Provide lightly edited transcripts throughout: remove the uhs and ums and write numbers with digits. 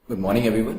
Good morning everyone.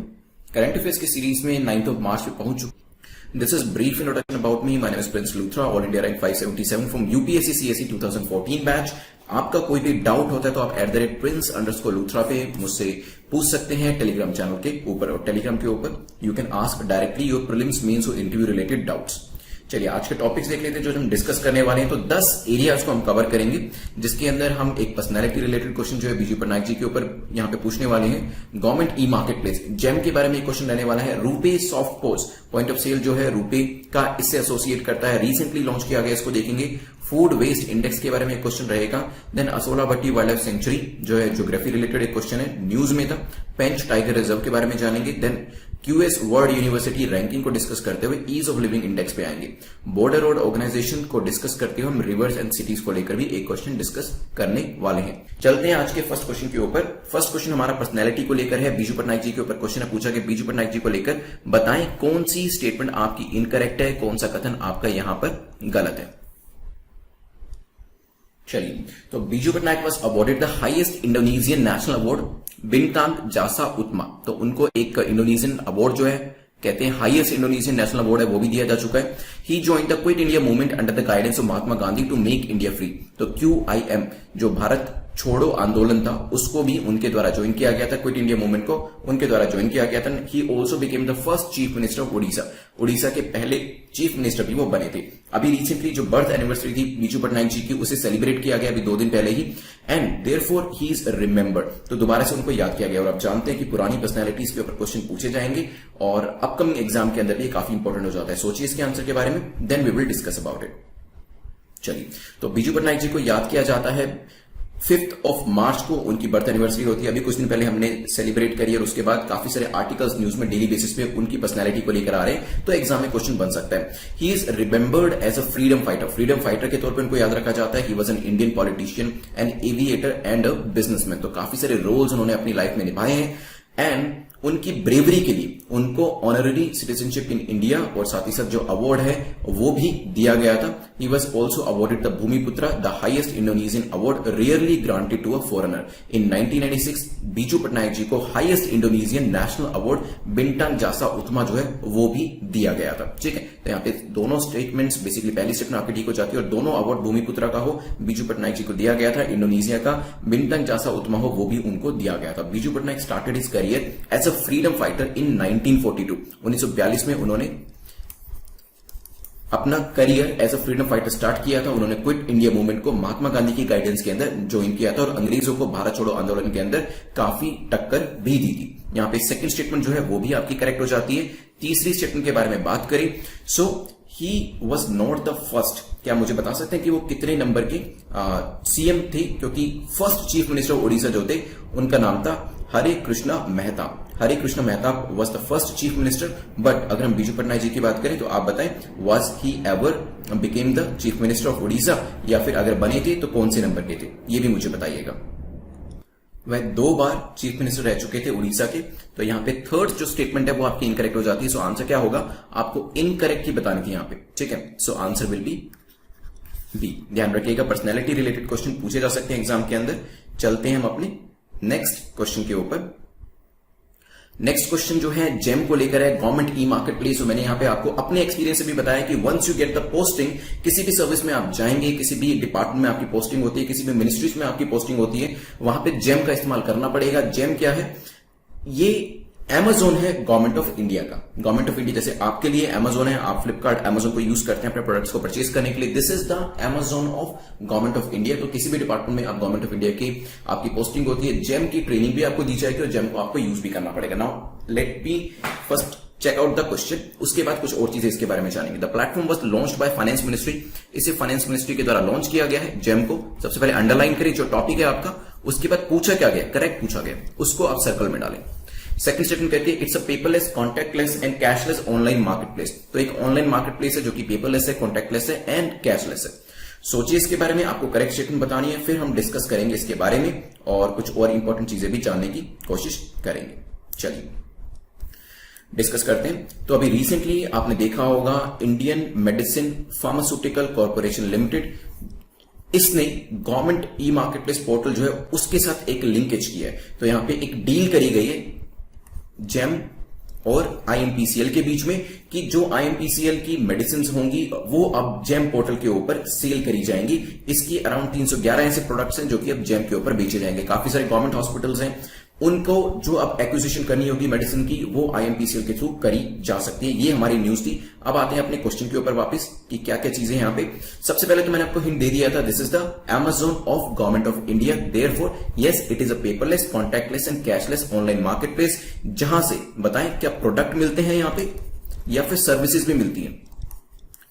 Current affairs की series में 9th of March पे पहुंच चुके। This is brief introduction about me. My name is Prince Luthra, all India rank 577 from UPSC CSE 2014 batch. आपका कोई भी doubt होता है तो आप @prince_लूथरा पे मुझसे पूछ सकते हैं टेलीग्राम चैनल के ऊपर, और टेलीग्राम के ऊपर you can ask directly your prelims mains और इंटरव्यू रिलेटेड डाउट्स। चलिए आज के टॉपिक्स देख लेते हैं जो हम डिस्कस करने वाले हैं। तो 10 एरियाज को हम कवर करेंगे, जिसके अंदर हम एक पर्सनैलिटी रिलेटेड क्वेश्चन जो है बीजू पटनायक जी के ऊपर यहाँ पे पूछने वाले हैं। Government e marketplace GeM के बारे में एक क्वेश्चन रहने वाला है। RuPay soft POS point of sale जो है रूपे का इससे एसोसिएट करता है, रिसेंटली लॉन्च किया गया, इसको देखेंगे। फूड वेस्ट इंडेक्स के बारे में एक क्वेश्चन रहेगा। Then Asola Bhatti wild life sanctuary जो है ज्योग्राफी रिलेटेड एक क्वेश्चन है, न्यूज में था। पेंच टाइगर रिजर्व के बारे में जानेंगे। Then QS world university ranking को डिस्कस करते हुए ईज ऑफ लिविंग इंडेक्स पे आएंगे। बॉर्डर रोड ऑर्गेनाइजेशन को डिस्कस करते हुए हम रिवर्स एंड सिटीज को लेकर भी एक क्वेश्चन डिस्कस करने वाले हैं। चलते हैं आज के फर्स्ट क्वेश्चन के ऊपर। फर्स्ट क्वेश्चन हमारा पर्सनैलिटी को लेकर है। बीजू पटनायक जी के ऊपर क्वेश्चन है, पूछा कि बीजू पटनायक जी को लेकर बताएं कौन सी स्टेटमेंट आपकी इनकरेक्ट है, कौन सा कथन आपका यहां पर गलत है। चलिए, तो Biju Patnaik was awarded the highest Indonesian national award Bintang Jasa Utama. तो उनको एक इंडोनेशियन अवार्ड जो है कहते हैं हाईएस्ट इंडोनेशियन नेशनल अवार्ड है, वो भी दिया जा चुका है। He joined the quit India movement under the guidance of Mahatma Gandhi to make India free. तो QIM जो भारत छोड़ो आंदोलन था उसको भी उनके द्वारा ज्वाइन किया गया था, क्विट इंडिया मूवमेंट को उनके द्वारा ज्वाइन किया गया था। He also became the first chief minister of Orissa. Orissa के पहले चीफ मिनिस्टर भी वो बने थे। अभी रिसेंटली जो बर्थ एनिवर्सरी थी बीजू पटनायक जी की, उसे सेलिब्रेट किया गया अभी 2 दिन पहले ही, and therefore he is remembered. तो दोबारा से उनको याद किया गया। और आप जानते हैं कि पुरानी पर्सनैलिटीज के ऊपर क्वेश्चन पूछे जाएंगे और अपकमिंग एग्जाम के अंदर भी काफी इंपॉर्टेंट हो जाता है। सोचिए इसके आंसर के बारे में, then we will discuss about it. चलिए, तो बीजू पटनायक जी को याद किया जाता है 5th ऑफ मार्च को, उनकी बर्थ एनिवर्सरी होती है। अभी कुछ दिन पहले हमने सेलिब्रेट करी और उसके बाद काफी सारे आर्टिकल्स न्यूज में डेली बेसिस पे उनकी पर्सनैलिटी को लेकर आ रहे हैं, तो एग्जाम में क्वेश्चन बन सकता है। He is remembered as a freedom fighter. Freedom fighter के तौर पर उनको याद रखा जाता है। He was an Indian politician and aviator and a businessman. तो काफी सारे रोल्स उन्होंने अपनी लाइफ में निभाए हैं, एंड उनकी ब्रेवरी के लिए उनको ऑनररी सिटीजनशिप इन इंडिया और साथ ही साथ जो अवार्ड है वो भी दिया गया था। He was also awarded the Bhumiputra, the highest Indonesian award rarely granted to a foreigner. In 1996 Biju Patnaik ji को highest Indonesian national award Bintang Jasa Utama जो है वो भी दिया गया था। ठीक है, तो यहाँ पे दोनों स्टेटमेंट्स, बेसिकली पहली स्टेटमेंट आपकी ठीक हो जाती है और दोनों अवार्ड भूमिपुत्रा का हो, बीजू पटनायक जी को दिया गया था। इंडोनेशिया का बिंतांग जासा उत्मा हो, वो भी उनको दिया गया था। Biju Patnaik started his career as a freedom fighter in 1942। 1942 में उन्होंने अपना career as a freedom fighter start किया था। उन्होंने क्विट इंडिया मूवमेंट को महात्मा गांधी की गाइडेंस के अंदर ज्वाइन किया था और अंग्रेजों को भारत छोड़ो आंदोलन के अंदर काफी टक्कर भी दी थी। यहां पे सेकंड स्टेटमेंट जो है वो भी आपकी करेक्ट हो जाती है। तीसरी स्टेटमेंट के बारे में बात करें, so he was not the first. क्या मुझे बता सकते हैं कि वो कितने नंबर के सीएम थे? क्योंकि first chief minister of Orissa जो थे उनका नाम था Hare Krishna Mehta. Hare Krishna Mehta was the first chief minister. But अगर हम बीजू पटनायक जी की बात करें तो आप बताएं, was he ever became the chief minister of Orissa, या फिर अगर बने थे तो कौन से नंबर के थे, ये भी मुझे बताइएगा। वह 2 बार चीफ मिनिस्टर रह चुके थे उड़ीसा के। तो यहां पे थर्ड जो स्टेटमेंट है वो आपकी इनकरेक्ट हो जाती है। सो आंसर क्या होगा, आपको इनकरेक्ट ही बतानी थी यहां पे। ठीक है, so answer will be B. ध्यान रखिएगा, पर्सनैलिटी रिलेटेड क्वेश्चन पूछे जा सकते हैं एग्जाम के अंदर। चलते हैं हम अपने नेक्स्ट क्वेश्चन के ऊपर। नेक्स्ट क्वेश्चन जो है जेम को लेकर है, गवर्नमेंट ई मार्केट प्लेस। मैंने यहां पे आपको अपने एक्सपीरियंस से भी बताया कि once you get the posting, किसी भी सर्विस में आप जाएंगे, किसी भी डिपार्टमेंट में आपकी पोस्टिंग होती है, किसी भी मिनिस्ट्रीज में आपकी पोस्टिंग होती है, वहां पे जेम का इस्तेमाल करना पड़ेगा। जेम क्या है? ये Amazon है गवर्नमेंट ऑफ इंडिया का। गवर्नमेंट ऑफ इंडिया जैसे आपके लिए Amazon है, आप फ्लिपकार्ट Amazon को यूज करते हैं अपने प्रोडक्ट्स को परचेज करने के लिए, this is the Amazon of government of India. तो किसी भी डिपार्टमेंट में आप गवर्नमेंट ऑफ इंडिया की आपकी पोस्टिंग होती है, जेम की ट्रेनिंग भी आपको दी जाएगी और जेम को आपको यूज भी करना पड़ेगा। Now let me first check out the question, उसके बाद कुछ और चीजें इसके बारे में जानेंगे। The platform was launched by finance ministry. इसे फाइनेंस मिनिस्ट्री के द्वारा लॉन्च किया गया है जेम को। सबसे पहले अंडरलाइन करिए जो टॉपिक है आपका, उसके बाद पूछा क्या गया, करेक्ट पूछा गया, उसको आप सर्कल में डालें। सेकंड स्टेटमेंट कहती है it's a paperless, contactless and cashless online market place. तो एक ऑनलाइन मार्केट प्लेस है जो कि पेपरलेस है, कॉन्टैक्टलेस है एंड कैशलेस है। सोचिए इसके बारे में, आपको करेक्ट स्टेटमेंट बतानी है, फिर हम डिस्कस करेंगे इसके बारे में और कुछ और इंपॉर्टेंट चीजें भी जानने की कोशिश करेंगे। चलिए डिस्कस करते हैं। तो अभी रिसेंटली आपने देखा होगा Indian medicine pharmaceutical corporation limited, इसने government e market place portal जो है उसके साथ एक लिंकेज किया है। तो यहां पे एक डील करी गई है जेम और आईएमपीसीएल के बीच में कि जो आईएमपीसीएल की मेडिसिन होंगी वो अब जेम पोर्टल के ऊपर सेल करी जाएंगी। इसकी अराउंड 311 ऐसे प्रोडक्ट्स हैं जो कि अब जेम के ऊपर बेचे जाएंगे। काफी सारे गवर्नमेंट हॉस्पिटल्स हैं, उनको जो अब एक्विजिशन करनी होगी मेडिसिन की वो आईएमपीसीएल के थ्रू करी जा सकती है। ये हमारी न्यूज थी। अब आते हैं अपने क्वेश्चन के ऊपर वापस कि क्या क्या चीजें यहां पे। सबसे पहले तो मैंने आपको हिंट दे दिया था, this is the Amazon of government of India, therefore yes it is a paperless, contactless and cashless online market place, जहां से बताएं क्या प्रोडक्ट मिलते हैं यहां पे या फिर सर्विसेज भी मिलती हैं।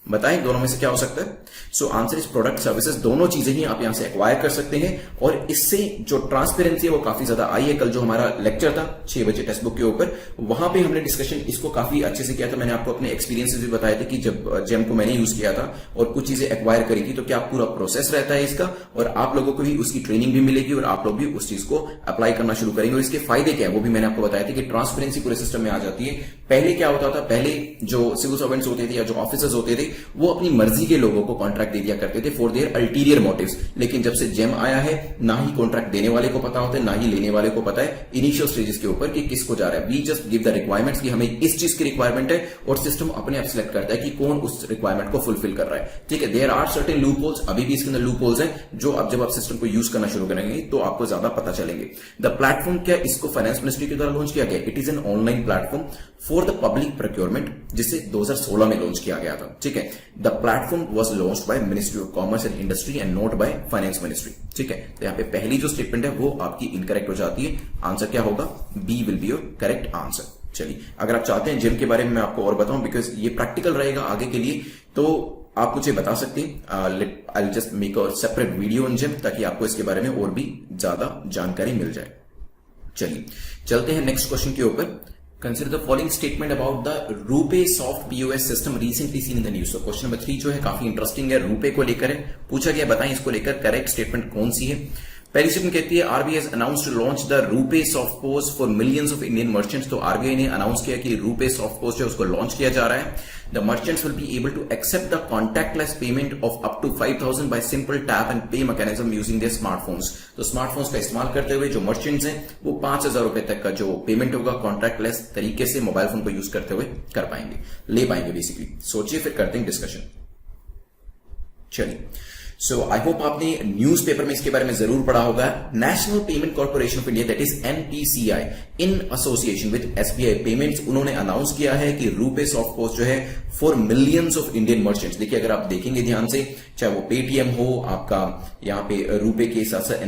बताएं दोनों में से क्या हो सकता है। So answer is product services, दोनों चीजें ही आप यहां से एक्वायर कर सकते हैं। और इससे जो ट्रांसपेरेंसी है वो काफी ज्यादा आई है। कल जो हमारा लेक्चर था 6 बजे टेक्स्ट बुक के ऊपर, वहां पे हमने डिस्कशन इसको काफी अच्छे से किया था। मैंने आपको अपने एक्सपीरियंसेस भी बताए थे कि जब जेम को मैंने यूज किया था और कुछ चीजें एक्वायर करी थी तो क्या पूरा प्रोसेस रहता है इसका, और आप लोगों को भी उसकी ट्रेनिंग भी मिलेगी और आप लोग भी उस चीज को अप्लाई करना शुरू करेंगे। और इसके फायदे क्या है वो भी मैंने आपको बताया था कि ट्रांसपेरेंसी पूरे सिस्टम में आ जाती है। पहले क्या होता था, पहले जो सिविल सर्वेंट्स होते थे या जो ऑफिसर्स होते थे वो अपनी मर्जी के लोगों को कॉन्ट्रैक्ट दे दिया करते थे फॉर देयर अल्टीरियर मोटिव्स। लेकिन जब से जेम आया है, ना ही कॉन्ट्रैक्ट देने वाले को पता होता है ना ही लेने वाले को पता है इनिशियल स्टेजेस के ऊपर कि किसको जा रहा है। We just give the requirements कि हमें इस चीज की रिक्वायरमेंट है और सिस्टम अपने आप सिलेक्ट करता है कि कौन उस रिक्वायरमेंट को फुलफिल कर रहा है। ठीक है, there are certain loopholes, अभी भी इसके अंदर लूप होल्स हैं जो अब जब आप सिस्टम को यूज करना शुरू करेंगे तो आपको ज्यादा पता चलेंगे। द प्लेटफॉर्म क्या, इसको फाइनेंस मिनिस्ट्री के द्वारा लॉन्च किया गया। It is an online platform for the public procurement, जिसे 2016 में लॉन्च किया गया था। ठीक है, the platform was launched by ministry of commerce and industry and not bye finance ministry. ठीक है, तो यहां पे पहली जो स्टेटमेंट है वो आपकी इनकरेक्ट हो जाती है। आंसर क्या होगा, B will be your correct answer. चलिए, अगर आप चाहते हैं जिम के बारे में मैं आपको और बताऊं बिकॉज ये प्रैक्टिकल रहेगा आगे के लिए, तो आप मुझे बता सकते हैं। I just make a separate video on gym ताकि आपको इसके बारे में और भी ज्यादा जानकारी मिल जाए। चलिए चलते हैं नेक्स्ट क्वेश्चन के ऊपर। Consider the following statement about the RuPay Soft POS system recently seen in the news. So question number 3 जो है काफी इंटरेस्टिंग है, रूपे को लेकर है। पूछा गया बताएं इसको लेकर करेक्ट स्टेटमेंट कौन सी है। पहली स्टेटमेंट कहती है RBI has announced to launch the RuPay soft POS for millions of Indian merchants. तो आरबीआई ने अनाउंस किया कि रूपे सॉफ्ट पोज जो है उसको लॉन्च किया जा रहा है। The merchants will be able to accept the contactless payment of up to 5,000 by simple tap and pay mechanism using their smartphones. तो स्मार्टफोन्स का इस्तेमाल करते हुए जो मर्चेंट्स हैं वो 5,000 रुपए तक का जो पेमेंट होगा कॉन्टैक्टलेस तरीके से मोबाइल फोन को यूज करते हुए कर पाएंगे, ले पाएंगे बेसिकली। सोचिए फिर करते हैं डिस्कशन। चलिए, सो आई होप आपने न्यूज़पेपर में इसके बारे में जरूर पढ़ा होगा। National payment corporation of India that is NPCI in association with SBI payments, उन्होंने अनाउंस किया है कि रूपे सॉफ्ट पोज जो है for millions of Indian merchants. देखिए अगर आप देखेंगे ध्यान से, चाहे वो पेटीएम हो, आपका यहाँ पे रूपे के साथ साथ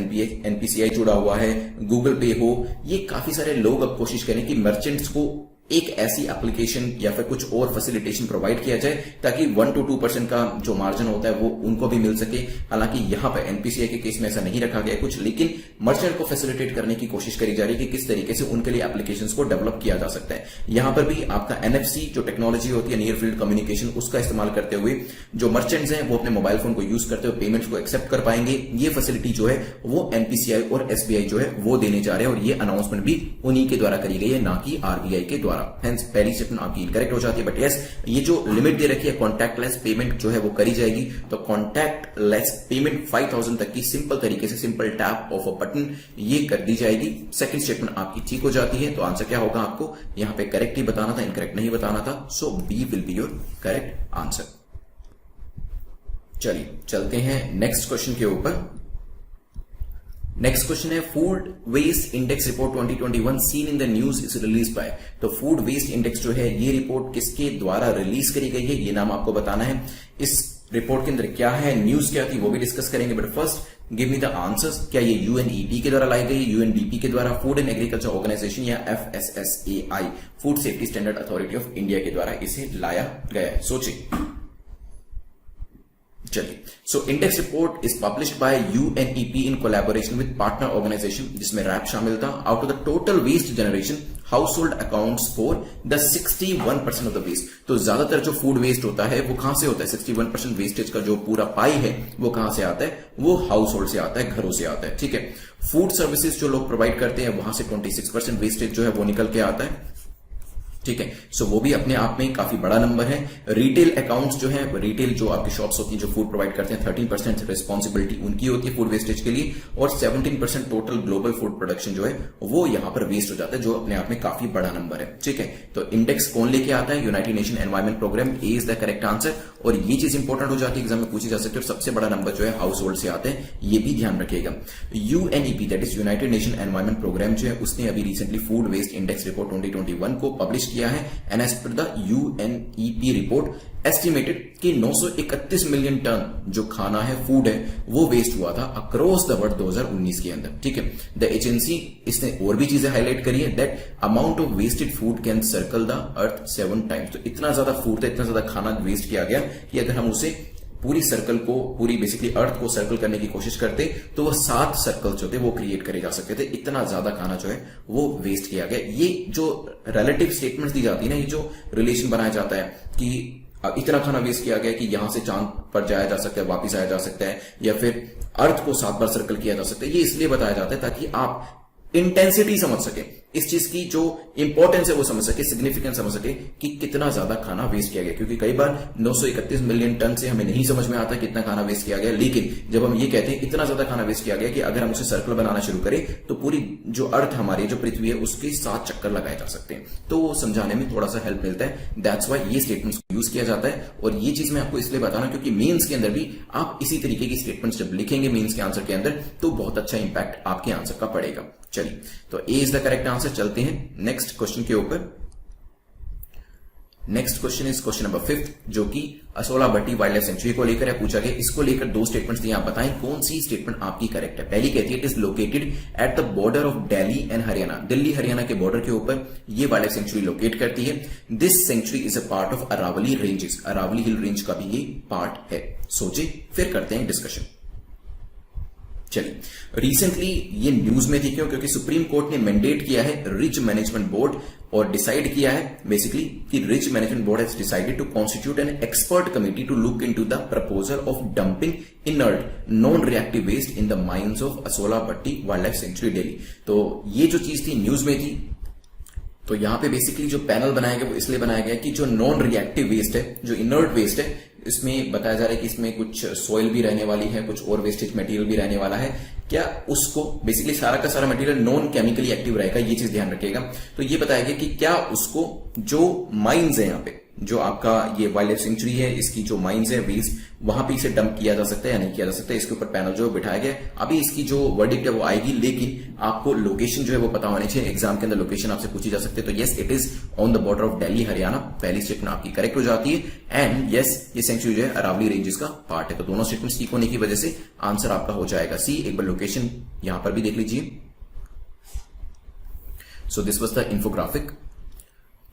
एनपीसीआई जुड़ा हुआ है, गूगल पे हो, ये काफी सारे लोग अब कोशिश करें कि मर्चेंट्स को एक ऐसी एप्लीकेशन या फिर कुछ और फैसिलिटेशन प्रोवाइड किया जाए ताकि 1 to 2% का जो मार्जिन होता है वो उनको भी मिल सके। हालांकि यहां पर एनपीसीआई के केस में ऐसा नहीं रखा गया कुछ, लेकिन मर्चेंट को फैसिलिटेट करने की कोशिश करी जा रही है कि किस तरीके से उनके लिए एप्लीकेशंस को डेवलप किया जा सकता है। यहां पर भी आपका एनएफसी जो टेक्नोलॉजी होती है, नियर फील्ड कम्युनिकेशन, उसका इस्तेमाल करते हुए जो मर्चेंट्स हैं वो अपने मोबाइल फोन को यूज करते हुए पेमेंट्स को एक्सेप्ट कर पाएंगे। ये फैसिलिटी जो है वो एनपीसीआई और एसबीआई जो है वो देने जा रहे हैं और ये अनाउंसमेंट भी उन्हीं के द्वारा करी गई है, ना कि आरबीआई के द्वारा। हेंस पहली स्टेटमेंट आपकी इनकरेक्ट हो जाती है। बट यस, ये जो लिमिट दे रखी है कॉन्टैक्टलेस पेमेंट जो है वो करी जाएगी। तो कॉन्टैक्टलेस पेमेंट 5,000 तक की सिंपल तरीके से simple tap of a button ये कर दी जाएगी। सेकंड स्टेटमेंट आपकी ठीक हो जाती है। तो आंसर क्या होगा, आपको यहां पे करेक्ट ही बताना था, इनकरेक्ट नहीं बताना था। So B will be your correct answer. चलिए चलते हैं नेक्स्ट क्वेश्चन के ऊपर। नेक्स्ट क्वेश्चन है food waste index report 2021 seen in the news is released by. तो फूड वेस्ट इंडेक्स जो है ये रिपोर्ट किसके द्वारा रिलीज करी गई है ये नाम आपको बताना है। इस रिपोर्ट के अंदर क्या है, न्यूज क्या थी वो भी डिस्कस करेंगे। But first give me the answers. क्या ये यूएनईपी के द्वारा लाई गई, यूएनडीपी के द्वारा, फूड एंड एग्रीकल्चर ऑर्गेनाइजेशन या FSSAI food safety standard authority of India के द्वारा इसे लाया गया है? सोचिए। चलिए, so index report is published by UNEP in collaboration with partner organisation, जिसमें रैप शामिल था। Out of the total waste generation household accounts for the 61% of the waste. तो ज्यादातर जो फूड वेस्ट होता है वो कहां से होता है, 61% वेस्टेज का जो पूरा पाई है वो कहां से आता है, वो हाउस होल्ड से आता है, घरों से आता है। ठीक है, फूड सर्विसेज जो लोग प्रोवाइड करते हैं वहां से 26% वेस्टेज जो है वो निकल के आता है। ठीक है। सो वो भी अपने आप में काफी बड़ा नंबर है। रिटेल अकाउंट्स जो है, रिटेल जो आपकी शॉप्स होती हैं जो फूड प्रोवाइड करते हैं, 13% रिस्पॉन्सिबिलिटी उनकी होती है फूड वेस्टेज के लिए, और 17% टोटल ग्लोबल फूड प्रोडक्शन जो है वो यहां पर वेस्ट हो जाता है, जो अपने आप में काफी बड़ा नंबर है। ठीक है, तो इंडेक्स कौन लेके आता है? United Nation Environment Programme. A is the correct answer. और ये चीज इंपॉर्टेंट हो जाती है, एग्जाम में पूछी जा सकती है। और सबसे बड़ा नंबर जो है हाउस होल्ड से आते हैं, ये भी ध्यान रखिएगा। UNEP that is United Nation Environment Programme जो है उसने अभी recently food waste index report 2021 को पब्लिश किया है। And as per the UNEP report estimated कि 931 मिलियन टन जो खाना है, फूड है, वो वेस्ट हुआ था अक्रॉस द वर्ल्ड 2019 के अंदर। ठीक है, द एजेंसी इसने और भी चीजें हाईलाइट करी है, that amount of wasted food can circle the earth 7 times. तो इतना ज्यादा फूड था, इतना ज्यादा खाना वेस्ट किया गया कि अगर हम उसे पूरी सर्कल को, पूरी बेसिकली अर्थ को सर्कल करने की कोशिश करते तो वो 7 सर्कल्स जो थे वो क्रिएट करे जा सकते थे। इतना ज्यादा खाना जो है वो वेस्ट किया गया। ये जो रिलेटिव स्टेटमेंट्स दी जाती है ना, ये जो रिलेशन बनाया जाता है कि इतना खाना वेस्ट किया गया कि यहां से चांद पर जाया जा सकता है, वापिस आया जा सकता है, या फिर अर्थ को 7 बार सर्कल किया जा सकता है, ये इसलिए बताया जाता है ताकि आप इंटेंसिटी समझ सके, इस चीज की जो इंपॉर्टेंस है वो समझ सके, सिग्निफिकेंस समझ सके कि कितना ज्यादा खाना वेस्ट किया गया। क्योंकि कई बार 931 मिलियन टन से हमें नहीं समझ में आता कितना खाना वेस्ट किया गया, लेकिन जब हम ये कहते हैं इतना ज्यादा खाना वेस्ट किया गया कि अगर हम उसे सर्कल बनाना शुरू करें तो पूरी जो अर्थ हमारी, जो पृथ्वी है, उसके 7 चक्कर लगाए जा सकते हैं। तो वो समझाने में थोड़ा सा हेल्प मिलता है। दैट्स वाई ये स्टेटमेंट्स यूज किया जाता है। और ये चीज मैं आपको इसलिए बता रहा हूं क्योंकि मेंस के अंदर भी आप इसी तरीके की स्टेटमेंट्स जब लिखेंगे मेंस के आंसर के अंदर, तो बहुत अच्छा इंपैक्ट आपके आंसर का पड़ेगा। चलिए, तो ए इज द करेक्ट आंसर। चलते हैं नेक्स्ट क्वेश्चन के ऊपर। Next question is question number 5, जो कि Asola Bhatti wild life century को लेकर है, पूछा गया। इसको लेकर 2 स्टेटमेंट्स दिए, आप बताएं कौन सी स्टेटमेंट आपकी करेक्ट है। पहली कहती है it is located at the border of Delhi and Haryana. Delhi Haryana के बॉर्डर के ऊपर ये वाइल्ड लाइफ सेंचुरी लोकेट करती है। This sanctuary is a part of Aravalli ranges. Aravalli hill range का भी ये पार्ट है। सोचे, फिर करते हैं डिस्कशन। चलिए, रिसेंटली ये न्यूज में थी, क्यों? क्योंकि सुप्रीम कोर्ट ने मैंडेट किया है रिच मैनेजमेंट बोर्ड, और डिसाइड किया है बेसिकली कि ridge management board has decided to constitute an expert committee to look into the proposal of dumping inert non reactive waste in the mines of Asola Bhatti wild life sanctuary Delhi. तो ये जो चीज थी news में थी, तो यहां पे बेसिकली जो पैनल बनाया गया वो इसलिए बनाया गया कि जो नॉन रिएक्टिव वेस्ट है, जो इनर्ट वेस्ट है, इसमें बताया जा रहा है कि इसमें कुछ सॉइल भी रहने वाली है, कुछ और वेस्टेज मटेरियल भी रहने वाला है। क्या उसको बेसिकली सारा का सारा मटेरियल नॉन केमिकली एक्टिव रहेगा, ये चीज ध्यान रखिएगा। तो ये बताया गया कि क्या उसको जो माइंस है, यहाँ पे जो आपका ये वाइल्ड लाइफ सेंचुरी है, इसकी जो माइंस है, वेस्ट, वहां पे इसे डंप किया जा सकता है या नहीं किया जा सकता है। इसके ऊपर पैनल जो बिठाया गया। अभी इसकी जो वर्डिक्ट है वो आएगी, लेकिन आपको लोकेशन जो है वो पता होनी चाहिए। एग्जाम के अंदर लोकेशन आपसे पूछी जा सकती है। तो yes, it is on the border of Delhi Haryana. पहली स्टेटमेंट आपकी करेक्ट हो जाती है। एंड यस, ये सेंचुरी जो है अरावली रेंजेस का पार्ट है। तो दोनों स्टेटमेंट ठीक होने की वजह से आंसर आपका हो जाएगा सी। एक बार लोकेशन यहां पर भी देख लीजिए। So this was the infographic.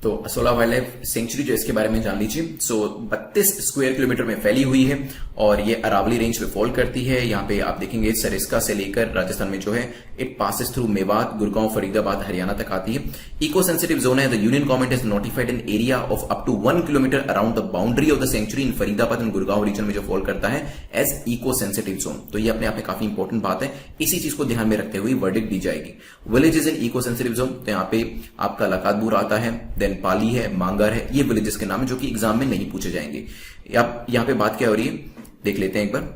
तो असोला वाइल्ड लाइफ सेंचुरी जो इसके बारे में जान लीजिए। सो 32 स्क्वायर किलोमीटर में फैली हुई है और ये अरावली रेंज पे फॉल करती है। यहाँ पे आप देखेंगे सरिस्का से लेकर राजस्थान में जो है it passes through Mewat, Gurgaon, Faridabad, Haryana तक आती है। इको सेंसिटिव जोन है। The union government is notified an area of up to 1 kilometre around the boundary of the sanctuary in Faridabad and Gurgaon region में जो फॉल करता है एज इको सेंसिटिव जोन। तो ये अपने आप में काफी इंपॉर्टेंट बात है। इसी चीज को ध्यान में रखते हुए वर्डिक्ट दी जाएगी। Villages in eco sensitive zone, तो यहाँ पे आपका लकातबूर आता है, देन पाली है, मांगर है, ये विलेजेस के नाम है जो कि एग्जाम में नहीं पूछे जाएंगे। अब यहां पे बात क्या हो रही है देख लेते हैं एक बार।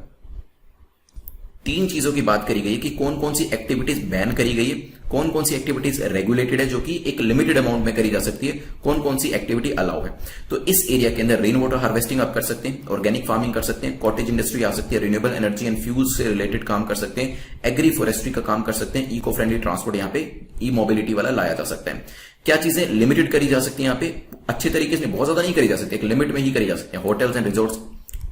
3 चीजों की बात करी गई है कि कौन कौन सी एक्टिविटीज बैन करी गई है, कौन कौन सी एक्टिविटीज रेगुलेटेड है जो कि एक लिमिटेड अमाउंट में करी जा सकती है, कौन कौन सी एक्टिविटी अलाउ है। तो इस एरिया के अंदर रेन वाटर हार्वेस्टिंग आप कर सकते हैं, ऑर्गेनिक फार्मिंग कर सकते हैं, कॉटेज इंडस्ट्री आ सकती है, रिन्यूएबल एनर्जी एंड फ्यूल से रिलेटेड काम कर सकते हैं, एग्री फॉरेस्ट्री का काम कर सकते हैं, इको फ्रेंडली ट्रांसपोर्ट यहाँ पे ई मोबिलिटी वाला लाया जा सकता है। क्या चीजें लिमिटेड करी जा सकती है यहाँ पे, अच्छे तरीके से, बहुत ज्यादा नहीं करी जा सकती, एक लिमिट में ही करी जा सकती है। Hotels and resorts,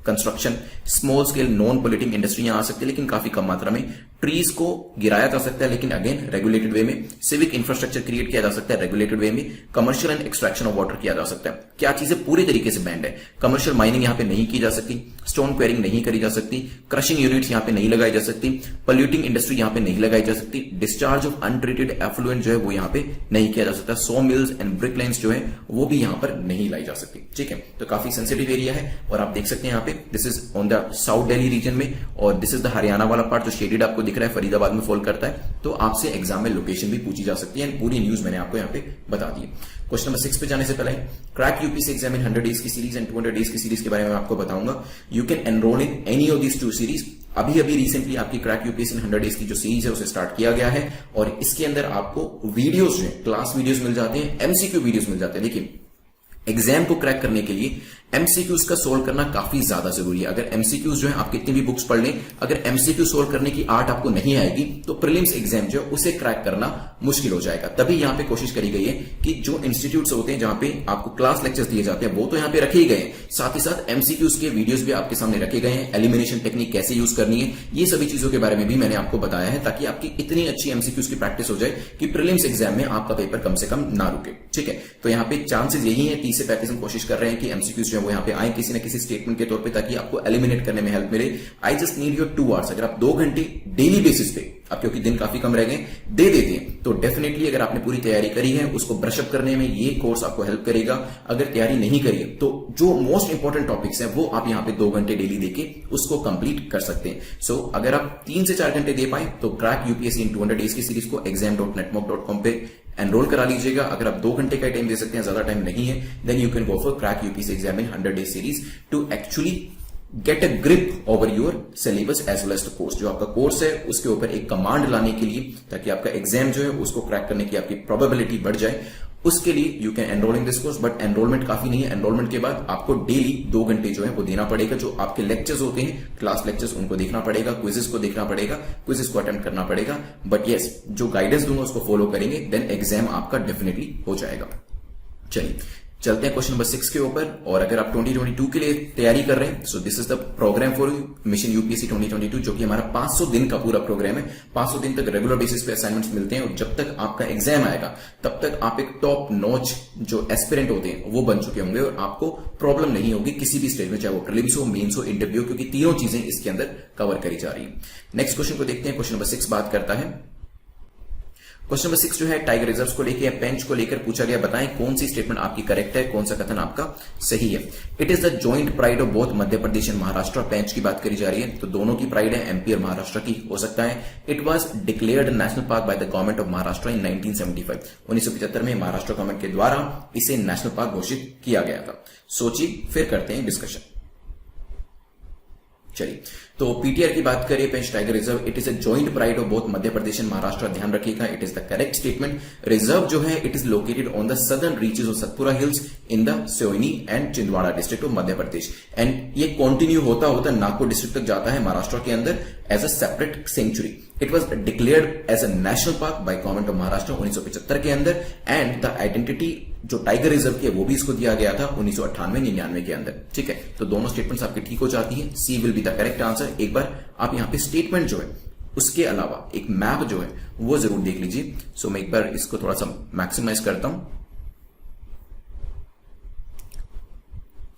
construction, small scale non polluting industry यहां आ सकती है, लेकिन काफी कम मात्रा में। ट्रीज को गिराया जा सकता है, लेकिन अगेन रेगुलेटेड वे में। सिविक इंफ्रास्ट्रक्चर क्रिएट किया जा सकता है रेगुलेटेड वे में। Commercial and extraction of water किया जा सकता है। क्या चीजें पूरी तरीके से बैंड है। कमर्शियल माइनिंग यहां पे नहीं की जा सकती, स्टोन क्वेरिंग नहीं करी जा सकती, क्रशिंग यूनिट्स यहां पे नहीं लगाई जा सकती, पॉल्यूटिंग इंडस्ट्री यहां पे नहीं लगाई जा सकती, डिस्चार्ज ऑफ अनट्रीटेड एफ्लुएंट जो है वो यहां पे नहीं किया जा सकता, saw mills and brick lines जो है वो भी यहां पर नहीं लाई जा सकती। ठीक है, तो काफी सेंसिटिव एरिया है और आप देख सकते हैं यहाँ पे this is on the south Delhi region में, और दिस इज द हरियाणा वाला पार्ट जो शेडेड आपको दिख रहा है फरीदाबाद में फॉल करता है, तो आपसे एग्जाम में लोकेशन भी पूछी जा सकती है। पूरी न्यूज मैंने आपको यहाँ पे बता दी। क्वेश्चन नंबर 6 पे जाने से पहले crack UPSC exam in 100 days की सीरीज एंड 200 डेज की सीरीज के बारे में आपको बताऊंगा। You can enrol in any of these 2 series. अभी रिसेंटली आपकी क्रैक यूपीएससी इन 100 डेज की जो सीरीज है उसे स्टार्ट किया गया है, और इसके अंदर आपको वीडियोस जो क्लास वीडियोस मिल जाते हैं, एमसीक्यू वीडियोस मिल जाते हैं। देखिए, एग्जाम को क्रैक करने के लिए एमसीक्यूज का सोल्व करना काफी ज्यादा जरूरी है। अगर एमसीक्यूज जो है आप कितनी भी बुक्स पढ़ लें, अगर एमसीक्यू सोल्व करने की आर्ट आपको नहीं आएगी तो प्रीलिम्स एग्जाम जो है उसे क्रैक करना मुश्किल हो जाएगा। तभी यहां पे कोशिश करी गई है कि जो इंस्टीट्यूट्स होते हैं जहां पे आपको क्लास लेक्चर्स दिए जाते हैं वो तो यहां पे रखे ही गए हैं, साथ ही साथ एमसीक्यूज के वीडियोस भी आपके सामने रखे गए हैं। एलिमिनेशन टेक्निक कैसे यूज करनी है, ये सभी चीजों के बारे में भी मैंने आपको बताया है, ताकि आपकी इतनी अच्छी एमसीक्यूज की प्रैक्टिस हो जाए कि प्रीलिम्स एग्जाम में आपका पेपर कम से कम ना रुके। ठीक है, तो यहाँ पे चांसेस यही है 30 से 35 कोशिश कर रहे हैं कि एमसीक्यूज जो है वो यहाँ पे आए किसी न किसी स्टेटमेंट के तौर पे, ताकि आपको एलिमिनेट करने में हेल्प मिले। I just need your 2 hours. अगर आप 2 घंटे डेली बेसिस पे, अब क्योंकि दिन काफी कम रह गए, दे देते हैं तो डेफिनेटली अगर आपने पूरी तैयारी करी है उसको ब्रशअप करने में ये कोर्स आपको हेल्प करेगा। अगर तैयारी नहीं करी है तो जो मोस्ट इंपॉर्टेंट टॉपिक्स हैं वो आप यहाँ पे 2 घंटे डेली देके उसको कंप्लीट कर सकते हैं। सो अगर आप 3 से 4 घंटे दे पाए तो क्रैक यूपीएससी इन 200 डेज की सीरीज को exam.netmock.com पे एनरोल करा लीजिएगा। अगर आप 2 घंटे का टाइम दे सकते हैं, ज्यादा टाइम नहीं है, then you can go for crack UPSC exam in 100 days series to actually get a grip over your syllabus as well as the course. जो आपका कोर्स है उसके ऊपर एक कमांड लाने के लिए, ताकि आपका एग्जाम जो है उसको क्रैक करने की आपकी प्रोबेबिलिटी बढ़ जाए, उसके लिए you can enrol in this course. But enrolment काफी नहीं है, एनरोलमेंट के बाद आपको डेली 2 घंटे जो है वो देना पड़ेगा। जो आपके लेक्चर्स होते हैं, क्लास लेक्चर्स, उनको देखना पड़ेगा, क्विजेस को देखना पड़ेगा, क्विजेस को अटेम्प्ट करना पड़ेगा। बट यस, जो गाइडेंस दूंगा उसको फॉलो करेंगे, देन एग्जाम आपका डेफिनेटली हो जाएगा। चलिए चलते हैं क्वेश्चन नंबर 6 के ऊपर। और अगर आप 2022 के लिए तैयारी कर रहे हैं, so this is the programme for mission UPSC 2022, जो कि हमारा 500 दिन का पूरा प्रोग्राम है। 500 दिन तक रेगुलर बेसिस पे असाइनमेंट्स मिलते हैं, और जब तक आपका एग्जाम आएगा तब तक आप एक टॉप नॉच जो एस्पिरेंट होते हैं वो बन चुके होंगे, और आपको प्रॉब्लम नहीं होगी किसी भी स्टेज में, चाहे वो प्रीलिम्स हो, मेंस हो, इंटरव्यू, क्योंकि तीनों चीजें इसके अंदर कवर करी जा रही है। नेक्स्ट क्वेश्चन को देखते हैं। क्वेश्चन नंबर 6 बात करता है, क्वेश्चन नंबर 6 जो है टाइगर रिजर्व्स को लेकर या पेंच को लेकर पूछा गया। बताएं कौन सी स्टेटमेंट आपकी करेक्ट है, कौन सा कथन आपका सही है। It is the joint pride of both Madhya Pradesh and Maharashtra. Pench की बात करी जा रही है तो दोनों की प्राइड है, एमपी और महाराष्ट्र की हो सकता है। It was declared national park by the government of Maharashtra in 1975। 1975 में महाराष्ट्र गवर्नमेंट के द्वारा इसे नेशनल पार्क घोषित किया गया था। सोचिए, फिर करते हैं डिस्कशन। चलिए, तो पीटीआर की बात करें, Pench tiger reserve, it is a joint pride of both Madhya Pradesh and Maharashtra. ध्यान रखिएगा, it is the correct statement. Reserve जो है it is located on the southern reaches of Satpura hills in the Seoni and Chhindwara district of Madhya Pradesh. And ये continue होता होता Nagpur district तक जाता है महाराष्ट्र के अंदर as a separate sanctuary. It was declared as a national park by government of Maharashtra 1975 के अंदर, एंड द आइडेंटिटी जो टाइगर रिजर्व की है वो भी इसको दिया गया था 1998-99 के अंदर। ठीक है, तो दोनों स्टेटमेंट्स आपकी ठीक हो जाती है। C will be the correct answer. एक बार आप यहां पे स्टेटमेंट जो है उसके अलावा एक मैप जो है वो जरूर देख लीजिए। सो मैं एक बार इसको थोड़ा सा मैक्सिमाइज करता हूं।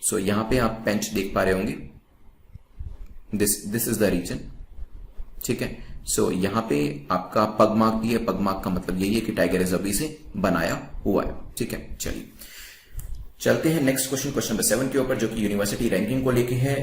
सो यहां पे आप पेंच देख पा रहे होंगे, दिस इज द रीजन। ठीक है, सो यहां पे आपका पग मार्क भी है। पग मार्क का मतलब यही है कि टाइगर रिजर्व से बनाया हुआ है। ठीक है, चलिए चलते हैं नेक्स्ट क्वेश्चन, क्वेश्चन नंबर 7 के ऊपर, जो कि यूनिवर्सिटी रैंकिंग को लेके है।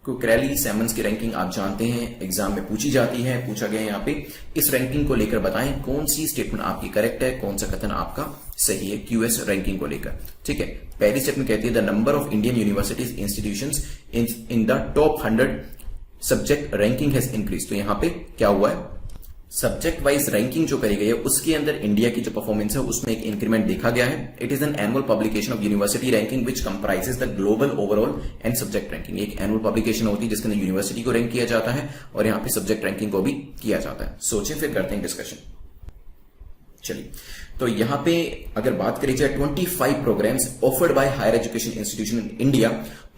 क्रैली सैमंस की रैंकिंग आप जानते हैं, एग्जाम में पूछी जाती है। पूछा गया यहाँ पे, इस रैंकिंग को लेकर बताएं कौन सी स्टेटमेंट आपकी करेक्ट है, कौन सा कथन आपका सही है क्यूएस रैंकिंग को लेकर। ठीक है, पहली स्टेटमेंट कहती है the number of Indian universities institutions in the top 100 subject ranking has increase. तो यहां पे क्या हुआ है, सब्जेक्ट वाइज रैंकिंग जो करी गई है उसके अंदर इंडिया की जो परफॉर्मेंस है उसमें एक इंक्रीमेंट देखा गया है। It is an annual publication of university ranking which comprises the global overall and subject ranking. एक एनुअल पब्लिकेशन होती है जिसके अंदर यूनिवर्सिटी को रैंक किया जाता है और यहाँ पे सब्जेक्ट रैंकिंग को भी किया जाता है। सोचिए, फिर करते हैं डिस्कशन। चलिए, तो यहां पे अगर बात करी जाए 25 programmes offered by higher education institution in India,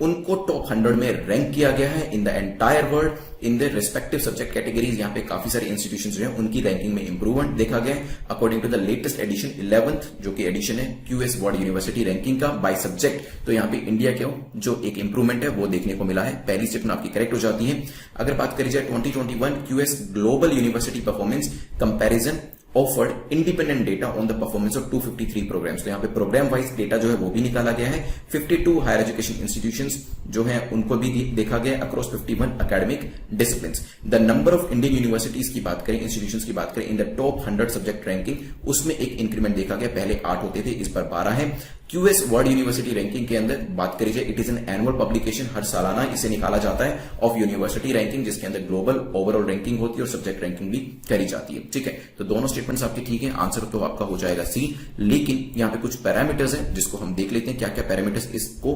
उनको टॉप 100 में रैंक किया गया है in the entire world in the respective subject categories. यहां पे काफी सारे इंस्टीट्यूशंस जो हैं उनकी रैंकिंग में इंप्रूवमेंट देखा गया है according to the latest edition 11th, जो कि एडिशन है क्यूएस वर्ल्ड यूनिवर्सिटी रैंकिंग का बाय सब्जेक्ट। तो यहां पे इंडिया के जो एक इंप्रूवमेंट है वो देखने को मिला है। पहली स्टेटमेंट आपकी करेक्ट हो जाती है। अगर बात करी जाए 2021 QS global university performance comparison offered independent data on the performance of 253 programmes. तो यहाँ पे प्रोग्राम वाइज डेटा जो है वो भी निकाला गया है। 52 हायर एजुकेशन इंस्टीट्यूशंस जो है उनको भी देखा गया across 51 academic disciplines. The number of Indian universities की बात करें, इंस्टीट्यूशंस की बात करें in the top 100 subject ranking, उसमें एक इंक्रीमेंट देखा गया। पहले 8 होते थे, इस पर 12 है। क्यूएस वर्ल्ड यूनिवर्सिटी रैंकिंग के अंदर बात करी जाए, it is an annual publication, हर सालाना इसे निकाला जाता है ऑफ यूनिवर्सिटी रैंकिंग, जिसके अंदर ग्लोबल ओवरऑल रैंकिंग होती है और सब्जेक्ट रैंकिंग भी करी जाती है। ठीक है, तो दोनों स्टेटमेंट्स आपके ठीक है, आंसर तो आपका हो जाएगा सी। लेकिन यहां पे कुछ पैरामीटर्स हैं जिसको हम देख लेते हैं, क्या क्या पैरामीटर्स इसको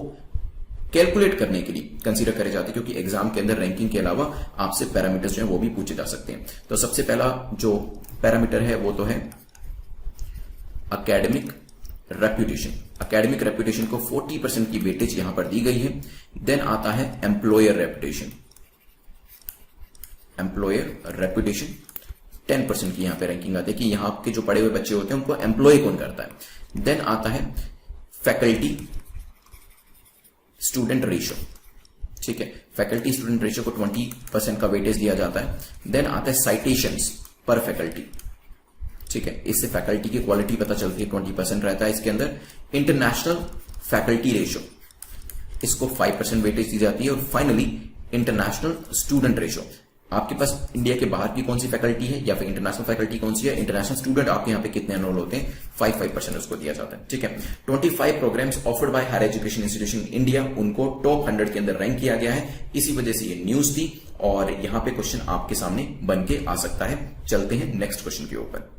कैलकुलेट करने के लिए कंसीडर करे जाते हैं, क्योंकि एग्जाम के अंदर रैंकिंग के अलावा आपसे पैरामीटर्स जो है वो भी पूछे जा सकते हैं। तो सबसे पहला जो पैरामीटर है वो तो है एकेडमिक रेप्यूटेशन। एकेडमिक रेप्यूटेशन को 40% की वेटेज यहां पर दी गई है। देन आता है एम्प्लॉयर रेप्यूटेशन। एम्प्लॉयर रेप्यूटेशन 10% की यहां पे रैंकिंग आती है कि यहां के जो पढ़े हुए बच्चे होते हैं उनको एम्प्लॉय कौन करता है। देन आता है फैकल्टी स्टूडेंट रेशियो। ठीक है, फैकल्टी स्टूडेंट रेशियो को 20% का वेटेज दिया जाता है। देन आता है साइटेशंस पर फैकल्टी। ठीक है, इससे फैकल्टी की क्वालिटी पता चलती है, 20% रहता है इसके अंदर। इंटरनेशनल फैकल्टी रेशियो, इसको 5% वेटेज दी जाती है। और फाइनली इंटरनेशनल स्टूडेंट रेशियो, आपके पास इंडिया के बाहर की कौन सी फैकल्टी है या फिर इंटरनेशनल फैकल्टी कौन सी है, इंटरनेशनल स्टूडेंट आपके यहाँ पे कितने एनरोल होते हैं, 5% उसको दिया जाता है। ठीक है, 25 programmes offered by higher education institution in India, उनको टॉप 100 के अंदर रैंक किया गया है। इसी वजह से ये न्यूज थी और यहां पे क्वेश्चन आपके सामने बन के आ सकता है। चलते हैं नेक्स्ट क्वेश्चन के ऊपर।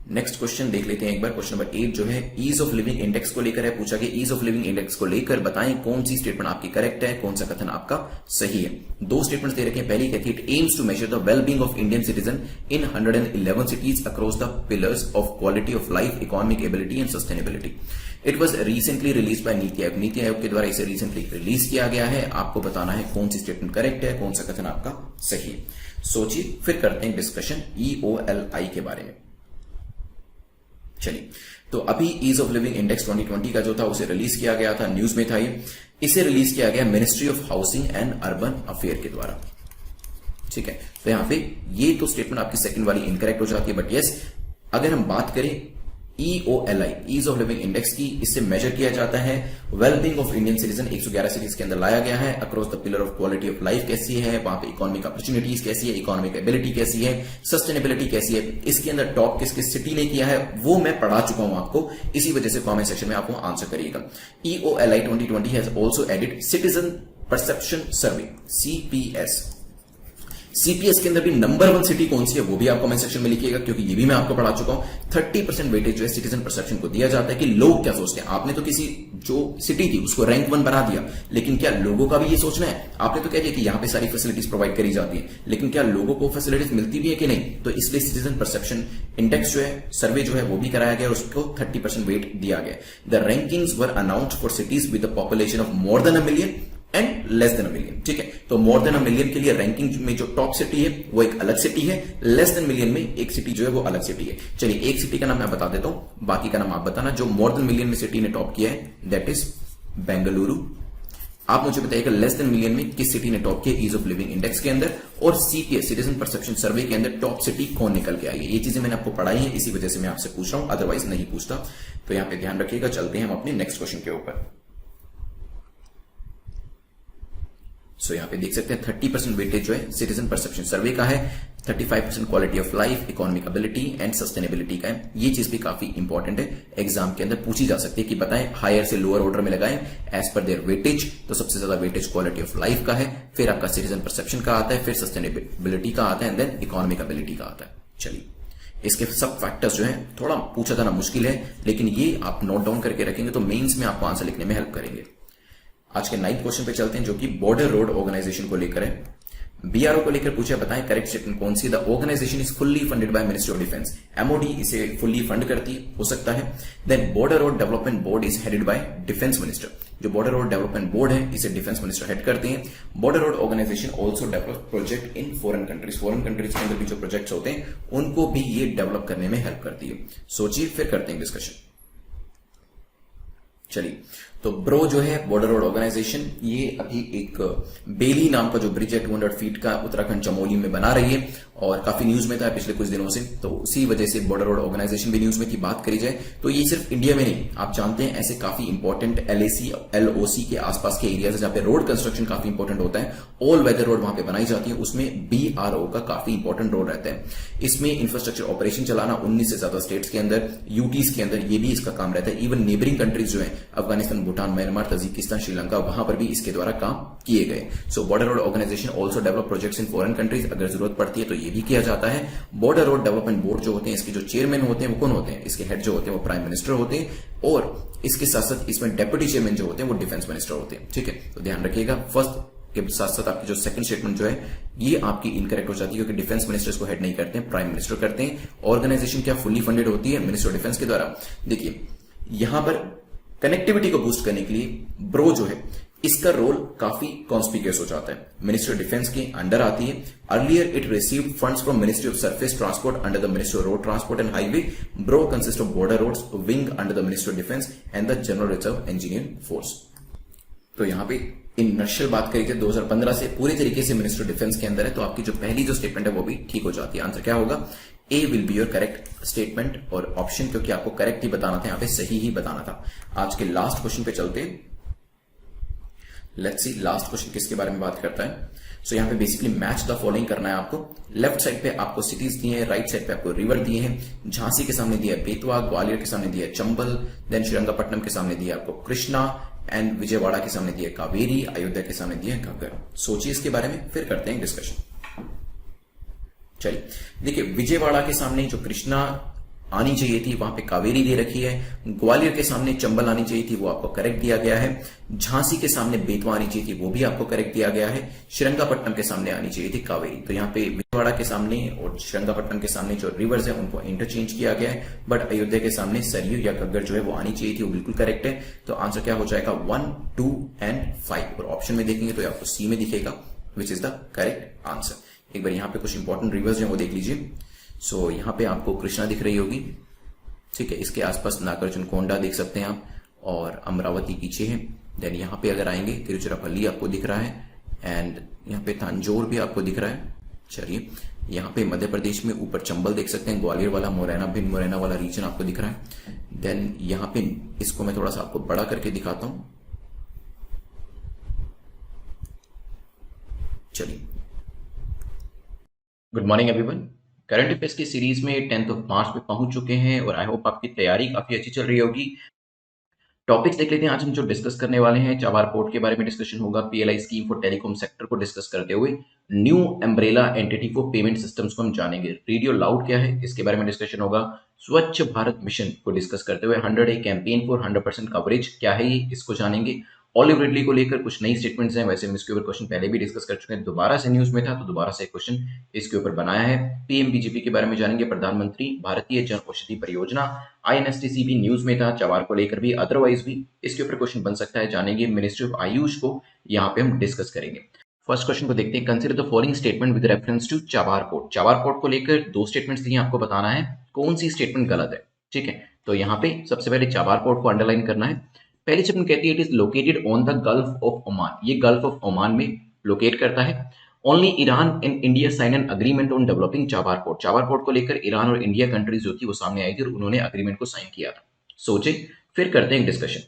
नेक्स्ट क्वेश्चन देख लेते हैं एक बार। क्वेश्चन नंबर 8 जो है ईज ऑफ लिविंग इंडेक्स को लेकर है, पूछा गया ईज ऑफ लिविंग इंडेक्स को लेकर बताएं कौन सी स्टेटमेंट आपकी करेक्ट है, कौन सा कथन आपका सही है। दो स्टेटमेंट्स दे रखे हैं। पहली कहती है it aims to measure the well being of Indian citizen in 111 cities across the pillars of quality of life, economic ability and sustainability. It was recently release by NITI Aayog. NITI Aayog के द्वारा इसे रिसेंटली रिलीज किया गया है। आपको बताना है कौन सी स्टेटमेंट करेक्ट है, कौन सा कथन आपका सही है। सोचिए, फिर करते हैं डिस्कशन EOLI के बारे में। चलिए, तो अभी ईज ऑफ लिविंग इंडेक्स 2020 का जो था उसे रिलीज किया गया था, न्यूज में था ये। इसे रिलीज किया गया ministry of housing and urban affair के द्वारा। ठीक है, तो यहां पे ये तो स्टेटमेंट आपकी सेकंड वाली इनकरेक्ट हो जाती है। बट यस, अगर हम बात करें EOLI, ease of living index की, इससे मेजर किया जाता है wellbeing of Indian citizen. 111 cities के अंदर लाया गया है। Across the pillar of quality of life कैसी है, वहां पे इकोनॉमिक अपॉर्चुनिटीज कैसी है, इकोनॉमिक एबिलिटी कैसी है, सस्टेनेबिलिटी कैसी है, इसके अंदर टॉप किस किस सिटी ने किया है वो मैं पढ़ा चुका हूं आपको। इसी वजह से कॉमेंट सेक्शन में आपको आंसर करिएगा। EOLI 2020 has also added citizen perception survey, CPS। CPS के अंदर भी नंबर 1 सिटी कौन सी है वो भी आप कमेंट सेक्शन में लिखिएगा, क्योंकि ये भी मैं आपको पढ़ा चुका हूं। 30% वेटेज जो है सिटीजन परसेप्शन को दिया जाता है कि लोग क्या सोचते हैं। आपने तो किसी जो सिटी थी उसको रैंक 1 बना दिया, लेकिन क्या लोगों का भी ये सोचना है? आपने तो कह दिया कि यहां पे सारी फैसिलिटीज प्रोवाइड करी जाती है, लेकिन क्या लोगों को फैसिलिटीज मिलती भी है कि नहीं? तो इसलिए सिटीजन परसेप्शन इंडेक्स जो है, सर्वे जो है वो भी कराया गया और उसको 30% वेट दिया गया। The rankings were announced for cities with the population of more than 1 million and less than 1 million. ठीक है, तो मोर देन 1 मिलियन के लिए रैंकिंग में जो टॉप सिटी है वो एक अलग सिटी है, लेस देन मिलियन में एक सिटी जो है वो अलग सिटी है। चलिए, एक सिटी का नाम मैं बता देता हूं, बाकी का नाम आप बताना। जो मोर देन मिलियन में सिटी ने टॉप किया है दैट इज बेंगलुरु। आप मुझे बताइएगा लेस देन मिलियन में किस सिटी ने टॉप किया ईज ऑफ लिविंग इंडेक्स के अंदर, और CPS सिटीजन परसेप्शन सर्वे के अंदर टॉप सिटी कौन निकल के आई है। ये चीजें मैंने आपको पढ़ाई है, इसी वजह से मैं आपसे पूछ रहा हूं, अदरवाइज नहीं पूछता। तो यहां पे ध्यान रखिएगा। चलते हैं हम अपने नेक्स्ट क्वेश्चन के ऊपर। सो यहां पे देख सकते हैं 30% वेटेज जो है सिटीजन परसेप्शन सर्वे का है, 35% quality of life, economic ability and sustainability का है। ये चीज भी काफी इंपॉर्टेंट है, एग्जाम के अंदर पूछी जा सकती है कि बताएं हायर से लोअर ऑर्डर में लगाएं एज पर देयर वेटेज। तो सबसे ज्यादा वेटेज क्वालिटी ऑफ लाइफ का है, फिर आपका सिटीजन परसेप्शन का आता है, फिर सस्टेनेबिलिटी का आता है, देन इकोनॉमिक एबिलिटी का आता है। चलिए, इसके सब फैक्टर्स जो है थोड़ा पूछा जाना मुश्किल है, लेकिन ये आप नोट डाउन करके रखेंगे तो मेंस में आपको आंसर लिखने में हेल्प करेंगे। आज के 9th क्वेश्चन पे चलते हैं, जो कि बॉर्डर रोड ऑर्गेनाइजेशन को लेकर है। BRO को लेकर पूछा, बताएं करेक्ट स्टेटमेंट कौन सी। The organisation is fully funded by ministry of defence. MOD इसे फुल्ली फंड करती हो सकता है। Then border road development board is headed by defence minister. जो बॉर्डर रोड डेवलपमेंट बोर्ड है इसे डिफेंस मिनिस्टर हेड करते हैं। Border road organisation also develop project in foreign countries. Foreign countries के अंदर भी जो प्रोजेक्ट्स होते हैं उनको भी ये डेवलप करने में हेल्प करती है। सोचिए, फिर करते हैं डिस्कशन। चलिए, तो ब्रो जो है बॉर्डर रोड ऑर्गेनाइजेशन, ये अभी एक बेली नाम का जो ब्रिज है 200 फीट का उत्तराखंड चमोली में बना रही है और काफी न्यूज में था पिछले कुछ दिनों से, तो उसी वजह से बॉर्डर रोड ऑर्गेनाइजेशन भी न्यूज में थी। बात करी जाए तो ये सिर्फ इंडिया में नहीं, आप जानते हैं ऐसे काफी इंपॉर्टेंट एलएसी एलओसी के आसपास के एरियाज जहां पे रोड कंस्ट्रक्शन काफी इंपॉर्टेंट होता है, ऑल वेदर रोड वहां पे बनाई जाती है, उसमें बीआरओ का काफी इंपॉर्टेंट रोल रहता है। इसमें इंफ्रास्ट्रक्चर ऑपरेशन चलाना 19 से ज्यादा स्टेट्स के अंदर, यूटीज के अंदर ये भी इसका काम रहता है। इवन नेबरिंग कंट्रीज जो है अफगानिस्तान, भूटान, म्यांमार, तजिकिस्तान, श्रीलंका, वहां पर भी इसके द्वारा काम किए गए। So border road organisation also develop projects in foreign countries, अगर जरूरत पड़ती है तो ये भी किया जाता है। बॉर्डर रोड डेवलपमेंट बोर्ड जो होते हैं, इसके जो चेयरमैन होते हैं वो कौन होते हैं, इसके हेड जो होते हैं वो प्राइम मिनिस्टर होते हैं, और इसके साथ साथ इसमें डेप्यूटी चेयरमैन जो होते हैं वो डिफेंस मिनिस्टर होते हैं। ठीक है, तो ध्यान रखिएगा, फर्स्ट के साथ साथ आपकी जो सेकंड स्टेटमेंट जो है ये आपकी इनकरेक्ट हो जाती है, क्योंकि डिफेंस मिनिस्टर्स को हेड नहीं करते हैं, प्राइम मिनिस्टर करते हैं। ऑर्गेनाइजेशन क्या फुल्ली फंडेड होती है मिनिस्टर ऑफ डिफेंस के द्वारा। देखिए यहां पर कनेक्टिविटी को बूस्ट करने के लिए ब्रो जो है इसका रोल काफी कॉन्स्पिक्यूअस हो जाता है, मिनिस्ट्री ऑफ डिफेंस के अंडर आती है। Earlier it received funds from ministry of surface transport under the ministry of road transport and highway. BRO consist of border roads wing under the ministry of defence and the general reserve engineering force. तो यहां पे इन नक्शल बात करी जाए 2015 से पूरी तरीके से मिनिस्ट्री ऑफ डिफेंस के अंदर है, तो आपकी जो पहली जो स्टेटमेंट है वो भी ठीक हो जाती है। आंसर क्या होगा, A will be your correct statement और ऑप्शन, क्योंकि आपको करेक्ट ही बताना था, यहां पे सही ही बताना था। आज के लास्ट क्वेश्चन पे चलते हैं। लेट्स सी लास्ट क्वेश्चन किसके बारे में बात करता है। सो यहाँ पे बेसिकली मैच द फॉलोइंग करना है आपको। लेफ्ट साइड पे आपको सिटीज दिए हैं, राइट साइड पे आपको रिवर दिए हैं। झांसी के सामने दिया है बेतवा, ग्वालियर के सामने दिया है चंबल, देन श्रीरंगपट्टनम के सामने दिया है आपको कृष्णा, एंड विजयवाड़ा के सामने दिया है कावेरी, अयोध्या के सामने दिया है घग्गर। सोचिए इसके बारे में, फिर करते हैं डिस्कशन। चलिए देखिए, विजयवाड़ा के सामने जो कृष्णा आनी चाहिए थी वहां पे कावेरी दे रखी है। ग्वालियर के सामने चंबल आनी चाहिए थी, वो आपको करेक्ट दिया गया है। झांसी के सामने बेतवा आनी चाहिए थी, वो भी आपको करेक्ट दिया गया है। श्रीरंगपट्टनम के सामने आनी चाहिए थी कावेरी। तो यहाँ पे विजयवाड़ा के सामने और श्रीरंगपट्टनम के सामने जो रिवर्स है उनको इंटरचेंज किया गया है, बट अयोध्या के सामने सरयू या घग्गर जो है वो आनी चाहिए थी, वो बिल्कुल करेक्ट है। तो आंसर क्या हो जाएगा, 1, 2 एंड 5। और ऑप्शन में देखेंगे तो आपको सी में दिखेगा, which is the correct answer. एक बार यहाँ पे कुछ इंपॉर्टेंट रिवर्स है वो देख लीजिए। सो यहाँ पे आपको कृष्णा दिख रही होगी, ठीक है, इसके आसपास नागार्जुन कोंडा देख सकते हैं आप, और अमरावती पीछे है। देन यहाँ पे अगर आएंगे तिरुचिरापल्ली आपको दिख रहा है, एंड यहाँ पे तांजोर भी आपको दिख रहा है। चलिए यहाँ पे मध्य प्रदेश में ऊपर चंबल देख सकते हैं, ग्वालियर वाला मुरैना, भिंड मुरैना वाला रीजन आपको दिख रहा है। देन यहाँ पे इसको मैं थोड़ा सा आपको बड़ा करके दिखाता हूं। चलिए, good morning everyone. Current affairs की सीरीज में 10th ऑफ मार्च पे पहुंच चुके हैं और आई होप आपकी तैयारी काफी अच्छी चल रही होगी। टॉपिक्स देख लेते हैं। आज हम जो डिस्कस करने वाले हैं, चाबार पोर्ट के बारे में डिस्कशन होगा, PLI scheme for telecom sector को डिस्कस करते हुए new umbrella entity for payment systems को हम जानेंगे। रेडियो लाउड क्या है इसके बारे में डिस्कशन होगा। स्वच्छ भारत मिशन को डिस्कस करते हुए 100 डे कैंपेन फॉर 100% कवरेज क्या है ये, इसको जानेंगे। ऑलिव रिडली को लेकर कुछ नई स्टेटमेंट्स हैं, वैसे हम इसके ऊपर क्वेश्चन पहले भी डिस्कस कर चुके हैं, दोबारा से न्यूज में था तो दोबारा से क्वेश्चन इसके ऊपर बनाया है। पीएमबीजेपी के बारे में जानेंगे, प्रधानमंत्री भारतीय जन औषधि परियोजना। आईएनएसटीसी भी न्यूज में था, चबार को लेकर भी, अदरवाइज भी इसके ऊपर क्वेश्चन बन सकता है, जानेंगे। मिनिस्ट्री ऑफ आयुष को यहाँ पे हम डिस्कस करेंगे। फर्स्ट क्वेश्चन को देखते हैं। Consider the following statement with reference to Chabahar port. Chabahar port को लेकर दो स्टेटमेंट्स दिए, आपको बताना है कौन सी स्टेटमेंट गलत है। ठीक है, तो यहाँ पे सबसे पहले चाबार पोर्ट को अंडरलाइन करना है। पहली स्टेटमेंट कहती है it is located on the gulf of Oman, ये गल्फ ऑफ ओमान में लोकेट करता है। Only Iran and India sign an agreement on developing Chabahar port. Chabahar port को लेकर ईरान और इंडिया कंट्रीज जो थी वो सामने आई थी और उन्होंने अग्रीमेंट को साइन किया था। सोचे, फिर करते हैं डिस्कशन।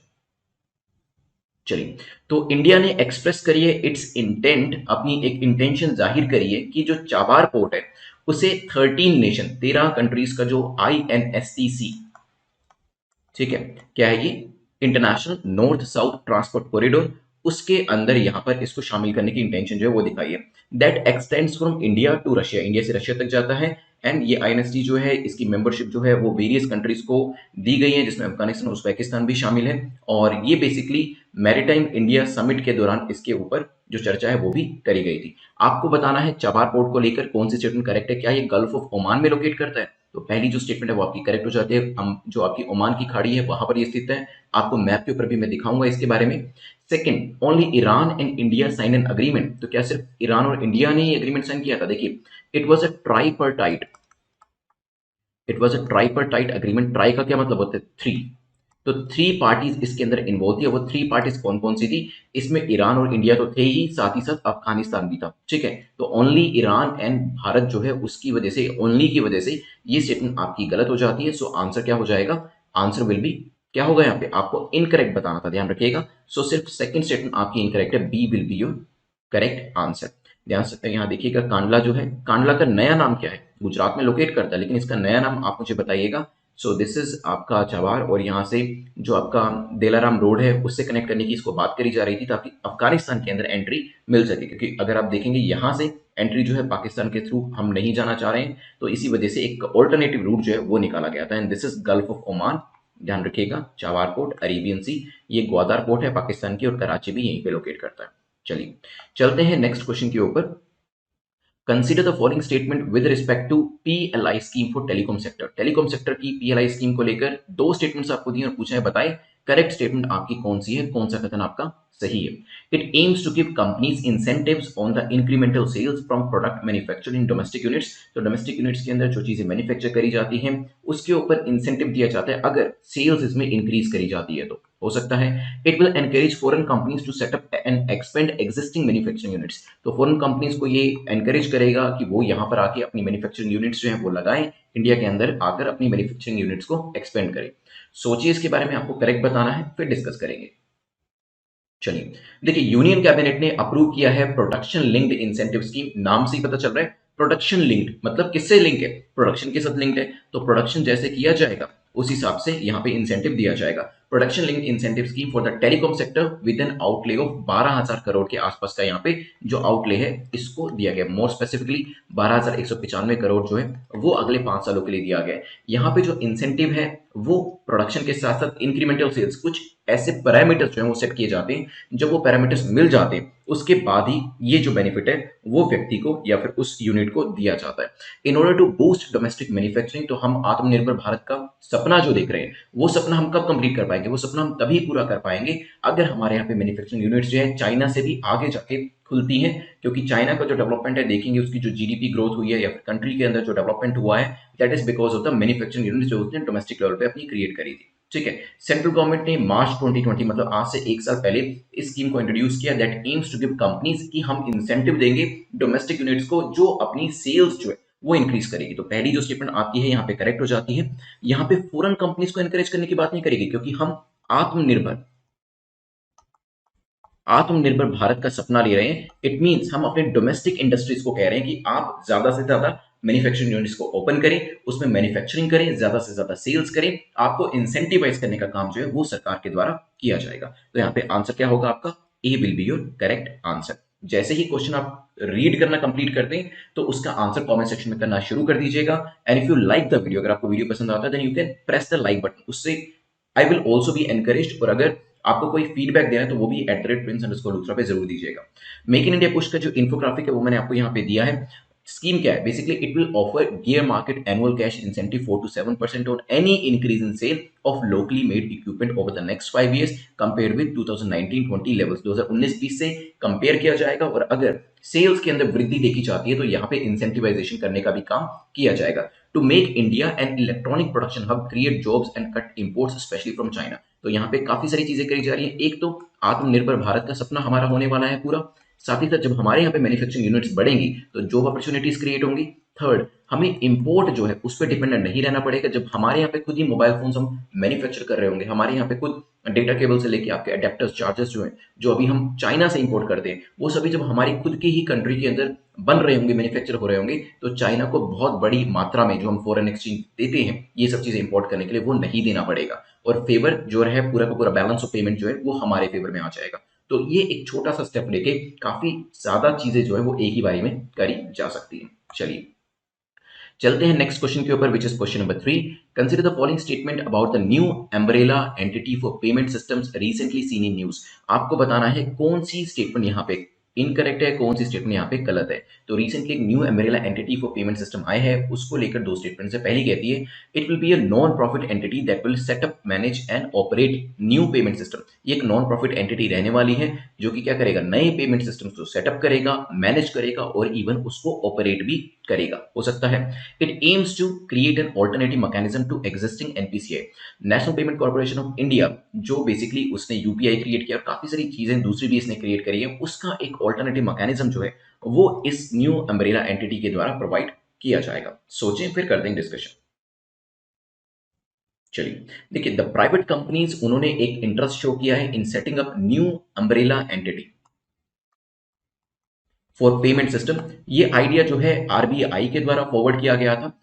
चलिए, तो इंडिया ने एक्सप्रेस करी है इट्स इंटेंट, अपनी एक इंटेंशन जाहिर करी है कि जो चाबार पोर्ट है उसे 13 नेशन, 13 कंट्रीज का जो INSTC, ठीक है, क्या है ये, international north south transport corridor, उसके अंदर यहां पर इसको शामिल करने की इंटेंशन जो है वो दिखाई है। That extends from India to Russia, India से रशिया तक जाता है। एंड ये INST जो है इसकी मेंबरशिप जो है वो वेरियस कंट्रीज को दी गई है, जिसमें अफगानिस्तान, उज्बेकिस्तान भी शामिल है। और ये बेसिकली मैरीटाइम इंडिया समिट के दौरान इसके ऊपर जो चर्चा है वो भी करी गई थी। आपको बताना है चाबार पोर्ट को लेकर कौन सी स्टेटमेंट करेक्ट है, क्या ये गल्फ ऑफ ओमान में लोकेट करता है। तो पहली जो स्टेटमेंट है वो आपकी करेक्ट हो जाती है, जो आपकी ओमान की खाड़ी है वहां पर ये स्थित है। आपको मैप के ऊपर भी मैं दिखाऊंगा इसके बारे में। Second, only Iran and India sign an agreement, तो क्या सिर्फ ईरान और इंडिया ने ये अग्रीमेंट साइन किया था। देखिए, it was a tripartite, it was a tripartite agreement. Tri का क्या मतलब होता है, 3, तो 3 पार्टीज इसके अंदर इन्वॉल्व थी। वो 3 पार्टीज कौन कौन सी थी? इसमें ईरान और इंडिया तो थे ही, साथ ही साथ अफगानिस्तान भी था। ठीक है, तो ओनली ईरान एंड भारत जो है उसकी वजह से, ओनली की वजह से ये स्टेटमेंट आपकी गलत हो जाती है। सो आंसर क्या हो जाएगा? आंसर विल बी, क्या होगा यहाँ पे आपको इनकरेक्ट बताना था, ध्यान रखिएगा। सो सिर्फ सेकंड स्टेटमेंट आपकी इनकरेक्ट है, B will be your correct answer. ध्यान से यहाँ देखिएगा, कांडला जो है, कांडला का नया नाम क्या है? गुजरात में लोकेट करता है, लेकिन इसका नया नाम आप मुझे बताइएगा। सो दिस इज आपका चवार, और यहाँ से जो आपका देलाराम रोड है उससे कनेक्ट करने की इसको बात करी जा रही थी, ताकि अफगानिस्तान के अंदर एंट्री मिल सके। क्योंकि अगर आप देखेंगे यहाँ से एंट्री जो है पाकिस्तान के थ्रू हम नहीं जाना चाह रहे हैं, तो इसी वजह से एक ऑल्टरनेटिव रूट जो है वो निकाला गया था, and this is gulf of Oman. ध्यान रखिएगा, चावार पोर्ट, अरेबियन सी, ये ग्वादार पोर्ट है पाकिस्तान की, और कराची भी यहीं पे लोकेट करता है। चलिए चलते हैं नेक्स्ट क्वेश्चन के ऊपर। Consider the following statement with respect to PLI scheme for telecom sector. Telecom sector की पीएलआई स्कीम को लेकर दो स्टेटमेंट्स आपको दिए और पूछा है बताएं करेक्ट स्टेटमेंट आपकी कौन सी है, कौन सा कथन आपका सही है। It aims to give companies incentives on the incremental sales from product manufactured in domestic units. तो डोमेस्टिक यूनिट्स के अंदर जो चीजें मैन्युफैक्चर करी जाती हैं उसके ऊपर इंसेंटिव दिया जाता है अगर सेल्स इसमें इंक्रीज करी जाती है तो हो सकता है। It will encourage foreign companies to set up and expand existing manufacturing units. तो फॉरेन कंपनीज को ये एनकरेज करेगा कि वो यहाँ पर आके अपनी मैन्युफैक्चरिंग यूनिट्स जो है वो लगाएं, इंडिया के अंदर आकर अपनी मैन्युफैक्चरिंग यूनिट्स को एक्सपेंड करें। सोचिए इसके बारे में, आपको करेक्ट बताना है, फिर डिस्कस करेंगे। चलिए देखिए, यूनियन कैबिनेट ने अप्रूव किया है प्रोडक्शन लिंक्ड इंसेंटिव स्कीम। नाम से ही पता चल रहा है प्रोडक्शन लिंक्ड, मतलब किससे लिंक है? प्रोडक्शन के साथ लिंक्ड है, तो प्रोडक्शन जैसे किया जाएगा उस हिसाब से यहाँ पे इंसेंटिव दिया जाएगा। Production linked incentive scheme for the telecom sector with N outlay of 12,000 crore के आसपास का यहाँ पे जो आउटले है इसको दिया गया। मोर स्पेसिफिकली 12,195 करोड़ जो है वो अगले 5 सालों के लिए दिया गया है। यहाँ पे जो इंसेंटिव है वो प्रोडक्शन के साथ साथ इंक्रीमेंटल सेल्स, कुछ ऐसे पैरामीटर्स जो है वो सेट किए जाते हैं, जब वो पैरामीटर्स मिल जाते हैं उसके बाद ही ये जो बेनिफिट है वो व्यक्ति को या फिर उस यूनिट को दिया जाता है। In order to boost domestic manufacturing, तो हम आत्मनिर्भर भारत का सपना जो देख रहे हैं वो सपना हम कब कंप्लीट कर पाएंगे? वो सपना हम तभी पूरा कर पाएंगे अगर हमारे यहाँ पे मैन्युफैक्चरिंग यूनिट्स जो है चाइना से भी आगे जाके खुलती हैं। क्योंकि चाइना का जो डेवलपमेंट है, देखेंगे उसकी जो जीडीपी ग्रोथ हुई है या फिर कंट्री के अंदर जो डेवलपमेंट हुआ है, that is because of the manufacturing unit जो उसने डोमेस्टिक लेवल पे अपनी क्रिएट करी थी। ठीक है, सेंट्रल गवर्नमेंट ने मार्च 2020 मतलब आज से 1 साल पहले इस स्कीम को इंट्रोड्यूस किया, that aims to give companies की हम इंसेंटिव देंगे डोमेस्टिक यूनिट्स को जो अपनी सेल्स जो है वो इंक्रीज करेगी। तो पहली जो स्टेटमेंट आपकी है यहाँ पे करेक्ट हो जाती है। यहाँ पे फॉरेन कंपनीज को एनकरेज करने की बात नहीं करेगी, क्योंकि हम आत्मनिर्भर आत्मनिर्भर भारत का सपना ले रहे हैं। इट मींस हम अपने डोमेस्टिक इंडस्ट्रीज को कह रहे हैं कि आप ज्यादा से ज्यादा मैन्युफैक्चरिंग यूनिट्स को ओपन करें, उसमें मैन्युफैक्चरिंग करें, ज्यादा से ज्यादा सेल्स करें। आपको इंसेंटिवाइज करने का काम जो है वो सरकार के द्वारा किया जाएगा। तो यहाँ पे आंसर क्या होगा आपका? A will be your correct answer. जैसे ही क्वेश्चन आप रीड करना कंप्लीट करते हैं तो उसका आंसर कमेंट सेक्शन में करना शुरू कर दीजिएगा। And if you like the video, अगर आपको वीडियो पसंद आता है then you can press the like button, उससे I will also be encourage. और अगर आपको कोई फीडबैक देना है तो वो भी @prince_luthra पे जरूर दीजिएगा। मेक इन इंडिया पुश का जो इन्फोग्राफिक है वो मैंने आपको यहाँ पे दिया है। स्कीम क्या है? Basically it will offer gear market annual cash incentive 4 to 7% on any increase in sale of locally made equipment over the next 5 years compare with 2019-20 levels. 2019-20 से कंपेयर किया जाएगा, और अगर सेल्स के अंदर वृद्धि देखी जाती है तो यहाँ पे इंसेंटिवाइजेशन करने का भी काम किया जाएगा। To make India an electronic production hub, create jobs and cut imports specially from China. तो यहाँ पे काफी सारी चीजें करी जा रही है। एक तो आत्मनिर्भर भारत का सपना हमारा होने वाला है पूरा, साथ ही साथ जब हमारे यहाँ पे मैन्युफैक्चरिंग यूनिट्स बढ़ेंगी तो जॉब अपॉर्चुनिटीज क्रिएट होंगी। थर्ड, हमें इंपोर्ट जो है उस पर डिपेंडेंट नहीं रहना पड़ेगा। जब हमारे यहाँ पे खुद ही मोबाइल फोन्स हम मैन्युफैक्चर कर रहे होंगे, हमारे यहाँ पे खुद डेटा केबल से लेके आपके अडेप्टर्स, चार्जर्स जो है जो अभी हम चाइना से इंपोर्ट करते हैं, वो सभी जब हमारी खुद की ही कंट्री के अंदर बन रहे होंगे, मैन्युफैक्चर हो रहे होंगे, तो चाइना को बहुत बड़ी मात्रा में जो हम फॉरेन एक्सचेंज देते हैं ये सब चीजें इंपोर्ट करने के लिए वो नहीं देना पड़ेगा, और फेवर जो है पूरा का पूरा बैलेंस ऑफ पेमेंट जो है वो हमारे फेवर में आ जाएगा। तो ये एक छोटा सा स्टेप लेके काफी ज्यादा चीजें जो है वो एक ही बारी में करी जा सकती है। चलिए चलते हैं नेक्स्ट क्वेश्चन के ऊपर, which is question number 3। Consider the following statement about the new umbrella entity for payment systems recently seen in news. आपको बताना है कौन सी स्टेटमेंट यहाँ पे इनकरेक्ट है, कौन सी स्टेटमेंट यहाँ पे गलत है। तो रिसेंटली एक new umbrella entity for payment system आए हैं, उसको लेकर दो स्टेटमेंट है। पहली कहती है it will be a non profit entity that will set up, manage and operate new payment system. ये एक नॉन प्रॉफिट एंटिटी रहने वाली है जो कि क्या करेगा, नए पेमेंट सिस्टम्स को सेटअप करेगा, मैनेज करेगा और इवन उसको ऑपरेट भी करेगा, हो सकता है। It aims to create an alternative mechanism to existing NPCI, national payment corporation of India, जो बेसिकली उसने यूपीआई क्रिएट किया और काफी सारी चीजें दूसरी भी इसने क्रिएट करी है, उसका एक ऑल्टरनेटिव मैकेनिज्म जो है वो इस न्यू अम्ब्रेला एंटिटी के द्वारा प्रोवाइड किया जाएगा। सोचें, फिर करते हैं डिस्कशन। चलिए देखिए, द प्राइवेट कंपनीज उन्होंने एक इंटरेस्ट शो किया है in setting up new umbrella entity for payment system. ये आइडिया जो है आरबीआई के द्वारा फॉरवर्ड किया गया था।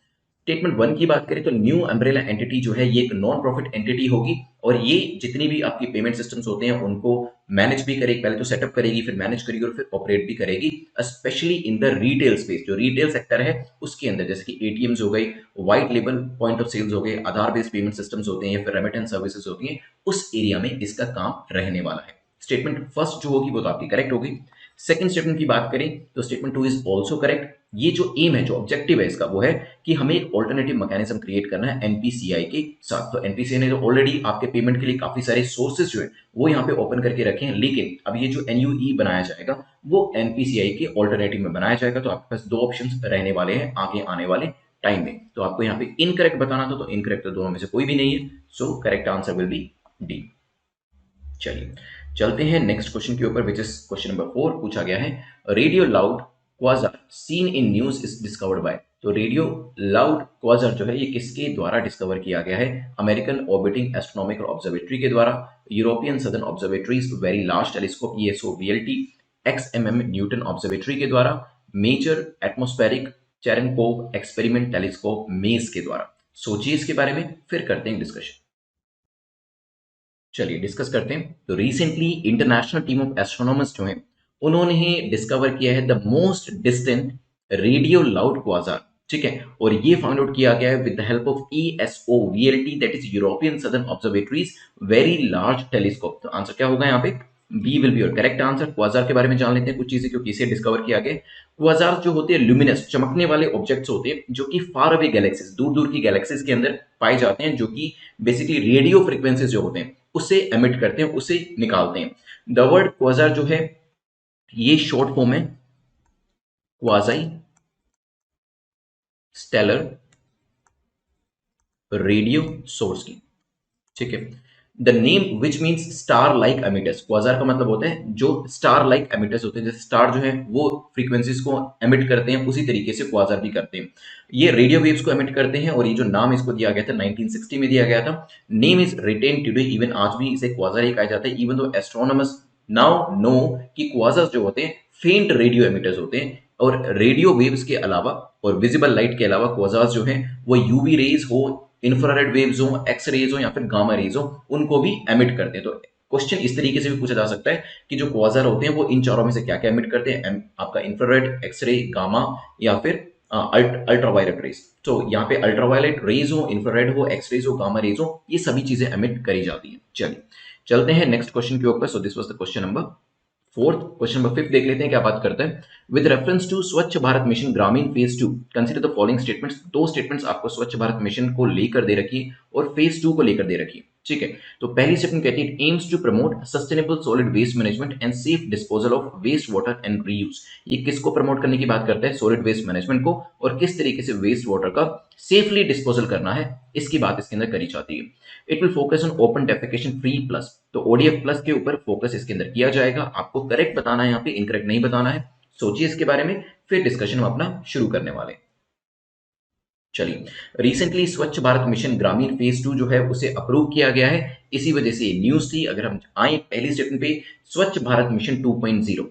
स्टेटमेंट 1 की बात करें तो न्यू अम्ब्रेला एंटिटी जो है ये एक नॉन प्रॉफिट एंटिटी होगी और ये जितनी भी आपकी पेमेंट सिस्टम्स होते हैं उनको मैनेज भी करेगी, पहले तो सेटअप करेगी, फिर मैनेज करेगी और फिर ऑपरेट भी करेगी, specially in the retail space. जो रिटेल सेक्टर है उसके अंदर, जैसे कि एटीएम्स हो गई, white label point of sales हो गए, आधार बेस्ड पेमेंट सिस्टम्स होते हैं या फिर रेमिटेंस सर्विसेज होती हैं, उस एरिया में इसका काम रहने वाला है। स्टेटमेंट फर्स्ट जो होगी वो तो आपकी करेक्ट होगी। सेकंड स्टेटमेंट की बात करें तो स्टेटमेंट 2 इज आल्सो करेक्ट। ये जो एम है, जो ऑब्जेक्टिव है इसका, वो है कि हमें एक ऑल्टरनेटिव मैकेनिज्म क्रिएट करना है एनपीसीआई के साथ। तो एनपीसीआई ने तो ऑलरेडी आपके पेमेंट के लिए काफी सारे सोर्सेज जो है वो यहाँ पे ओपन करके रखे हैं, लेकिन अब ये जो एनयूई बनाया जाएगा वो एनपीसीआई के ऑल्टरनेटिव में बनाया जाएगा। तो आपके पास दो ऑप्शन रहने वाले हैं आगे आने वाले टाइम में। तो आपको यहाँ पे इनकरेक्ट बताना था, तो इनकरेक्ट तो दोनों में से कोई भी नहीं है, so correct answer will B D. चलिए चलते हैं नेक्स्ट क्वेश्चन के ऊपर, विच इज क्वेश्चन नंबर 4। पूछा गया है radio loud quasar seen in news is discovered by. तो रेडियो लाउड क्वाजार जो है ये किसके द्वारा डिस्कवर किया गया है? अमेरिकन ऑर्बिटिंग एस्ट्रोनॉमिकल ऑब्जर्वेटरी के द्वारा, European southern observatory's very large telescope ESO VLT, XMM Newton observatory के द्वारा, major atmospheric Cherenkov experiment telescope मेज के द्वारा। सोचिए इसके बारे में, फिर करते हैं डिस्कशन। चलिए डिस्कस करते हैं। तो recently international team of astronomers जो हैं उन्होंने डिस्कवर किया है the most distant radio loud quasar, ठीक है, और ये फाइंड आउट किया गया है with the help of ESO VLT, that is European southern observatory's very large telescope. तो आंसर क्या होगा यहाँ पे? B will be your correct answer. Quasar के बारे में जान लेते हैं कुछ चीजें, क्योंकि इसे डिस्कवर किया गया। क्वाजार जो होते हैं ल्यूमिनस, चमकने वाले ऑब्जेक्ट्स होते हैं जो कि फार अवे गैलेक्सीज, दूर दूर की गैलेक्सीज के अंदर पाए जाते हैं, जो कि बेसिकली रेडियो फ्रिक्वेंसीज जो होते हैं उसे एमिट करते हैं, उसे निकालते हैं। द वर्ड क्वाजार जो है ये शॉर्ट फॉर्म है क्वाजाई स्टेलर रेडियो सोर्स की, ठीक है। The name which means star like emitters, quasar का मतलब होता है जो स्टार लाइक एमिटर्स होते हैं, जैसे स्टार जो है वो फ्रीक्वेंसीज को एमिट करते हैं, उसी तरीके से क्वाजार भी करते हैं। ये रेडियो वेव्स को एमिट करते हैं और ये जो नाम इसको दिया गया था 1960 में दिया गया था। Name is written today, even आज भी इसे क्वाजार ही कहा जाता है, even though astronomers now know कि क्वाजार्स जो होते हैं फेंट रेडियो एमिटर्स होते हैं, और रेडियो वेव्स के अलावा और विजिबल लाइट के अलावा क्वाजार्स जो है वो यूवी रेज हो, इंफ्रारेड वेव्स हो, एक्स रेज हो या फिर गामा रेज हो, उनको भी एमिट करते हैं। तो क्वेश्चन इस तरीके से भी पूछा जा सकता है कि जो क्वाजार होते हैं वो इन चारों में से क्या क्या एमिट करते हैं? आपका इंफ्रारेड, एक्सरे, गामा या फिर अल्ट्रावायलेट रेज। तो यहाँ पे अल्ट्रावायलेट रेज हो, इंफ्रारेड हो, एक्स रेज हो, गामा रेज हो, ये सभी चीजें एमिट करी जाती है। चलिए चलते हैं नेक्स्ट क्वेश्चन के ऊपर। So this was the question number 4। Question number 5 देख लेते हैं क्या बात करता है। विद रेफरेंस टू स्वच्छ भारत मिशन ग्रामीण phase 2 consider the following statements. दो स्टेटमेंट्स आपको स्वच्छ भारत मिशन को लेकर दे रखी है और फेज 2 को लेकर दे रखी है, ठीक है। तो पहली स्टेटमेंट कहती है aims to promote sustainable solid waste management and safe disposal of waste water and reuse. ये किसको प्रमोट करने की बात करता है? सॉलिड वेस्ट मैनेजमेंट को, और किस तरीके से वेस्ट वाटर का सेफली डिस्पोजल करना है इसकी बात इसके अंदर करी जाती है। It will focus on open defecation free plus, तो ओडीएफ प्लस के ऊपर फोकस इसके अंदर किया जाएगा। आपको करेक्ट बताना है, यहाँ पे इनकरेक्ट नहीं बताना है। सोचिए इसके बारे में, फिर डिस्कशन हम अपना शुरू करने वाले। चलिए रिसेंटली स्वच्छ भारत मिशन ग्रामीण फेज 2 जो है उसे अप्रूव किया गया है, इसी वजह से न्यूज थी। अगर हम आए पहली स्टेटमेंट पे, स्वच्छ भारत मिशन 2.0,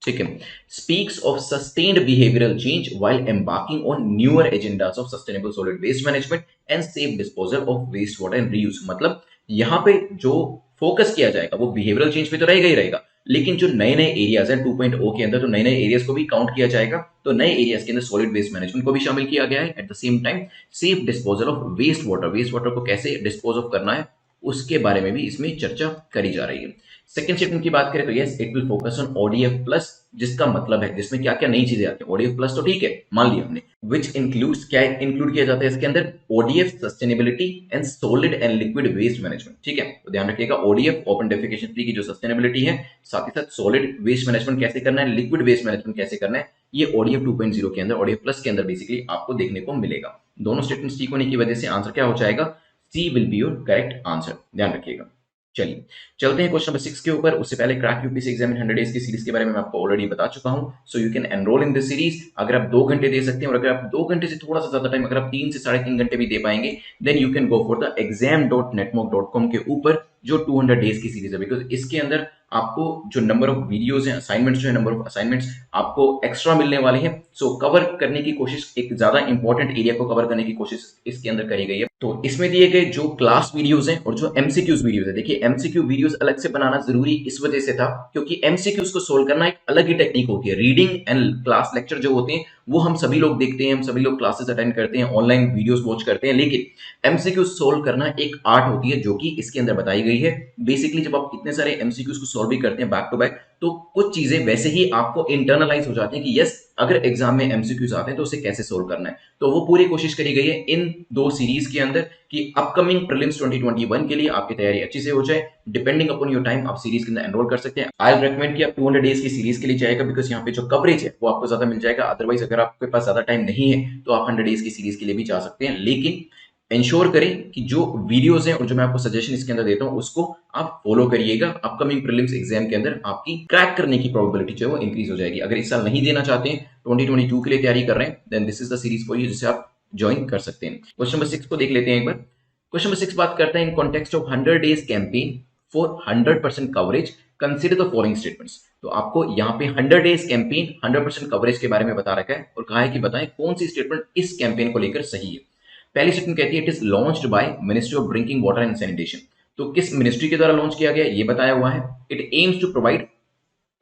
ठीक है, speaks of sustained behavioural change while embarking on newer agendas of sustainable solid waste management and safe disposal of waste water and reuse. मतलब यहाँ पे जो फोकस किया जाएगा वो बिहेवियरल चेंज पे तो रहेगा ही रहेगा, लेकिन जो नए नए एरियाज है 2.0 के अंदर, तो नए नए एरियाज को भी काउंट किया जाएगा। तो नए एरियाज के अंदर सॉलिड वेस्ट मैनेजमेंट को भी शामिल किया गया है। At the same time safe disposal of waste water, waste water को कैसे डिस्पोज ऑफ करना है उसके बारे में भी इसमें चर्चा करी जा रही है। सेकंड स्टेटमेंट की बात करें तो yes it will focus on ODF plus, जिसका मतलब है जिसमें क्या क्या नई चीजें आती है। ओडीएफ प्लस तो ठीक है, मान लिया हमने, विच इंक्लूड्स, क्या इंक्लूड किया जाता है इसके अंदर, ODF sustainability and solid and liquid waste management. ठीक है, तो ध्यान रखिएगा ओडीएफ ओपन डेफिकेशन फ्री की जो सस्टेनेबिलिटी है, साथ ही साथ सॉलिड वेस्ट मैनेजमेंट कैसे करना है, लिक्विड वेस्ट मैनेजमेंट कैसे करना है, ये ओडीएफ 2.0 के अंदर, ओडीएफ प्लस के अंदर बेसिकली आपको देखने को मिलेगा। दोनों स्टेटमेंट्स ठीक होने की वजह से आंसर क्या हो जाएगा, C will be your correct answer, ध्यान रखिएगा। चलिए चलते हैं क्वेश्चन नंबर 6 के ऊपर। उससे पहले crack UPSC exam in 100 days की सीरीज के बारे में मैं आपको ऑलरेडी बता चुका हूं, so you can enrol in this series. अगर आप 2 घंटे दे सकते हैं और अगर आप 2 घंटे से थोड़ा सा ज्यादा टाइम, अगर आप 3 से 3.5 घंटे भी दे पाएंगे, then you can go for the exam.netmock.com के ऊपर जो 200 डेज की सीरीज है, बिकॉज इसके अंदर आपको जो नंबर ऑफ वीडियोस हैं, असाइनमेंट्स जो है, नंबर ऑफ असाइनमेंट्स आपको एक्स्ट्रा मिलने वाले हैं। सो कवर करने की कोशिश, एक ज्यादा इंपॉर्टेंट एरिया को कवर करने की कोशिश इसके अंदर करी गई है। तो इसमें दिए गए जो क्लास वीडियोस हैं और जो एमसीक्यूज वीडियोस है, देखिए एमसीक्यू वीडियोस अलग से बनाना जरूरी इस वजह से था क्योंकि एमसीक्यूज को सोल्व करना एक अलग ही टेक्निक होती है। रीडिंग एंड क्लास लेक्चर जो होते हैं वो हम सभी लोग देखते हैं, हम सभी लोग क्लासेस अटेंड करते हैं, ऑनलाइन वीडियोस वॉच करते हैं, लेकिन एमसीक्यू सोल्व करना एक आर्ट होती है जो कि इसके अंदर बताई गई है। बेसिकली जब आप इतने सारे एमसीक्यूज को सॉल्व भी करते हैं बैक टू बैक, तो कुछ चीजें वैसे ही आपको इंटरनलाइज हो जाती हैं कि यस अगर एग्जाम में एमसीक्यूज आते हैं तो उसे कैसे सोल्व करना है। तो वो पूरी कोशिश करी गई है इन 2 सीरीज के अंदर कि अपकमिंग प्रीलिम्स 2021 के लिए आपकी तैयारी अच्छी से हो जाए। डिपेंडिंग अपॉन योर टाइम आप सीरीज के अंदर एनरोल कर सकते हैं। आई रेकमेंड कि आप 200 डेज की सीरीज के लिए जाएगा, बिकॉज यहाँ पे जो कवरेज है वो आपको ज्यादा मिल जाएगा। अदरवाइज अगर आपके पास ज्यादा टाइम नहीं है तो आप 100 डेज की सीरीज के लिए भी जा सकते हैं, लेकिन इंश्योर करें कि जो वीडियोस हैं और जो मैं आपको सजेशन इसके अंदर देता हूं उसको आप फॉलो करिएगा। अपकमिंग प्रीलिम्स एग्जाम के अंदर आपकी क्रैक करने की प्रोबेबिलिटी जो है वो इंक्रीज हो जाएगी। अगर इस साल नहीं देना चाहते हैं, 2022 के लिए तैयारी कर रहे हैं, then this is the series for you जिसे आप ज्वाइन कर सकते हैं। क्वेश्चन नंबर 6 को देख लेते हैं एक बार। क्वेश्चन नंबर 6 बात करते हैं in context of 100 days campaign for 100% coverage consider the following statements. तो आपको यहाँ पे 100 डेज कैंपेन 100% कवरेज के बारे में बता रखा है और कहा है कि बताएं कौन सी स्टेटमेंट इस कैंपेन को लेकर सही है। पहली स्टेटमेंट कहती है it is launched by ministry of drinking water and sanitation. तो किस मिनिस्ट्री के द्वारा लॉन्च किया गया ये बताया हुआ है। It aims to provide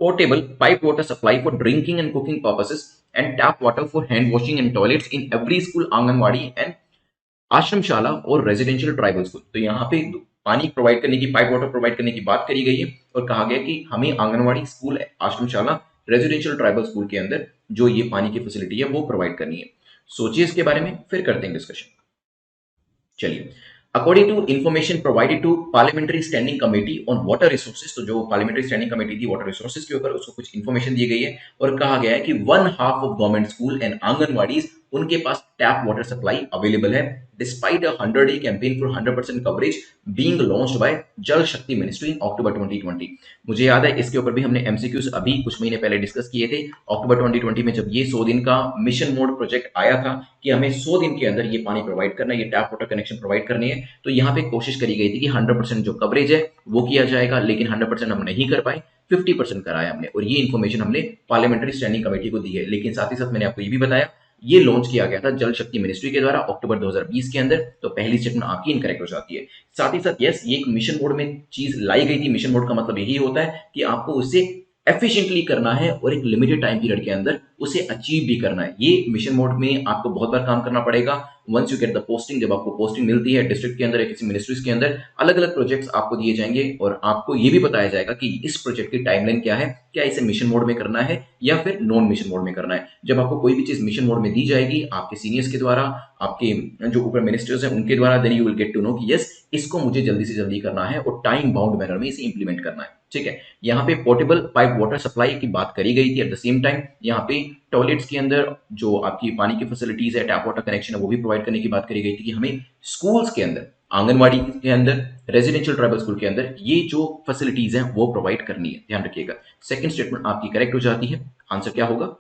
portable pipe water supply for drinking and cooking purposes and tap water for hand washing and toilets in every school, anganwadi and ashramshala और रेजिडेंशियल ट्राइबल स्कूल। तो यहाँ पे पानी प्रोवाइड करने की, पाइप वाटर प्रोवाइड करने की बात करी गई है और कहा गया कि हमें anganwadi school, ashramshala, residential tribal school के अंदर जो ये पानी की फैसिलिटी है वो प्रोवाइड करनी है। सोचिए इसके बारे में, फिर करते हैं डिस्कशन। चलिए, according to information provided to parliamentary standing committee on water resources, तो जो पार्लियामेंट्री स्टैंडिंग कमेटी थी वाटर रिसोर्सेज के ऊपर, उसको कुछ इंफॉर्मेशन दी गई है और कहा गया है कि 1/2 of government school and anganwadis उनके पास टैप वाटर सप्लाई अवेलेबल है despite a 100-day campaign for 100% coverage being launched by जल शक्ति मिनिस्ट्री इन अक्टूबर 2020। मुझे याद है इसके ऊपर भी हमने एमसीक्यूज अभी कुछ महीने पहले डिस्कस किए थे। अक्टूबर 2020 में जब ये 100 दिन का मिशन मोड प्रोजेक्ट आया था कि हमें 100 दिन के अंदर ये पानी प्रोवाइड करना है, ये टैप वाटर कनेक्शन प्रोवाइड करनी है, तो यहाँ पे कोशिश करी गई थी कि 100% जो कवरेज है वो किया जाएगा, लेकिन 100% हम नहीं कर पाए, 50% कराया हमने और ये इन्फॉर्मेशन हमने पार्लियामेंट्री स्टैंडिंग कमेटी को दी है। लेकिन साथ ही साथ मैंने आपको ये भी बताया ये लॉन्च किया गया था जल शक्ति मिनिस्ट्री के द्वारा अक्टूबर 2020 के अंदर, तो पहली स्टेटमेंट आपकी इनकरेक्ट हो जाती है। साथ ही साथ यस ये एक मिशन मोड में चीज लाई गई थी। मिशन मोड का मतलब यही होता है कि आपको उससे एफिशिएंटली करना है और एक लिमिटेड टाइम पीरियड के अंदर उसे अचीव भी करना है। ये मिशन मोड में आपको बहुत बार काम करना पड़ेगा। Once you get the posting, जब आपको पोस्टिंग मिलती है डिस्ट्रिक्ट के अंदर या किसी मिनिस्ट्रीज के अंदर, अलग अलग प्रोजेक्ट्स आपको दिए जाएंगे और आपको ये भी बताया जाएगा कि इस प्रोजेक्ट की टाइमलाइन क्या है, क्या इसे मिशन मोड में करना है या फिर नॉन मिशन मोड में करना है। जब आपको कोई भी चीज मिशन मोड में दी जाएगी आपके सीनियर्स के द्वारा, आपके जो ऊपर मिनिस्टर्स हैं उनके द्वारा, then you will get to know कि यस इसको मुझे जल्दी से जल्दी करना है और टाइम बाउंड मैनर में इसे इंप्लीमेंट करना है। ठीक है, यहाँ पे पोर्टेबल पाइप वाटर सप्लाई की बात करी गई थी। एट द सेम टाइम यहाँ पे टॉयलेट्स के अंदर जो आपकी पानी की फैसिलिटीज है, टैप वाटर कनेक्शन है, वो भी प्रोवाइड करने की बात करी गई थी कि हमें स्कूल्स के अंदर, आंगनवाड़ी के अंदर, रेजिडेंशियल ट्राइबल स्कूल के अंदर ये जो फैसिलिटीज हैं वो प्रोवाइड करनी है। ध्यान रखिएगा, सेकंड स्टेटमेंट आपकी करेक्ट हो जाती है। आंसर क्या होगा?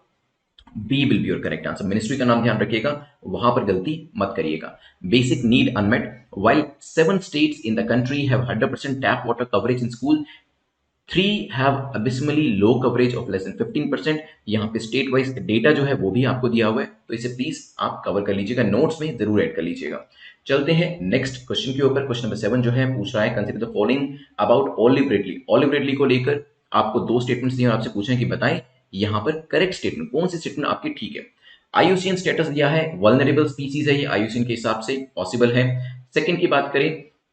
B will be your correct answer. Ministry का नाम ध्यान रखिएगा, वहां पर गलती मत करिएगा। Basic need unmet, while 7 states in the country have 100% tap water coverage in school, 3 have abysmally low coverage of less than 15%। यहाँ पे स्टेट वाइज डेटा जो है वो भी आपको दिया हुआ है, तो इसे प्लीज आप कवर कर लीजिएगा, नोट्स में जरूर ऐड कर लीजिएगा। चलते हैं नेक्स्ट क्वेश्चन के ऊपर। क्वेश्चन नंबर 7 जो है पूछ रहा है consider the following about olive ridley. Olive ridley को लेकर आपको 2 स्टेटमेंट्स दिए और आपसे पूछे कि बताएं यहाँ पर करेक्ट स्टेटमेंट कौन सी स्टेटमेंट आपकी ठीक है। आईयूसीएन स्टेटस दिया है, वल्नरेबल स्पीसीज है ये आईयूसीएन के हिसाब से पॉसिबल है। सेकंड की बात करें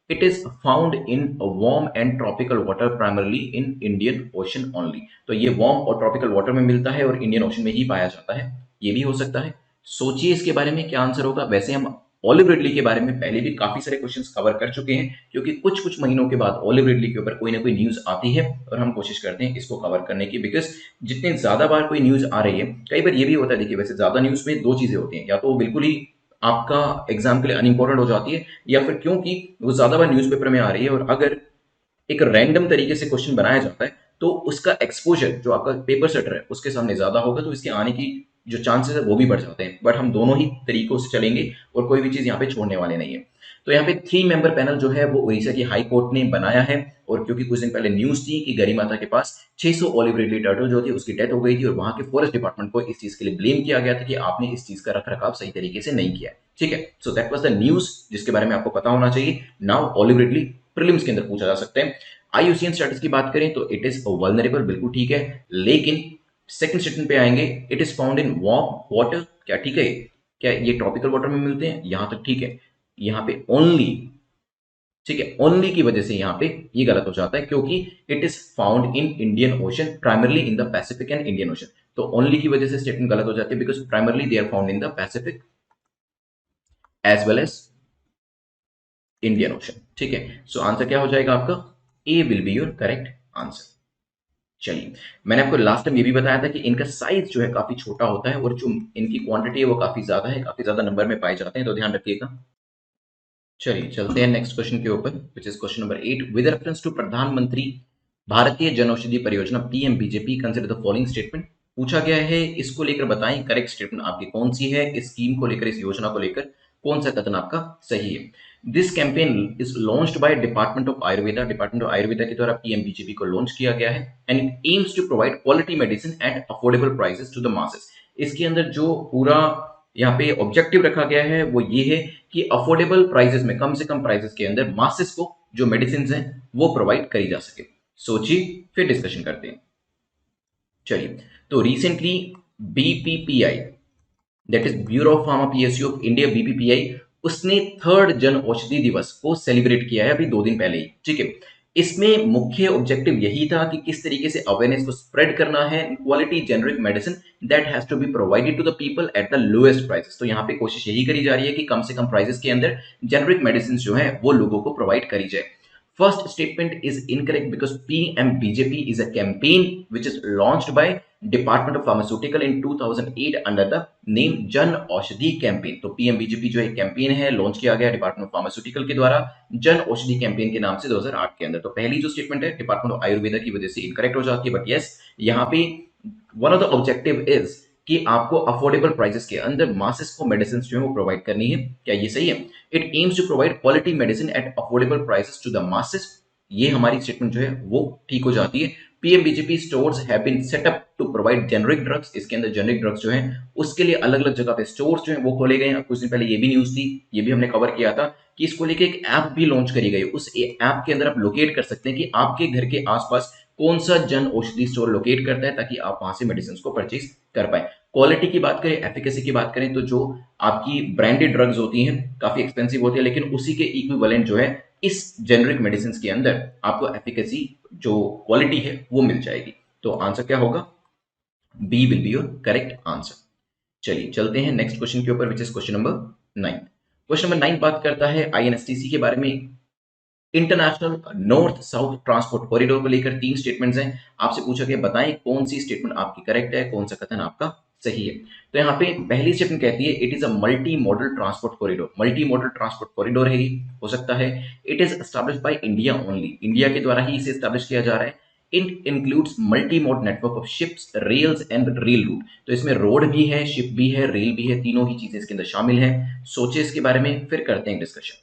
it is found in warm and tropical water primarily in Indian ocean only. तो ये वार्म और ट्रॉपिकल वाटर में मिलता है और इंडियन ओशन में ही पाया जाता है। ये भी हो सकता है। सोचिए इसके बारे में क्या आंसर होगा। वैसे हम ऑलिव रिडले के बारे में पहले भी काफी सारे क्वेश्चंस कवर कर चुके हैं, क्योंकि कुछ कुछ महीनों के बाद ऑलिव रिडले के ऊपर कोई ना कोई न्यूज आती है और हम कोशिश करते हैं इसको कवर करने की, बिकॉज जितने ज्यादा बार कोई न्यूज आ रही है, कई बार ये भी होता है, देखिए वैसे ज्यादा न्यूज में दो चीजें होती हैं, या तो वो बिल्कुल ही आपका एग्जाम के लिए अनइम्पोर्टेंट हो जाती है, या फिर क्योंकि वो ज्यादा बार न्यूज़पेपर में आ रही है और अगर एक रैंडम तरीके से क्वेश्चन बनाया जाता है तो उसका एक्सपोजर जो आपका पेपर सेटर है उसके सामने ज्यादा होगा, तो इसके आने की जो चांसेस है वो भी बढ़ जाते हैं। बट हम दोनों ही तरीकों से चलेंगे और कोई भी चीज यहाँ पे छोड़ने वाले नहीं है। तो यहाँ पे 3 मेंबर पैनल जो है वो उड़ीसा की हाई कोर्ट ने बनाया है, और क्योंकि कुछ दिन पहले न्यूज थी कि गरिमाता के पास 600 ऑलिव रिडले टर्टल जो थी उसकी डेथ हो गई थी, और वहां के फॉरेस्ट डिपार्टमेंट को इस चीज के लिए ब्लेम किया गया था कि आपने इस चीज का रख रखाव सही तरीके से नहीं किया। ठीक है, so that was the news जिसके बारे में आपको पता होना चाहिए। नाउ ऑलिव रिडले प्रीलिम्स के अंदर पूछा जा सकता है। आईयूसीएन स्टेटस की बात करें तो इट इज वल्नरेबल, बिल्कुल ठीक है, लेकिन सेकंड स्टेटमेंट पे आएंगे, it is found in warm water, क्या ठीक है? क्या ये ट्रॉपिकल वाटर में मिलते हैं? यहां तक ठीक है। यहाँ पे ओनली, ठीक है, ओनली की वजह से यहाँ पे ये गलत हो जाता है, क्योंकि it is found in Indian ocean primarily in the pacific and Indian ocean. तो ओनली की वजह से स्टेटमेंट गलत हो जाती है, because primarily they are found in the pacific as well as Indian ocean. ठीक है, सो आंसर क्या हो जाएगा आपका? A will be your correct answer. चलिए, मैंने आपको लास्ट टाइम ये भी बताया था कि इनका साइज जो है काफी छोटा होता है, और जो इनकी क्वांटिटी है वो काफी ज्यादा है, काफी ज्यादा नंबर में पाए जाते हैं, तो ध्यान रखिएगा। चलिए चलते हैं नेक्स्ट क्वेश्चन के ऊपर, which is question number 8। With reference to Pradhanmantri Bhartiya Janaushadhi Pariyojana PM BJP consider the following statement. पूछा गया है, इसको लेकर बताएं करेक्ट स्टेटमेंट आपकी कौन सी है, इस स्कीम को लेकर, इस योजना को लेकर कौन सा कथन आपका सही है। This campaign is launched by department of Ayurveda, department of Ayurveda के द्वारा पीएम बीजेपी को लॉन्च किया गया है, and it aims to provide quality medicine at affordable prices to the masses. इसके अंदर जो पूरा यहाँ पे ऑब्जेक्टिव रखा गया है वो ये है कि अफोर्डेबल प्राइसेस में, कम से कम प्राइसेस के अंदर मासेस को जो मेडिसिन हैं वो प्रोवाइड करी जा सके। सोचिए फिर डिस्कशन करते हैं। चलिए, तो recently BPPI, that is bureau of pharma PSU of India, BPPI, उसने 3rd जन औषधि दिवस को सेलिब्रेट किया है अभी 2 दिन पहले ही। ठीक है, इसमें मुख्य ऑब्जेक्टिव यही था कि किस तरीके से अवेयरनेस को स्प्रेड करना है, quality generic medicine that has to be provided to the people at the lowest prices. तो यहाँ पे कोशिश यही करी जा रही है कि कम से कम प्राइसेस के अंदर जेनरिक मेडिसिन जो है वो लोगों को प्रोवाइड करी जाए। First statement is incorrect because PMBJP is a campaign which is launched by Department of Pharmaceutical in 2008 under the name Jan Aushadhi campaign. तो PMBJP जो एक कैंपेन है लॉन्च किया गया डिपार्टमेंट ऑफ फार्मास्यूटिकल के द्वारा जन औषधि कैंपेन के नाम से 2008 के अंदर। तो पहली जो स्टेटमेंट है डिपार्टमेंट ऑफ आयुर्वेदा की वजह से इनकरेक्ट हो जाती है, बट यस यहाँ पे one of the objective is कि आपको अफोर्डेबल प्राइसेस के अंदर मासेस को मेडिसिन जो है वो प्रोवाइड करनी है। क्या ये सही है? It aims to provide quality medicine at affordable prices to the masses. ये हमारी स्टेटमेंट जो है वो ठीक हो जाती है। PMBJP stores have been set up to provide generic drugs. इसके अंदर जेनरिक ड्रग्स जो है उसके लिए अलग अलग जगह पे स्टोर्स जो है वो खोले गए हैं। कुछ दिन पहले ये भी न्यूज थी, ये भी हमने कवर किया था कि इसको लेके एक ऐप भी लॉन्च करी गई। उस ऐप के अंदर आप लोकेट कर सकते हैं कि आपके घर के आसपास कौन सा जन औषधि स्टोर लोकेट करता है, ताकि आप वहां से मेडिसिन को परचेज कर पाए। क्वालिटी की बात करें, एफिकेसी की बात करें, तो जो आपकी ब्रांडेड ड्रग्स होती हैं काफी एक्सपेंसिव होती है, लेकिन उसी के इक्विवेलेंट जो है इस जेनरिक मेडिसिन के अंदर आपको एफिकेसी जो क्वालिटी है वो मिल जाएगी। तो आंसर क्या होगा? B will be your correct answer. चलिए चलते हैं नेक्स्ट क्वेश्चन के ऊपर, which is question number 9। Question number 9 बात करता है आईएनएसटीसी के बारे में। International north south transport corridor को लेकर 3 स्टेटमेंट्स हैं। आपसे पूछा गया बताएं कौन सी स्टेटमेंट आपकी करेक्ट है, कौन सा कथन आपका सही है। तो यहाँ पे पहली स्टेटमेंट कहती है it is a multi modal transport corridor. Multi modal transport corridor है, हो सकता है। It is established by India only, India के द्वारा ही इसे एस्टैब्लिश किया जा रहा है। It includes multi mode network of ships, rails and rail route. तो इसमें रोड भी है, शिप भी है, रेल भी है, तीनों ही चीजें इसके अंदर शामिल है। सोचे इसके बारे में, फिर करते हैं डिस्कशन।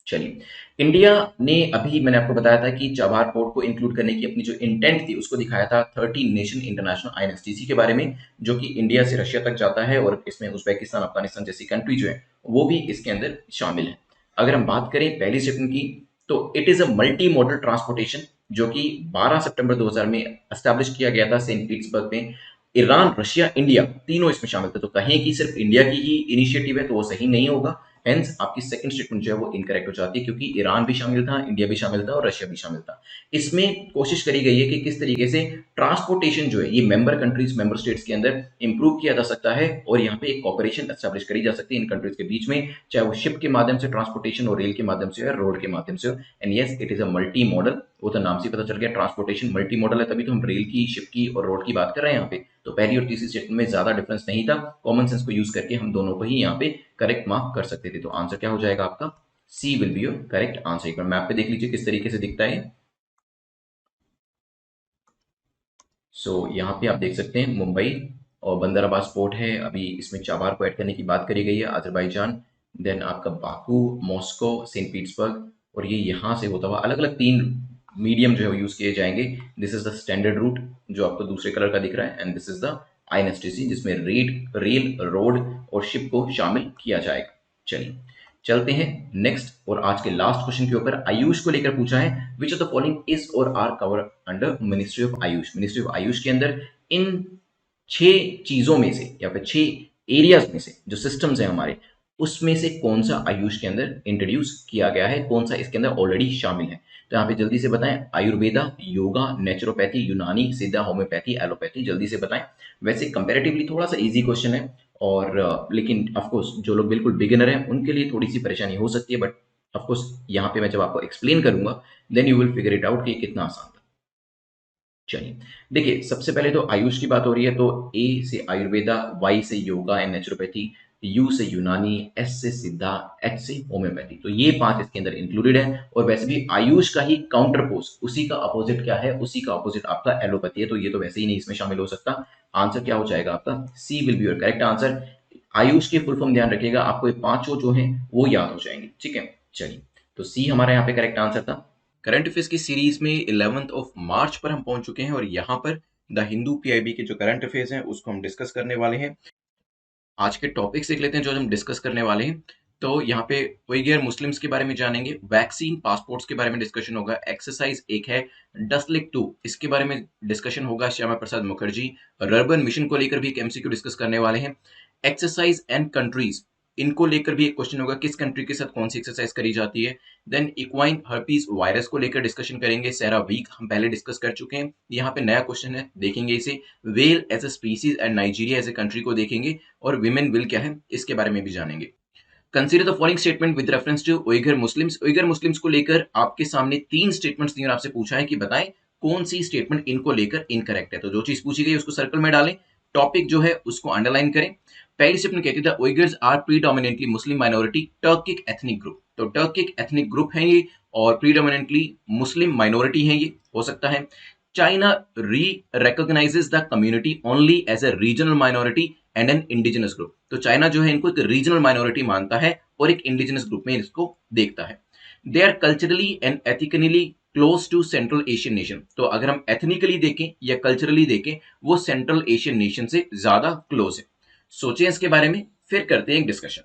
चलिए, इंडिया ने अभी मैंने आपको बताया था कि चबाहार पोर्ट को इंक्लूड करने की अपनी जो इंटेंट थी उसको दिखाया था 13 नेशन इंटरनेशनल आईएनएसटीसी के बारे में, जो कि इंडिया से रशिया तक जाता है, और इसमें उज्बेकिस्तान, अफगानिस्तान जैसी कंट्री जो है वो भी इसके अंदर शामिल है। अगर हम बात करें पहली स्टेटमेंट की, तो it is a multi modal transportation, जो कि 12 सितंबर 2000 में एस्टैब्लिश किया गया था सेंट पीटर्सबर्ग में। ईरान, रशिया, इंडिया तीनों इसमें शामिल थे। तो कहें कि सिर्फ इंडिया की ही इनिशिएटिव है तो वो सही नहीं होगा, हेंस आपकी सेकंड स्टेटमेंट जो है वो इनकरेक्ट हो जाती है, क्योंकि ईरान भी शामिल था, इंडिया भी शामिल था और रशिया भी शामिल था। इसमें कोशिश करी गई है कि किस तरीके से ट्रांसपोर्टेशन जो है ये मेंबर कंट्रीज, मेंबर स्टेट्स के अंदर इंप्रूव किया जा सकता है और यहाँ पे एक कॉपरेशन एस्टेब्लिश करी जा सकती है इन कंट्रीज के बीच में, चाहे वो शिप के माध्यम से ट्रांसपोर्टेशन और रेल के माध्यम से या रोड के माध्यम से हो। And yes, it is a multi modal, वो तो नाम से पता चल गया, ट्रांसपोर्टेशन मल्टी मॉडल है, तभी तो हम रेल की, शिप की और रोड की बात कर रहे हैं यहाँ पे। तो पहली और तीसरी स्टेटमेंट में ज्यादा डिफरेंस नहीं था, कॉमन सेंस को यूज करके हम दोनों को ही यहाँ पे करेक्ट मार्क कर सकते थे। तो आंसर क्या हो जाएगा आपका? C will be your correct answer. एक बार मैप पे देख लीजिए किस तरीके से दिखता है। यहाँ पे आप देख सकते हैं मुंबई और बंदर अब्बास पोर्ट है, अभी इसमें चाबार को ऐड करने की बात करी गई है, अजरबैजान, देन आपका बाकू, मॉस्को, सेंट पीटर्सबर्ग, और ये यहाँ से होता हुआ अलग अलग 3 मीडियम जो है यूज किए जाएंगे। This is the standard route जो आपको दूसरे कलर का दिख रहा है, and this is the INSTC जिसमें रेल, रोड और शिप को शामिल किया जाएगा। चलिए चलते हैं नेक्स्ट और आज के लास्ट क्वेश्चन के ऊपर। आयुष को लेकर पूछा है, which of the following is or are covered under ministry of AYUSH. Ministry of AYUSH के अंदर इन 6 चीजों में से या फिर 6 एरियाज में से जो सिस्टम्स हैं हमारे, उसमें से कौन सा आयुष के अंदर इंट्रोड्यूस किया गया है, कौन सा इसके अंदर ऑलरेडी शामिल है। तो यहाँ पे जल्दी से बताएं, आयुर्वेदा, योगा, नेचुरोपैथी, यूनानी, सिद्धा, होम्योपैथी, एलोपैथी, जल्दी से बताएं। वैसे कंपैरेटिवली थोड़ा सा इजी क्वेश्चन है और लेकिन ऑफकोर्स जो लोग बिल्कुल बिगिनर हैं उनके लिए थोड़ी सी परेशानी हो सकती है, बट ऑफकोर्स यहाँ पे मैं जब आपको एक्सप्लेन करूंगा then you will figure it out कि कितना आसान था। चलिए देखिए, सबसे पहले तो आयुष की बात हो रही है, तो ए से आयुर्वेदा, वाई से योगा एंड नेचुरोपैथी, यू से यूनानी, एस से सिद्धा, एच से होम्योपैथी। तो ये 5 इसके अंदर इंक्लूडेड है और वैसे भी आयुष का ही काउंटर पोज, उसी का अपोजिट क्या है, उसी का अपोजिट आपका एलोपैथी है, तो ये तो वैसे ही नहीं इसमें शामिल हो सकता। आंसर क्या हो जाएगा आपका? C will be your correct answer. AYUSH के फुल फॉर्म ध्यान रखिएगा, आपको ये 5 जो है वो याद हो जाएंगे, ठीक है। चलिए, तो सी हमारा यहाँ पे करेक्ट आंसर था। करंट अफेयर्स की सीरीज में 11th ऑफ मार्च पर हम पहुंच चुके हैं और यहाँ पर द हिंदू पीआईबी के जो करंट अफेयर्स हैं उसको हम डिस्कस करने वाले हैं। आज के टॉपिक्स देख लेते हैं जो हम डिस्कस करने वाले हैं। तो यहाँ पे उइगर मुस्लिम्स के बारे में जानेंगे, वैक्सीन पासपोर्ट्स के बारे में डिस्कशन होगा, एक्सरसाइज एक है डस्टलिक 2, इसके बारे में डिस्कशन होगा श्यामा प्रसाद मुखर्जी, रर्बन मिशन को लेकर भी एक एमसीक्यू डिस्कस करने वाले हैं। एक्सरसाइज एंड कंट्रीज, इनको लेकर भी एक क्वेश्चन होगा, किस कंट्री के साथ कौन सी एक्सरसाइज करी जाती है। देन इक्वाइन हर्पीज वायरस को लेकर डिस्कशन करेंगे, सेरा वीक हम पहले डिस्कस कर चुके हैं, यहाँ पे नया क्वेश्चन है, देखेंगे इसे। Whale as a species and Nigeria as a country को देखेंगे और विमेन विल क्या है इसके बारे में भी जानेंगे। Consider the following statement with reference to Uyghur Muslims. Uyghur Muslims को लेकर आपके सामने 3 स्टेटमेंट्स दिए और आपसे पूछा है कि बताएं कौन सी स्टेटमेंट इनको लेकर इनकरेक्ट है। तो जो चीज पूछी गई उसको सर्कल में डालें, टॉपिक जो है उसको अंडरलाइन करें। पहली स्टेटमेंट कहती है the Uighurs are predominantly Muslim minority Turkic ethnic group. तो टर्किक एथनिक ग्रुप है ये और प्रीडोमिनेंटली मुस्लिम माइनॉरिटी है ये, हो सकता है। China re recognises the community only as a regional minority and an indigenous group. तो चाइना जो है इनको एक रीजनल माइनॉरिटी मानता है और एक इंडिजिनस ग्रुप में इसको देखता है। They are culturally and ethically close to central Asian nation. तो अगर हम एथनिकली देखें या कल्चरली देखें, वो सेंट्रल एशियन नेशन से ज्यादा क्लोज है। सोचें इसके बारे में, फिर करते हैं एक डिस्कशन।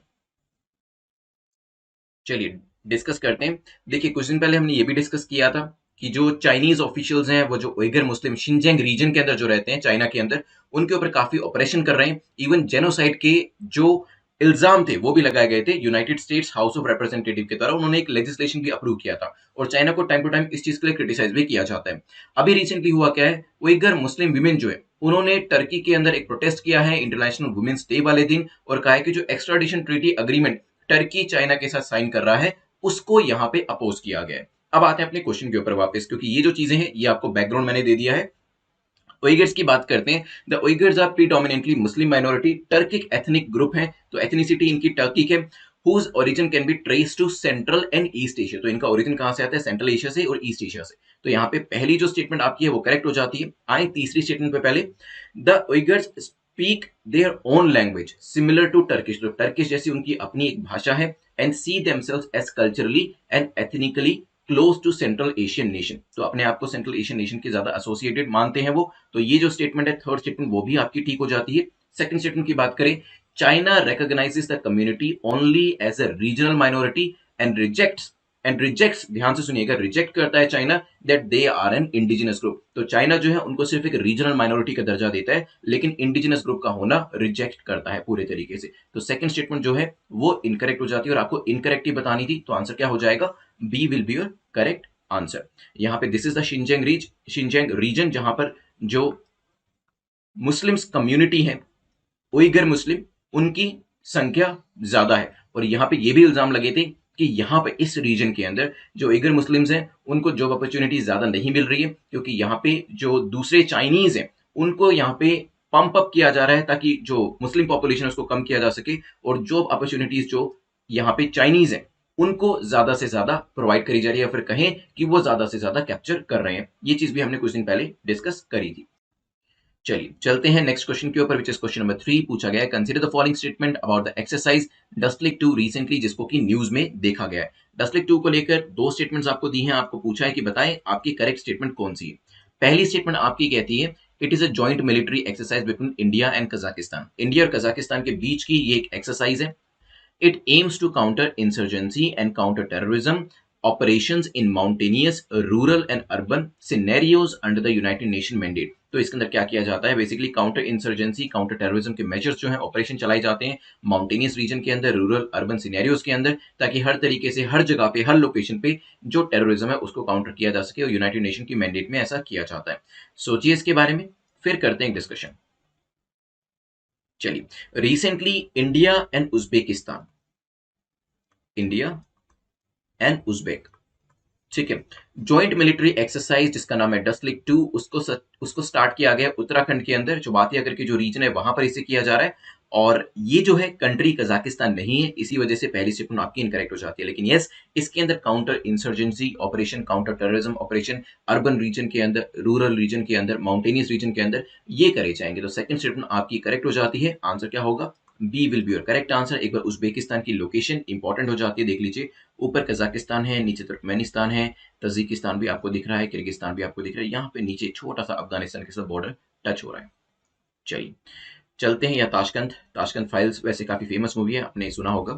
चलिए डिस्कस करते हैं। देखिए कुछ दिन पहले हमने ये भी डिस्कस किया था कि जो चाइनीज ऑफिशियल्स हैं वो जो उइगर मुस्लिम शिनजियांग रीजन के अंदर जो रहते हैं चाइना के अंदर, उनके ऊपर काफी ऑपरेशन कर रहे हैं। इवन जेनोसाइड के जो इल्जाम थे वो भी लगाए गए थे United states house of representative के द्वारा, उन्होंने एक लेजिस्लेशन भी अप्रूव किया था और चाइना को टाइम टू टाइम इस चीज के लिए क्रिटिसाइज भी किया जाता है। अभी रिसेंटली हुआ क्या है, उइगर मुस्लिम विमेन जो है उन्होंने टर्की के अंदर एक प्रोटेस्ट किया है इंटरनेशनल वुमेन्स डे वाले दिन और कहा है कि जो extradition treaty agreement Turkey China के साथ साइन कर रहा है उसको यहाँ पे अपोज किया गया है। अब आते हैं अपने क्वेश्चन के ऊपर वापस, क्योंकि ये जो चीजें हैं ये आपको बैकग्राउंड मैंने दे दिया है। उइगर्स की बात करते हैं। The Uighurs are predominantly Muslim minority, Turkic ethnic group है, तो एथनिसिटी इनकी टर्किक है। Whose origin can be trace to central and east Asia. तो इनका ओरिजिन कहां से आता है? सेंट्रल एशिया से और ईस्ट एशिया से। तो यहाँ पे पहली जो स्टेटमेंट आपकी है वो करेक्ट हो जाती है। आए तीसरी स्टेटमेंट पे पहले, the Uighurs speak their own language similar to Turkish. तो टर्किश जैसी उनकी अपनी एक भाषा है and see themselves as culturally and ethnically close to central Asian nation. तो अपने आप को सेंट्रल एशियन नेशन के ज्यादा एसोसिएटेड मानते हैं वो। तो ये जो स्टेटमेंट है थर्ड स्टेटमेंट वो भी आपकी ठीक हो जाती है। सेकंड स्टेटमेंट की बात करें, China recognises the community only as a regional minority and rejects and rejects, ध्यान से सुनिएगा, रिजेक्ट करता है China that they are an indigenous group. तो चाइना जो है उनको सिर्फ एक रीजनल माइनॉरिटी का दर्जा देता है, लेकिन इंडिजिनस ग्रुप का होना रिजेक्ट करता है पूरे तरीके से। तो सेकंड स्टेटमेंट जो है वो इनकरेक्ट हो जाती है, और आपको इनकरेक्ट ही बतानी थी, तो आंसर क्या हो जाएगा, B will be your correct answer. यहां पे this is the Xinjiang region, जहां पर जो मुस्लिम्स कम्युनिटी है, उइगर मुस्लिम, उनकी संख्या ज्यादा है। और यहां पे ये भी इल्जाम लगे थे कि यहां पे इस रीजन के अंदर जो उइगर मुस्लिम्स हैं उनको जॉब अपॉर्चुनिटी ज्यादा नहीं मिल रही है, क्योंकि यहां पे जो दूसरे चाइनीज हैं उनको यहां पे पंप अप किया जा रहा है ताकि जो मुस्लिम पॉपुलेशन है उसको कम किया जा सके, और जॉब अपॉर्चुनिटीज जो यहाँ पे चाइनीज हैं उनको ज्यादा से ज्यादा प्रोवाइड करी जा रही है, या फिर कहें कि वो ज्यादा से ज्यादा कैप्चर कर रहे हैं। ये चीज भी हमने कुछ दिन पहले डिस्कस करी थी। चलिए चलते हैं नेक्स्ट क्वेश्चन के ऊपर, विच इज क्वेश्चन नंबर 3। पूछा गया है, consider the following statement about the exercise डस्टलिक 2 recently, जिसको कि न्यूज में देखा गया है। डस्टलिक 2 को लेकर दो स्टेटमेंट्स आपको दी हैं, आपको पूछा है कि बताएं आपकी करेक्ट स्टेटमेंट कौन सी है। पहली स्टेटमेंट आपकी कहती है, it is a joint military exercise between India and Kazakhstan. India और कजाकिस्तान के बीच की ये एक एक्सरसाइज है। It aims to counter insurgency and counter terrorism operations in mountainous, rural and urban scenarios under the United Nation mandate। तो इसके अंदर क्या किया जाता है, basically counter insurgency, counter terrorism के मेजर्स जो है ऑपरेशन चलाए जाते हैं माउंटेनियस रीजन के अंदर, रूरल अर्बन सिनेरियोज के अंदर, ताकि हर तरीके से हर जगह पे हर लोकेशन पे जो टेररिज्म है उसको काउंटर किया जा सके, और यूनाइटेड नेशन की मैंडेट में ऐसा किया जाता है। सोचिए इसके बारे में, फिर करते हैं डिस्कशन। चलिए, रिसेंटली इंडिया एंड उज्बेक, ठीक है, जॉइंट मिलिट्री एक्सरसाइज जिसका नाम है डस्टलिक 2, उसको स्टार्ट किया गया उत्तराखंड के अंदर, जो बातिया करके जो रीजन है वहां पर इसे किया जा रहा है। और ये जो है कंट्री कजाकिस्तान नहीं है, इसी वजह से पहली स्टेटमेंट आपकी इनकरेक्ट हो जाती है। लेकिन यस, इसके अंदर counter insurgency operation, counter terrorism operation urban region के अंदर, रूरल रीजन के अंदर, माउंटेनियस रीजन के अंदर ये करे जाएंगे। तो सेकंड स्टेटमेंट आपकी करेक्ट हो जाती है। आंसर क्या होगा, B will be your correct answer. एक बार उज्बेकिस्तान की लोकेशन इंपॉर्टेंट हो जाती है, देख लीजिए, ऊपर कजाकिस्तान है, नीचे तुर्कमेनिस्तान है, तजिकिस्तान भी आपको दिख रहा है, किर्गिस्तान भी आपको दिख रहा है, यहाँ पे नीचे छोटा सा अफगानिस्तान के साथ बॉर्डर टच हो रहा है। चलिए चलते हैं, या ताशकंद फाइल्स वैसे काफी फेमस मूवी है, आपने सुना होगा।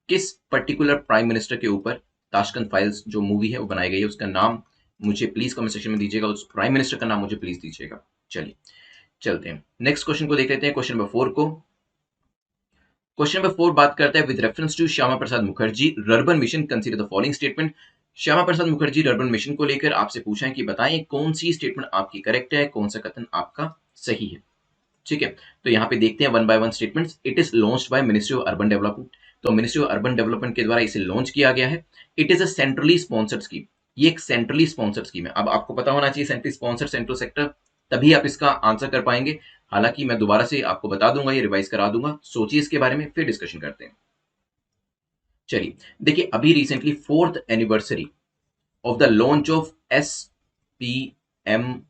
किस पर्टिकुलर प्राइम मिनिस्टर के ऊपर ताशकंद फाइल्स जो मूवी है वो बनाई गई है, उसका नाम मुझे प्लीज कमेंट सेक्शन में दीजिएगा, उस प्राइम मिनिस्टर का नाम मुझे प्लीज दीजिएगा। चलिए चलते हैं नेक्स्ट क्वेश्चन को देख लेते हैं, क्वेश्चन नंबर 4 को। क्वेश्चन नंबर 4 बात करता है, with reference to Shyama Prasad Mukherjee rurban mission consider the following statement. Shyama Prasad Mukherjee rurban mission को लेकर आपसे पूछा है कि बताएं कौन सी स्टेटमेंट आपकी करेक्ट है, कौन सा कथन आपका सही है। ठीक है, तो यहाँ पे देखते हैं one by one statements. It is launched by ministry of urban development, तो मिनिस्ट्री ऑफ अर्बन डेवलपमेंट के द्वारा इसे लॉन्च किया गया है। It is a centrally sponsored scheme, ये एक सेंट्रली स्पॉन्सर्ड स्कीम है। अब आपको पता होना चाहिए सेंट्रली स्पॉन्सर्ड, सेंट्रल सेक्टर, तभी आप इसका आंसर कर पाएंगे। हालांकि मैं दोबारा से आपको बता दूंगा, ये रिवाइज करा दूंगा, सोचिए इसके बारे में, फिर डिस्कशन करते हैं। चलिए देखिए, अभी recently 4th anniversary of the launch of SPMRM,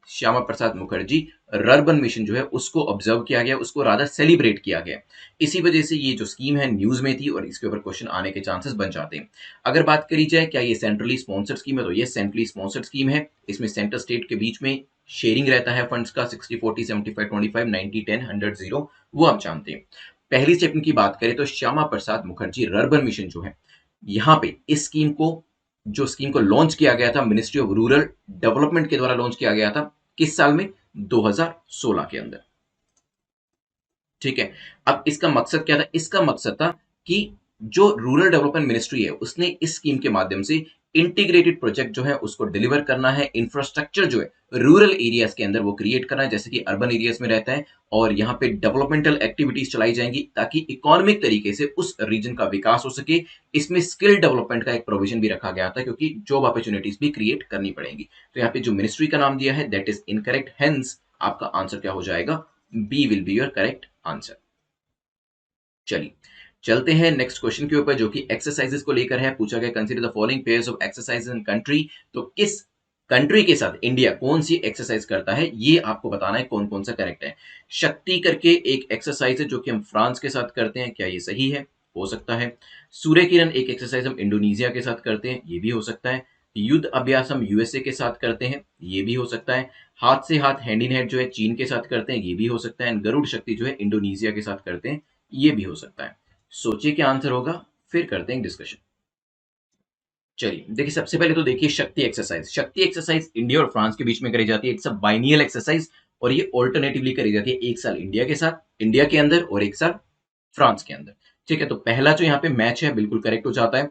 Shyama Prasad Mukherjee rurban mission जो है उसको ऑब्जर्व किया गया, उसको रादर सेलिब्रेट किया गया। इसी वजह से ये जो स्कीम है न्यूज में थी, और इसके ऊपर क्वेश्चन आने के चांसेस बन जाते हैं। अगर बात करी जाए क्या ये सेंट्रली स्पॉन्सर्ड स्कीम है, तो ये सेंट्रली स्पॉन्सर्ड स्कीम है। इसमें सेंटर स्टेट के बीच में शेयरिंग रहता है फंड्स का, 60-40, 75-25, 90-10, 100-0, वो आप जानते हैं। पहली स्टेटमेंट की बात करें तो श्यामा प्रसाद मुखर्जी रर्बन मिशन जो है, यहाँ पे इस स्कीम को लॉन्च किया गया था, मिनिस्ट्री ऑफ रूरल डेवलपमेंट के द्वारा लॉन्च किया गया था। किस साल में, 2016 के अंदर। ठीक है, अब इसका मकसद क्या था, इसका मकसद था कि जो रूरल डेवलपमेंट मिनिस्ट्री है उसने इस स्कीम के माध्यम से इंटीग्रेटेड प्रोजेक्ट जो है उसको डिलीवर करना है, इंफ्रास्ट्रक्चर जो है रूरल एरियाज के अंदर वो क्रिएट करना है, जैसे कि अर्बन एरियाज में रहता है, और यहाँ पे डेवलपमेंटल एक्टिविटीज चलाई जाएंगी ताकि इकोनॉमिक तरीके से उस रीजन का विकास हो सके। इसमें स्किल डेवलपमेंट का एक प्रोविजन भी रखा गया था, क्योंकि जॉब अपॉर्चुनिटीज भी क्रिएट करनी पड़ेंगी। तो यहाँ पे जो मिनिस्ट्री का नाम दिया है दैट इज इनकरेक्ट, हेंस आपका आंसर क्या हो जाएगा, B will be your correct answer. चलिए चलते हैं नेक्स्ट क्वेश्चन के ऊपर, जो कि एक्सरसाइजेस को लेकर है। पूछा गया, consider the following pairs of exercises in country, तो किस कंट्री के साथ इंडिया कौन सी एक्सरसाइज करता है, ये आपको बताना है कौन कौन सा करेक्ट है। शक्ति करके एक एक्सरसाइज है जो कि हम फ्रांस के साथ करते हैं, क्या ये सही है, हो सकता है। सूर्य किरण एक एक्सरसाइज हम इंडोनेशिया के साथ करते हैं, ये भी हो सकता है। युद्ध अभ्यास हम यूएसए के साथ करते हैं, ये भी हो सकता है। हाथ से हाथ हैंड इन हैंड जो है चीन के साथ करते हैं, ये भी हो सकता है। गरुड़ शक्ति जो है इंडोनेशिया के साथ करते हैं, ये भी हो सकता है। सोचिए क्या आंसर होगा, फिर करते हैं डिस्कशन। चलिए देखिए, सबसे पहले तो देखिए शक्ति एक्सरसाइज। शक्ति एक्सरसाइज इंडिया और फ्रांस के बीच में करी जाती है। इट्स अ बाइनियल एक्सरसाइज और ये ऑल्टरनेटिवली करी जाती है, एक साल इंडिया के साथ, इंडिया के अंदर, और एक साल फ्रांस के अंदर। ठीक है, तो पहला जो यहाँ पे मैच है बिल्कुल करेक्ट हो जाता है।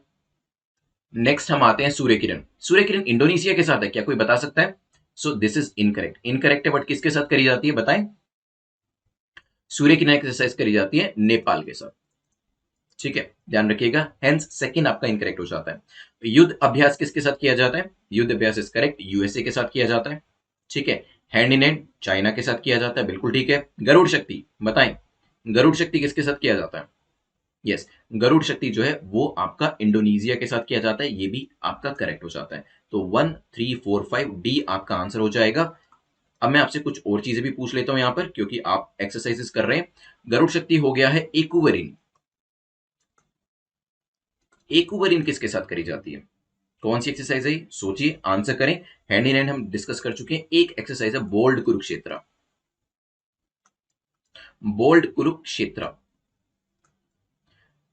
नेक्स्ट हम आते हैं सूर्य किरण। सूर्य किरण इंडोनेशिया के साथ है, क्या कोई बता सकता है? So this is incorrect. Incorrect है, बट किसके साथ करी जाती है बताएं? सूर्य किरण एक्सरसाइज करी जाती है नेपाल के साथ। ठीक है, ध्यान रखिएगा। हेंस सेकंड आपका इनकरेक्ट हो जाता है। युद्ध अभ्यास किसके साथ किया जाता है? युद्ध अभ्यास इज करेक्ट, यूएसए के साथ किया जाता है। ठीक है, हैंड इन हैंड चाइना के साथ किया जाता है, बिल्कुल ठीक है। गरुड़ शक्ति बताएं, गरुड़ शक्ति किसके साथ किया जाता है? यस, गरुड़ शक्ति जो है वो आपका इंडोनेशिया के साथ किया जाता है, ये भी आपका करेक्ट हो जाता है। तो 1 3 4 5 डी आपका आंसर हो जाएगा। अब मैं आपसे कुछ और चीजें भी पूछ लेता हूं यहां पर, क्योंकि आप एक्सरसाइजेस कर रहे हैं। गरुड़ शक्ति हो गया है एक्यूवरीन। एक्यूवरीन किसके साथ करी जाती है? कौन सी एक्सरसाइज है? सोचिए, आंसर करें। हैंड इन हैंड हम डिस्कस कर चुके हैं। एक एक्सरसाइज है बोल्ड कुरुक्षेत्र। बोल्ड कुरुक्षेत्र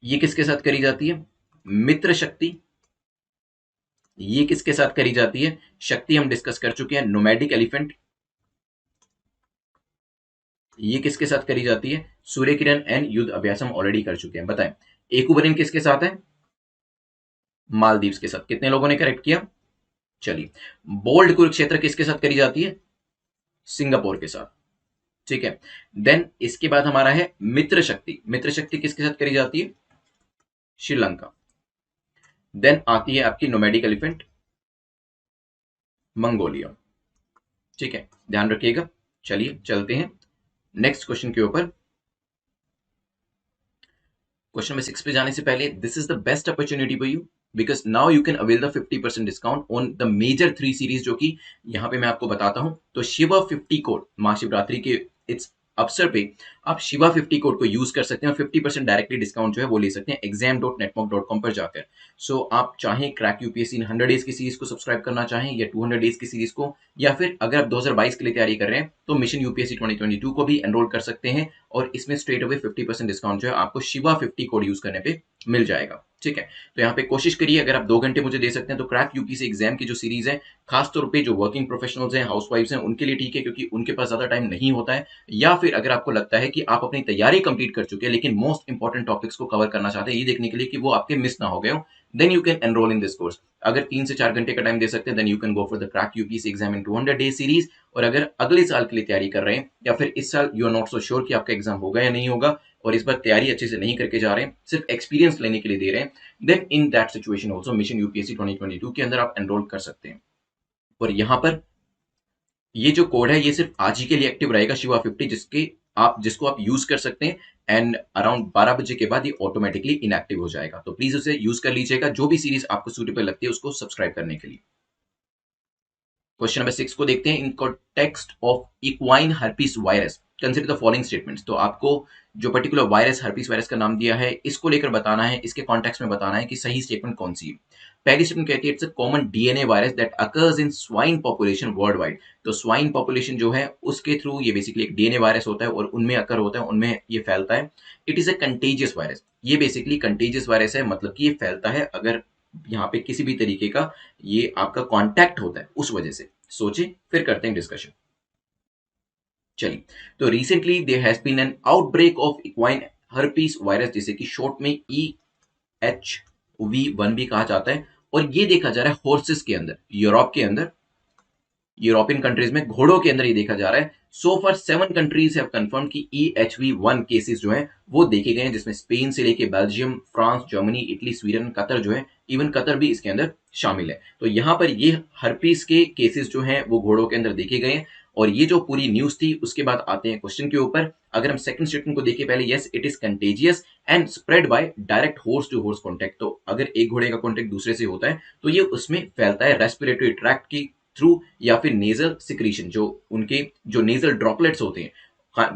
ये किसके साथ करी जाती है? मित्र शक्ति। ये किसके साथ करी जाती है? शक्ति हम डिस्कस कर चुके हैं, नोमैडिक एलिफेंट। ये किसके साथ करी जाती है? सूर्य किरण एंड युद्ध अभ्यास हम ऑलरेडी कर चुके हैं। बताएं, एक्यूवरीन किसके साथ है? मालदीव्स के साथ। कितने लोगों ने करेक्ट किया? चलिए, बोल्ड कुरुक्षेत्र किसके साथ करी जाती है? सिंगापुर के साथ। ठीक है, देन इसके बाद हमारा है मित्र शक्ति। मित्र शक्ति किसके साथ करी जाती है? श्रीलंका। देन आती है आपकी नोमैडिक एलिफेंट, मंगोलिया। ठीक है, ध्यान रखिएगा। चलिए चलते हैं नेक्स्ट क्वेश्चन के ऊपर। क्वेश्चन नंबर 6 पे जाने से पहले, this is the best opportunity for you because now you can avail the 50% discount on the major 3 series, जो कि यहां पे मैं आपको बताता हूं। तो शिवा 50 कोड महाशिवरात्रि के इट्स अवसर पे आप शिवा 50 कोड को यूज कर सकते हैं और 50% डायरेक्टली डिस्काउंट जो है वो ले सकते हैं exam.netmonk.com पर जाकर। सो आप चाहें क्रैक यूपीएससी 100 डेज की सीरीज को सब्सक्राइब करना चाहें या 200 डेज की सीरीज को, या फिर अगर आप 2022 के लिए तैयारी कर रहे हैं तो मिशन यूपीएससी 2022 को भी एनरोल कर सकते हैं, और इसमें स्ट्रेट अवे 50% डिस्काउंट जो है आपको शिवा 50 कोड यूज करने पे मिल जाएगा। ठीक है, तो यहाँ पे कोशिश करिए, अगर आप 2 घंटे मुझे दे सकते हैं तो क्रैक यूपीएससी एग्जाम की जो सीरीज है, खासतौर पे जो वर्किंग प्रोफेशनल्स हैं, हाउसवाइफ्स हैं, उनके लिए ठीक है, क्योंकि उनके पास ज्यादा टाइम नहीं होता है। या फिर अगर आपको लगता है कि आप अपनी तैयारी कंप्लीट कर चुके हैं लेकिन मोस्ट इंपॉर्टेंट टॉपिक्स को कवर करना चाहते हैं, ये देखने के लिए कि वो आपके मिस ना हो गए हो, then you can enrol in this course. अगर 3 से 4 घंटे का टाइम दे सकते हैं, then you can go for the crack UPSC exam in 200 day series. और अगर अगले साल के लिए तैयारी कर रहे हैं, या फिर इस साल you are not so sure कि आपका एग्जाम होगा या नहीं होगा, और इस बार तैयारी अच्छे से नहीं करके जा रहे हैं, सिर्फ एक्सपीरियंस लेने के लिए दे रहे हैं, then in that situation also mission UPSC 2022 के अंदर आप एनरोल कर सकते हैं। और यहां पर ये जो कोड है ये सिर्फ आज ही के लिए एक्टिव रहेगा, शिवा 50, जिसको आप यूज कर सकते हैं, एंड अराउंड 12 बजे के बाद ये ऑटोमेटिकली इनएक्टिव हो जाएगा। तो प्लीज उसे यूज कर लीजिएगा, जो भी सीरीज आपको सूटेबल लगती है उसको सब्सक्राइब करने के लिए। क्वेश्चन नंबर 6 को देखते हैं। In context of equine herpes virus consider the following statements. तो आपको जो पर्टिकुलर वायरस, हर्पीस वायरस का नाम दिया है, इसको लेकर बताना है, इसके कॉन्टेक्स्ट में बताना है कि सही स्टेटमेंट कौन सी है। पहली स्टेटमेंट कहती है it's a common DNA virus that occurs in swine population world wide. तो स्वाइन पॉपुलेशन जो है उसके थ्रू ये बेसिकली एक डीएनए वायरस होता है और उनमें अकर होता है, उनमें ये फैलता है। It is a contagious virus. ये बेसिकली कंटेजियस वायरस है, मतलब कि ये फैलता है अगर यहाँ पे किसी भी तरीके का ये आपका कांटेक्ट होता है उस वजह से। सोचिए, फिर करते हैं डिस्कशन। चलिए, तो recently there has been an outbreak of equine herpes virus, जिसे कि शॉर्ट में EHV1 भी कहा जाता है, और ये देखा जा रहा है हॉर्सेस के अंदर, यूरोप के अंदर, यूरोपियन कंट्रीज में घोड़ों के अंदर ये देखा जा रहा है। So for 7 countries have confirm कि EHV1 केसेस जो हैं वो देखे गए हैं, जिसमें स्पेन से लेके Belgium, France, Germany, Italy, Sweden, Qatar जो है, इवन कतर भी इसके अंदर शामिल है। तो यहाँ पर ये हर्पीस के केसेस जो हैं वो घोड़ों के अंदर देखे गए हैं। और ये जो पूरी न्यूज थी उसके बाद आते हैं क्वेश्चन के ऊपर। अगर हम सेकंड स्टेटमेंट को देखें पहले, yes it is contagious and spread by direct horse to horse contact. तो अगर एक घोड़े का कॉन्टेक्ट दूसरे से होता है तो ये उसमें फैलता है रेस्पिरेटरी ट्रैक्ट की थ्रू, या फिर नेजल सिक्रीशन, जो उनके जो नेजल ड्रॉपलेट्स होते हैं,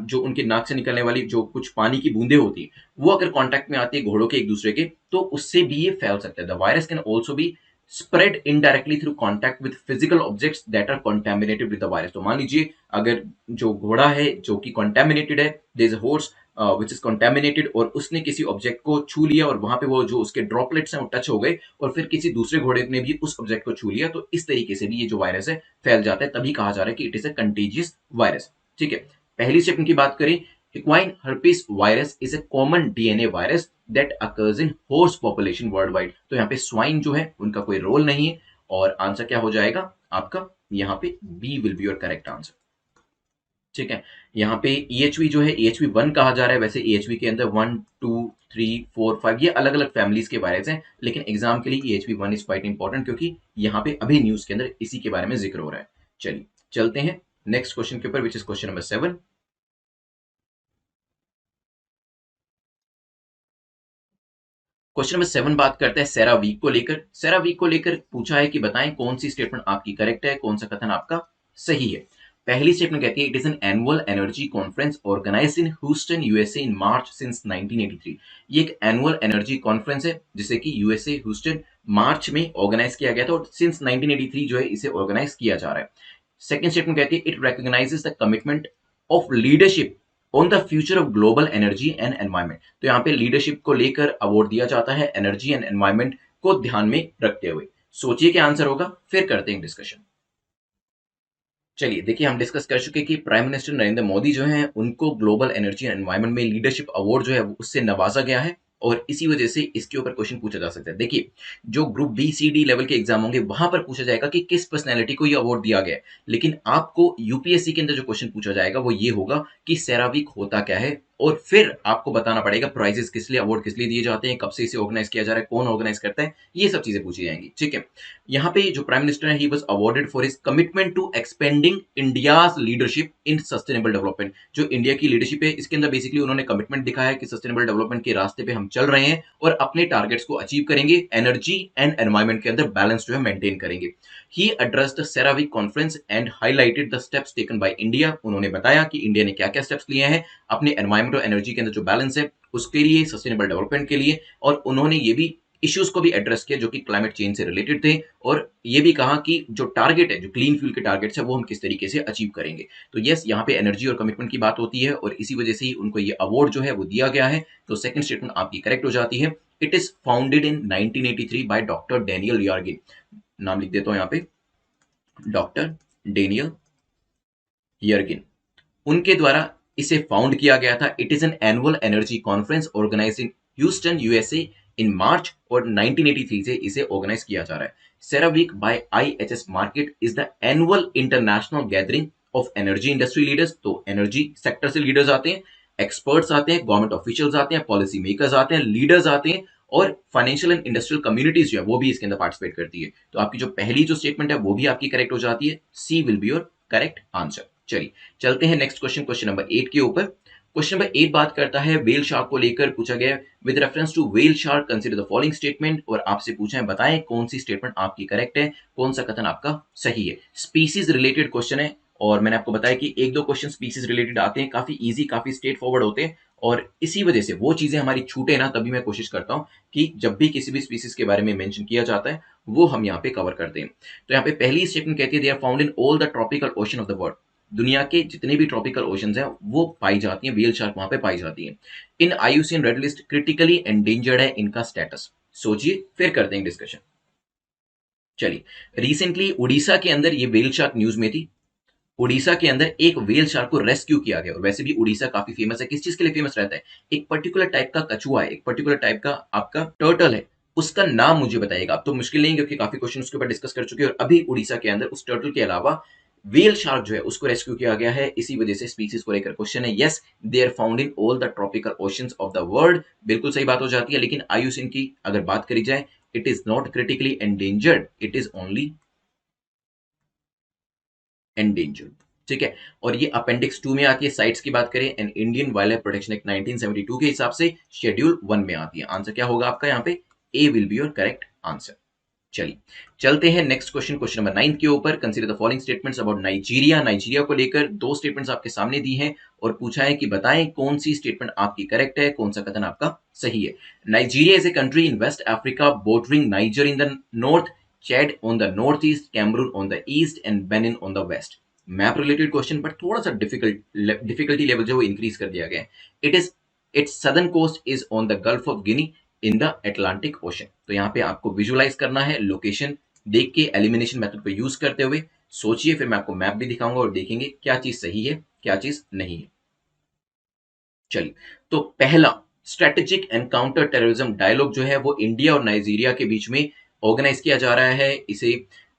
जो उनके नाक से निकलने वाली जो कुछ पानी की बूंदें होती हैं, वो अगर कांटेक्ट में आती है घोड़ों के एक दूसरे के, तो उससे भी ये फैल सकता है। The virus can also be spread indirectly through contact with physical objects that are contaminated with the virus। तो मान लीजिए अगर जो घोड़ा है जो कि contaminated है, there is a horse, which is contaminated, और उसने किसी ऑब्जेक्ट को छू लिया और वहां पे वो जो उसके ड्रॉपलेट्स हैं वो टच हो गए और फिर किसी दूसरे घोड़े ने भी उस ऑब्जेक्ट को छू लिया, तो इस तरीके से भी ये जो वायरस है फैल जाता है, तभी कहा जा रहा है कि it is a contagious virus. ठीक है, पहली स्टेटमेंट की बात करें, equine herpes virus is a common DNA virus that occurs in horse population world wide. तो यहाँ पे स्वाइन जो है उनका कोई रोल नहीं है, और आंसर क्या हो जाएगा आपका, यहाँ पे B will be your correct answer. ठीक है, यहाँ पे EHV जो है EHV1 कहा जा रहा है। वैसे EHV के अंदर 1 2 3 4 5 ये अलग अलग फैमिलीज के वायरस हैं, लेकिन एग्जाम के लिए EHV1 इज क्वाइट इंपॉर्टेंट, क्योंकि यहाँ पे अभी न्यूज के अंदर इसी के बारे में जिक्र हो रहा है। चलिए चलते हैं नेक्स्ट क्वेश्चन के ऊपर, which is question number 7। Question number 7 बात करता है सेरा वीक को लेकर। सेरा वीक को लेकर पूछा है कि बताएं कौन सी स्टेटमेंट आपकी करेक्ट है, कौन सा कथन आपका सही है। पहली स्टेटमेंट कहती है it is an annual energy conference organised in Houston USA in March since 1983। ये एक एनुअल एनर्जी कॉन्फ्रेंस है जिसे कि यूएसए ह्यूस्टन मार्च में ऑर्गेनाइज किया गया था, और सिंस 1983 जो है इसे ऑर्गेनाइज किया जा रहा है। सेकेंड स्टेटमेंट कहती है it recognises the commitment of leadership on the future of global energy and environment. तो यहाँ पे लीडरशिप को लेकर अवार्ड दिया जाता है एनर्जी एंड एनवायरमेंट को ध्यान में रखते हुए। सोचिए क्या आंसर होगा, फिर करते हैं डिस्कशन। चलिए देखिए, हम डिस्कस कर चुके कि प्राइम मिनिस्टर नरेंद्र मोदी जो हैं उनको ग्लोबल एनर्जी एंड एनवायरमेंट में लीडरशिप अवार्ड जो है उससे नवाजा गया है, और इसी वजह से इसके ऊपर क्वेश्चन पूछा जा सकता है। देखिए, जो ग्रुप BCD लेवल के एग्जाम होंगे वहां पर पूछा जाएगा कि किस पर्सनैलिटी को ये अवार्ड दिया गया है, लेकिन आपको यूपीएससी के अंदर जो क्वेश्चन पूछा जाएगा वो ये होगा कि सेरावीक होता क्या है, और फिर आपको बताना पड़ेगा प्राइजेस किस लिए, अवार्ड किस लिए दिए जाते हैं, कब से इसे ऑर्गेनाइज किया जा रहा है, कौन ऑर्गेनाइज करता है, ये सब चीजें पूछी जाएंगी। ठीक है, यहाँ पे जो प्राइम मिनिस्टर है he was awarded for his commitment to expanding India's leadership in sustainable development. जो इंडिया की लीडरशिप है इसके अंदर बेसिकली उन्होंने कमिटमेंट दिखाया है कि सस्टेनेबल डेवलपमेंट के रास्ते पे हम चल रहे हैं और अपने टारगेट्स को अचीव करेंगे, एनर्जी एंड एनवायरमेंट के अंदर बैलेंस जो है मेंटेन करेंगे। He addressed the CERAWeek conference and highlighted the steps taken by India. उन्होंने बताया कि इंडिया ने क्या क्या स्टेप्स लिए हैं अपने एनवायरमेंट और एनर्जी के अंदर जो बैलेंस है उसके लिए, सस्टेनेबल डेवलपमेंट के लिए, और उन्होंने ये भी इश्यूज को भी एड्रेस किया जो कि क्लाइमेट चेंज से रिलेटेड थे, और ये भी कहा कि जो टारगेट है, जो क्लीन फ्यूल के टारगेट्स है, वो हम किस तरीके से अचीव करेंगे। तो यस, यहाँ पे एनर्जी और कमिटमेंट की बात होती है, और इसी वजह से ही उनको ये अवार्ड जो है वो दिया गया है। तो सेकंड स्टेटमेंट आपकी करेक्ट हो जाती है। It is founded in 1983 by doctor Daniel Yergin. नाम लिख देता हूं यहाँ पे, डॉक्टर डेनियल यर्गिन, उनके द्वारा इसे फाउंड किया गया था। It is an annual energy conference organised in Houston USA in March, और 1983 से इसे ऑर्गेनाइज किया जा रहा है। CERAWeek by IHS market is the annual international gathering of energy industry leaders. तो एनर्जी सेक्टर से लीडर्स आते हैं, एक्सपर्ट्स आते हैं, गवर्नमेंट ऑफिशियल्स आते हैं, पॉलिसी मेकर्स आते हैं, लीडर्स आते हैं, और फाइनेंशियल एंड इंडस्ट्रियल कम्युनिटीज जो है वो भी इसके अंदर पार्टिसिपेट करती है। तो आपकी जो पहली जो स्टेटमेंट है वो भी आपकी करेक्ट हो जाती है। C will be your correct answer. चलिए चलते हैं नेक्स्ट क्वेश्चन, क्वेश्चन नंबर 8 के ऊपर। क्वेश्चन नंबर 8 बात करता है वेल शार्क को लेकर, पूछा गया with reference to whale shark consider the following statement, और आपसे पूछा है बताएं कौन सी स्टेटमेंट आपकी करेक्ट है, कौन सा कथन आपका सही है। स्पीसीज रिलेटेड क्वेश्चन है, और मैंने आपको बताया कि एक दो क्वेश्चन स्पीसीज रिलेटेड आते हैं, काफी इजी, काफी स्ट्रेट फॉरवर्ड होते हैं, और इसी वजह से वो चीजें हमारी छूटे ना, तभी मैं कोशिश करता हूं कि जब भी किसी भी स्पीसीज के बारे में मेंशन किया जाता है वो हम यहाँ पे कवर करते हैं। तो यहाँ पे पहली स्टेटमेंट कहती है they are found in all the tropical ocean of the world. दुनिया के जितने भी ट्रॉपिकल ओशंस हैं वो पाई जाती हैं, व्हेल शार्क वहां पे पाई जाती हैं। इन IUCN red list critically endangered है इनका स्टेटस। सोचिए फिर करते हैं डिस्कशन। चलिए, रिसेंटली उड़ीसा के अंदर ये व्हेल शार्क न्यूज में थी। उड़ीसा के अंदर एक व्हेल शार्क को रेस्क्यू किया गया, और वैसे भी उड़ीसा काफी फेमस है, किस चीज के लिए फेमस रहता है, एक पर्टिकुलर टाइप का कछुआ है, एक पर्टिकुलर टाइप का आपका टर्टल है, उसका नाम मुझे बताइएगा। अब तो मुश्किल नहीं, क्योंकि काफी क्वेश्चन उसके ऊपर डिस्कस कर चुके हैं, और अभी उड़ीसा के अंदर उस टर्टल के अलावा व्हेल शार्क जो है उसको रेस्क्यू किया गया है। इसी वजह से स्पीसीज को लेकर क्वेश्चन है। Yes, they are found in all the tropical oceans of the world, बिल्कुल सही बात हो जाती है। लेकिन IUCN की अगर बात करी जाए, it is not critically endangered, it is only endangered. ठीक है, और ये अपेंडिक्स 2 में आती है। साइट्स की बात करें, and Indian wild life protection act 1972 के हिसाब से शेड्यूल 1 में आती है। आंसर क्या होगा आपका यहाँ पे, A will be your correct answer. चलिए चलते हैं नेक्स्ट क्वेश्चन, क्वेश्चन नंबर 9 के ऊपर। Consider the following statements about Nigeria. Nigeria को लेकर दो स्टेटमेंट्स आपके सामने दी हैं, और पूछा है कि बताएं कौन सी स्टेटमेंट आपकी करेक्ट है, कौन सा कथन आपका सही है। Nigeria is a country in west Africa bordering Niger in the north, Chad on the north east, Cameroon on the east, and Benin on the west. Map related question, but थोड़ा सा difficulty level जो increase कर दिया गया है। It is its southern coast is on the gulf of Guinea in the Atlantic ocean. तो यहाँ पे आपको विजुअलाइज करना है, लोकेशन देख के एलिमिनेशन मेथड को यूज करते हुए सोचिए, फिर मैं आपको मैप भी दिखाऊंगा और देखेंगे क्या चीज सही है क्या चीज नहीं है। चलिए, तो पहला स्ट्रेटेजिक एनकाउंटर टेररिज्म डायलॉग जो है वो इंडिया और नाइजीरिया के बीच में ऑर्गेनाइज किया जा रहा है। इसे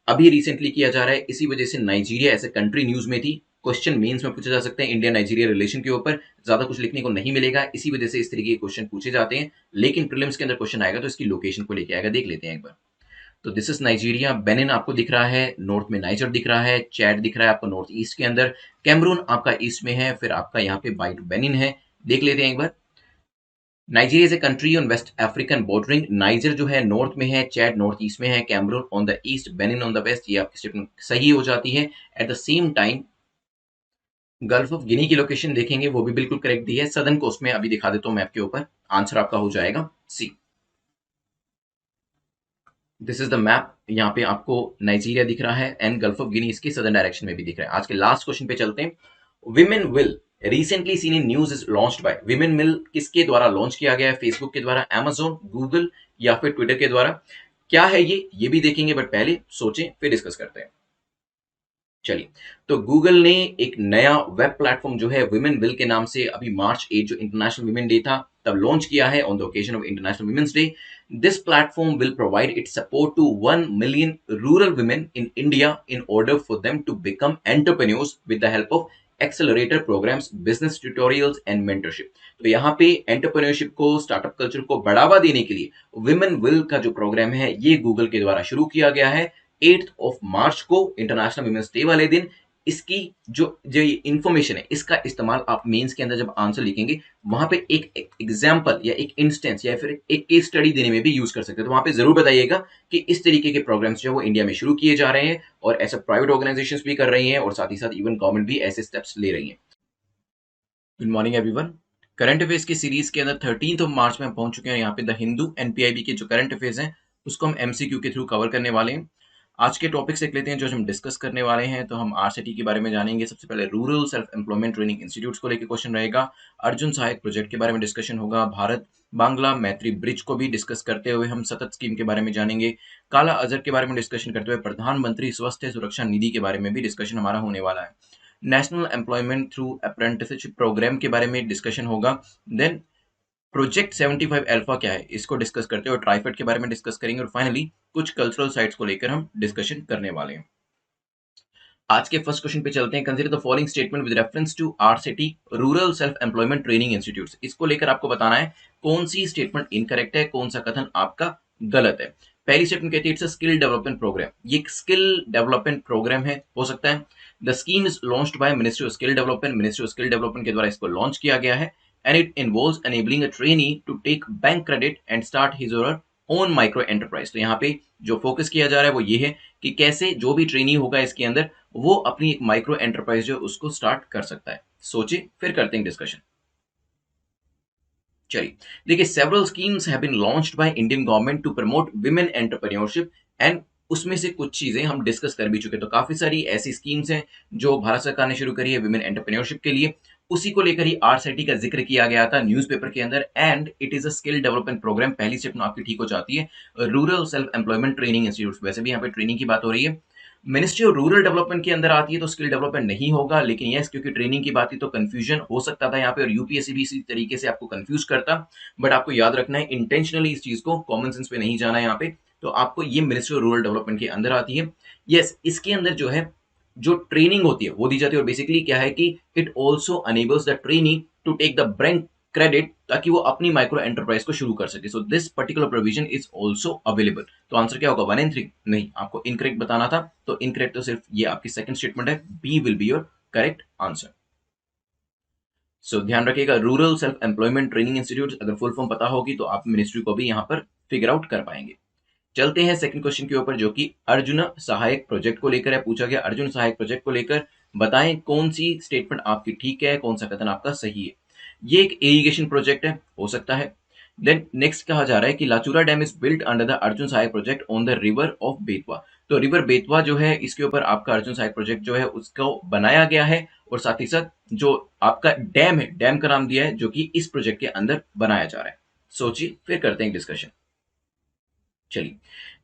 अभी रिसेंटली किया जा रहा है, इसी वजह से Nigeria as a country news में थी। क्वेश्चन मेंस में पूछे जा सकते हैं इंडिया नाइजीरिया रिलेशन के ऊपर, ज्यादा कुछ लिखने को नहीं मिलेगा, इसी वजह से इस तरीके के क्वेश्चन पूछे जाते हैं। लेकिन प्रीलिम्स के अंदर क्वेश्चन आएगा तो इसकी लोकेशन को लेके आएगा, देख लेते हैं एक बार। तो दिस इज नाइजीरिया, बेनिन आपको दिख रहा है, नॉर्थ में नाइजर दिख रहा है, चैड दिख रहा है आपको नॉर्थ ईस्ट के अंदर, कैमरून आपका ईस्ट में है, फिर आपका यहाँ पे बाइट बेनिन है, देख लेते हैं एक बार। Nigeria is a country on west African bordering. Niger जो है नॉर्थ में है, चैड नॉर्थ ईस्ट में है, Cameroon on the east, Benin on the west. ये आपकी स्टेटमेंट सही हो जाती है। At the same time Gulf of Guinea की लोकेशन देखेंगे, वो भी बिल्कुल करेक्ट दी है, सदर्न कोस्ट में। अभी दिखा देता हूं मैप के ऊपर, आंसर आपका हो जाएगा सी। दिस इज द मैप, यहाँ पे आपको नाइजीरिया दिख रहा है एंड गल्फ ऑफ गिनी इसके सदर्न डायरेक्शन में भी दिख रहा है। आज के लास्ट क्वेश्चन पे चलते हैं। Women will recently seen in news is launched bye, women will किसके द्वारा लॉन्च किया गया है? फेसबुक के द्वारा, अमेजोन, गूगल या फिर ट्विटर के द्वारा? क्या है ये भी देखेंगे, बट पहले सोचें फिर डिस्कस करते हैं। चलिए, तो गूगल ने एक नया वेब प्लेटफॉर्म जो है विमेन विल के नाम से अभी मार्च 8 जो इंटरनेशनल विमेन डे था तब लॉन्च किया है, on the occasion of international women's day. This platform will provide its support to 1 million rural women in India in order for them to become entrepreneurs with the help of accelerator programmes, business tutorials and mentorship. तो यहाँ पे entrepreneurship को, startup culture को बढ़ावा देने के लिए women will का जो प्रोग्राम है ये गूगल के द्वारा शुरू किया गया है 8 मार्च को, इंटरनेशनल वुमेन्स डे वाले दिन। इसकी जो इंफॉर्मेशन है इसका इस्तेमाल आप मेंस के अंदर जब आंसर लिखेंगे वहां पे एक एग्जांपल या एक इंस्टेंस या फिर एक केस स्टडी देने में भी यूज कर सकते हैं। तो वहां पे जरूर बताइएगा कि इस तरीके के प्रोग्राम्स जो है वो इंडिया में शुरू किए जा रहे हैं और ऐसे प्राइवेट ऑर्गेनाइजेशंस भी कर रही हैं और साथ ही साथ इवन गवर्नमेंट भी ऐसे स्टेप्स ले रही है। Good morning everyone. Current affairs की सीरीज के अंदर 13 मार्च में हम पहुंच चुके हैं। यहाँ पे द हिंदू एनपीआईबी के जो करंट अफेयर्स हैं उसको हम एमसीक्यू के थ्रू कवर करने वाले हैं। आज के टॉपिक्स देख लेते हैं जो हम डिस्कस करने वाले हैं। तो हम आरसीटी के बारे में जानेंगे। सबसे पहले rural self employment training institutes को लेकर क्वेश्चन रहेगा। अर्जुन सहायक प्रोजेक्ट के बारे में डिस्कशन होगा। भारत बांग्ला मैत्री ब्रिज को भी डिस्कस करते हुए हम सतत स्कीम के बारे में जानेंगे। काला अजहर के बारे में डिस्कशन करते हुए प्रधानमंत्री स्वास्थ्य सुरक्षा निधि के बारे में भी डिस्कशन हमारा होने वाला है। National employment through apprenticeship programme के बारे में डिस्कशन होगा। देन प्रोजेक्ट 75 अल्फा क्या है इसको डिस्कस करते हैं और ट्राइफेड के बारे में डिस्कस करेंगे और फाइनली कुछ कल्चरल साइट्स को लेकर हम डिस्कशन करने वाले हैं। आज के फर्स्ट क्वेश्चन पे चलते हैं। Consider the following statement with reference to RSETI rural self employment training institutes. इसको लेकर आपको बताना है कौन सी स्टेटमेंट इनकरेक्ट है, कौन सा कथन आपका गलत है। पहली स्टेटमेंट कहती है it's a skill development programme. ये एक स्किल डेवलपमेंट प्रोग्राम है, हो सकता है। The scheme is launched by ministry of skill development. Ministry of skill development के द्वारा इसको लॉन्च किया गया है and it involves enabling a trainee to take bank credit and start his or her own micro enterprise। तो यहाँ पे जो फोकस किया जा रहा है वो ये है कि कैसे जो भी ट्रेनी होगा इसके अंदर वो अपनी एक माइक्रो एंटरप्राइज जो उसको स्टार्ट कर सकता है। सोचिए फिर करते हैं डिस्कशन। चलिए, देखिए several schemes have been launched by Indian government to promote women entrepreneurship and उसमें से कुछ चीजें हम डिस्कस कर भी चुके। तो काफी सारी ऐसी स्कीम्स हैं जो भारत सरकार ने शुरू करी है विमेन एंटरप्रेन्योरशिप के लिए। उसी को लेकर ही आरसीटी का जिक्र किया गया था न्यूज़पेपर के अंदर and it is a skill development programme. पहली स्टेप आपकी ठीक हो जाती है, rural self employment training institute. वैसे भी यहाँ पे ट्रेनिंग की बात हो रही है। मिनिस्ट्री ऑफ रूरल डेवलपमेंट के अंदर आती है तो स्किल डेवलपमेंट नहीं होगा, लेकिन यस क्योंकि ट्रेनिंग की बात थी तो कंफ्यूजन हो सकता था यहाँ पे और यूपीएससी भी इसी तरीके से आपको कंफ्यूज करता। बट आपको याद रखना है इंटेंशनली इस चीज को, कॉमन सेंस पे नहीं जाना है यहाँ पे। तो आपको ये मिनिस्ट्री ऑफ रूरल डेवलपमेंट के अंदर आती है। यस, इसके अंदर जो है जो ट्रेनिंग होती है वो दी जाती है और बेसिकली क्या है कि it also enables the trainee to take the bank credit ताकि वो अपनी माइक्रो एंटरप्राइज को शुरू कर सके। So this particular provision is also available. तो आंसर क्या होगा 1 and 3? नहीं, आपको इनकरेक्ट बताना था। तो इनकरेक्ट तो सिर्फ ये आपकी सेकंड स्टेटमेंट है, B will be your correct answer. So ध्यान रखिएगा rural self employment training institute, अगर फुल फॉर्म पता होगी तो आप मिनिस्ट्री को भी यहाँ पर फिगर आउट कर पाएंगे। चलते हैं सेकंड क्वेश्चन के ऊपर जो कि अर्जुन सहायक प्रोजेक्ट को लेकर है। पूछा गया अर्जुन सहायक प्रोजेक्ट को लेकर बताएं कौन सी स्टेटमेंट आपकी ठीक है, कौन सा कथन आपका सही है। ये एक इरिगेशन प्रोजेक्ट है, हो सकता है। देन नेक्स्ट कहा जा रहा है कि Lachura dam is built under the Arjun Sahayak project on the river of Betwa. तो रिवर बेतवा जो है इसके ऊपर आपका अर्जुन सहायक प्रोजेक्ट जो है उसको बनाया गया है और साथ ही साथ जो आपका डैम है, डैम का नाम दिया है जो कि इस प्रोजेक्ट के अंदर बनाया जा रहा है। सोचिए, फिर करते हैं डिस्कशन। चलिए,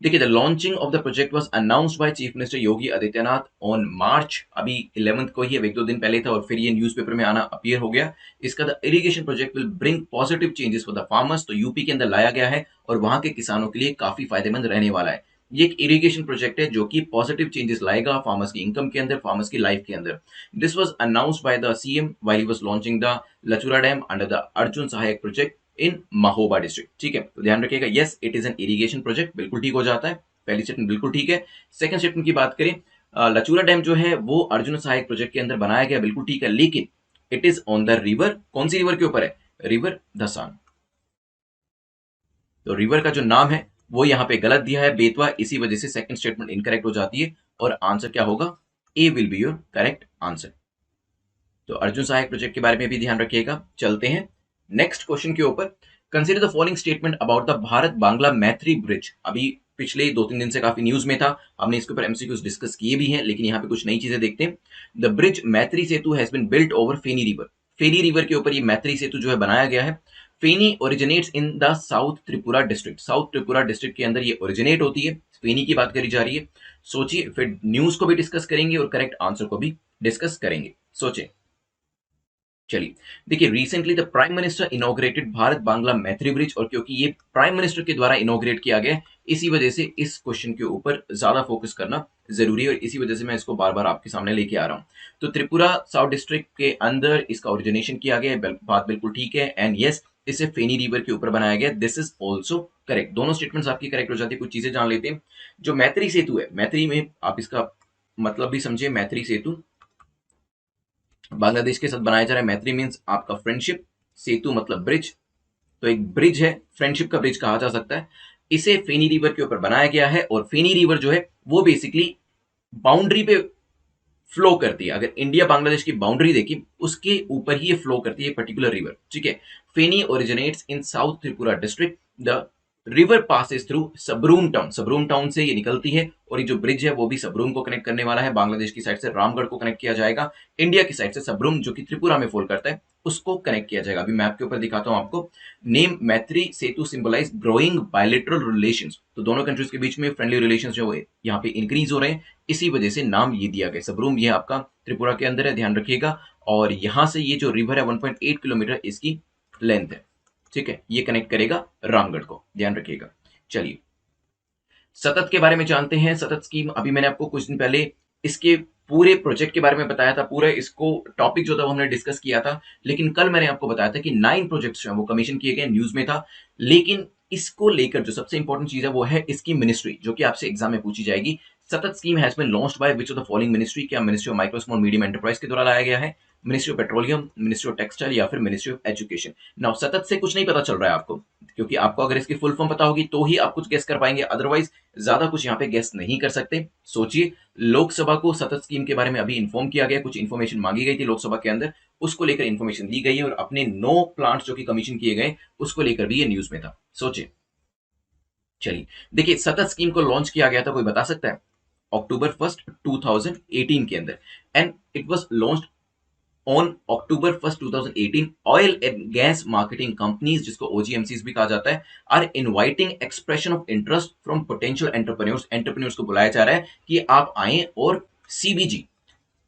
देखिए, the launching of the project was announced by chief minister Yogi Adityanath on March, अभी 11th को ही, अब 1-2 दिन पहले था और फिर ये न्यूज़पेपर में आना अपीयर हो गया। इसका the irrigation project will bring positive changes for the farmers, तो यूपी के अंदर लाया गया है और वहां के किसानों के लिए काफी फायदेमंद रहने वाला है। ये एक इरिगेशन प्रोजेक्ट है जो कि पॉजिटिव चेंजेस लाएगा फार्मर्स की इनकम के अंदर, फार्मर्स की लाइफ के अंदर। This was announced by the CM while he was launching the Lachura dam under the Arjun Sahayak project in Mahoba district. ठीक है, तो ध्यान रखिएगा, yes it is N irrigation project, बिल्कुल ठीक हो जाता है। पहली स्टेटमेंट बिल्कुल ठीक है। सेकंड स्टेटमेंट की बात करें, लचूरा डैम जो है वो अर्जुन सहायक प्रोजेक्ट के अंदर बनाया गया, बिल्कुल ठीक है, लेकिन it is on the river, कौन सी रिवर के ऊपर है? रिवर धसान। तो रिवर का जो नाम है वो यहाँ पे गलत दिया है, बेतवा, इसी वजह से सेकंड स्टेटमेंट इनकरेक्ट हो जाती है और आंसर क्या होगा? A will be your correct answer. तो अर्जुन सहायक प्रोजेक्ट के बारे में भी ध्यान रखिएगा। चलते हैं नेक्स्ट क्वेश्चन के ऊपर। Consider the following statement about the Bharat Bangla मैत्री ब्रिज। अभी पिछले 2-3 दिन से काफी न्यूज में था, हमने इसके ऊपर एमसीक्यूज डिस्कस किए भी हैं, लेकिन यहाँ पे कुछ नई चीजें देखते हैं। The bridge Maitri Setu has been built over Feni river. Feni river के ऊपर ये मैत्री सेतु जो है बनाया गया है। Feni originates in the south Tripura district. South Tripura district के अंदर ये ओरिजिनेट होती है, फेनी की बात करी जा रही है। सोचिए, फिर न्यूज को भी डिस्कस करेंगे और करेक्ट आंसर को भी डिस्कस करेंगे। सोचिए, चलिए, देखिए, recently the prime minister inaugurated Bharat Bangla मैत्री ब्रिज, और क्योंकि ये प्राइम मिनिस्टर के द्वारा इनॉग्रेट किया गया, इसी वजह से इस क्वेश्चन के ऊपर ज्यादा फोकस करना जरूरी है और इसी वजह से मैं इसको बार बार आपके सामने लेके आ रहा हूं। तो त्रिपुरा साउथ डिस्ट्रिक्ट के अंदर इसका ओरिजिनेशन किया गया है, बात बिल्कुल ठीक है, एंड यस इसे फेनी रिवर के ऊपर बनाया गया। दिस इज ऑल्सो करेक्ट, दोनों स्टेटमेंट्स आपकी करेक्ट हो जाती है। कुछ चीजें जान लेते हैं। जो मैत्री सेतु है, मैत्री में आप इसका मतलब भी समझिए, मैत्री सेतु बांग्लादेश के साथ बनाया जा रहा है। मैत्री मीन्स आपका फ्रेंडशिप, सेतु मतलब ब्रिज, तो एक ब्रिज है, फ्रेंडशिप का ब्रिज कहा जा सकता है। इसे फेनी रिवर के ऊपर बनाया गया है और फेनी रिवर जो है वो बेसिकली बाउंड्री पे फ्लो करती है। अगर इंडिया बांग्लादेश की बाउंड्री देखी, उसके ऊपर ही ये फ्लो करती है पर्टिकुलर रिवर। ठीक है, Feni originates in south Tripura district. The river passes through Sabroom town. Sabroom town से ये निकलती है और ये जो ब्रिज है वो भी सबरूम को कनेक्ट करने वाला है। बांग्लादेश की साइड से रामगढ़ को कनेक्ट किया जाएगा, इंडिया की साइड से सबरूम जो कि त्रिपुरा में फॉल करता है उसको कनेक्ट किया जाएगा। अभी मैप के ऊपर दिखाता हूं आपको। Name Maitri Setu symbolize growing bilateral relations, तो दोनों कंट्रीज के बीच में फ्रेंडली रिलेशंस जो है यहाँ पे इंक्रीज हो रहे हैं, इसी वजह से नाम ये दिया गया। सबरूम ये आपका त्रिपुरा के अंदर है, ध्यान रखिएगा। और यहां से ये जो रिवर है 1.8 किलोमीटर इसकी लेंथ है। ठीक है, ये कनेक्ट करेगा रामगढ़ को, ध्यान रखिएगा। चलिए, सतत के बारे में जानते हैं। सतत स्कीम, अभी मैंने आपको कुछ दिन पहले इसके पूरे प्रोजेक्ट के बारे में बताया था, पूरा इसको टॉपिक जो था वो हमने डिस्कस किया था, लेकिन कल मैंने आपको बताया था कि 9 प्रोजेक्ट्स जो है वो कमीशन किए गए, न्यूज में था। लेकिन इसको लेकर जो सबसे इंपॉर्टेंट चीज है वो है इसकी मिनिस्ट्री, जो कि आपसे एग्जाम में पूछी जाएगी। SATAT scheme has been launched by which of the following ministry? क्या ministry of micro small medium enterprise के द्वारा लाया गया है, ministry of petroleum, ministry of textile या फिर मिनिस्ट्री ऑफ एजुकेशन? नाउ सतत से कुछ नहीं पता चल रहा है आपको, क्योंकि आपको अगर इसकी फुल फॉर्म पता होगी तो ही आप कुछ गेस कर पाएंगे, अदरवाइज ज्यादा कुछ यहाँ पे गेस नहीं कर सकते। सोचिए, लोकसभा को सतत स्कीम के बारे में अभी इन्फॉर्म किया गया, कुछ इन्फॉर्मेशन मांगी गई थी लोकसभा के अंदर, उसको लेकर इन्फॉर्मेशन दी गई है और अपने 9 प्लांट्स जो कि कमीशन किए गए उसको लेकर भी ये न्यूज में था। सोचिए, चलिए, देखिए, सतत स्कीम को लॉन्च किया गया था, कोई बता सकता है? अक्टूबर 1, 2018 के अंदर, and it was launched on October 1, 2018। Oil and gas marketing companies, जिसको ओजीएमसीज भी कहा जाता है, are inviting expression of interest from potential entrepreneurs. Entrepreneurs को बुलाया जा रहा है कि आप आए और सीबीजी,